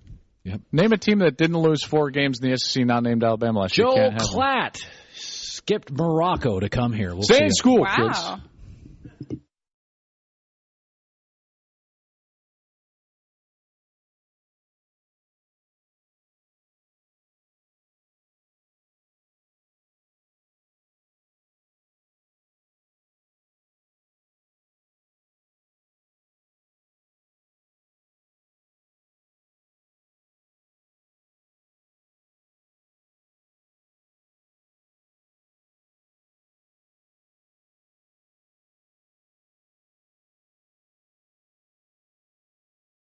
Yep. Name a team that didn't lose 4 games in the SEC not named Alabama last year. Joel Klatt skipped Morocco to come here. Stay in school, wow. kids.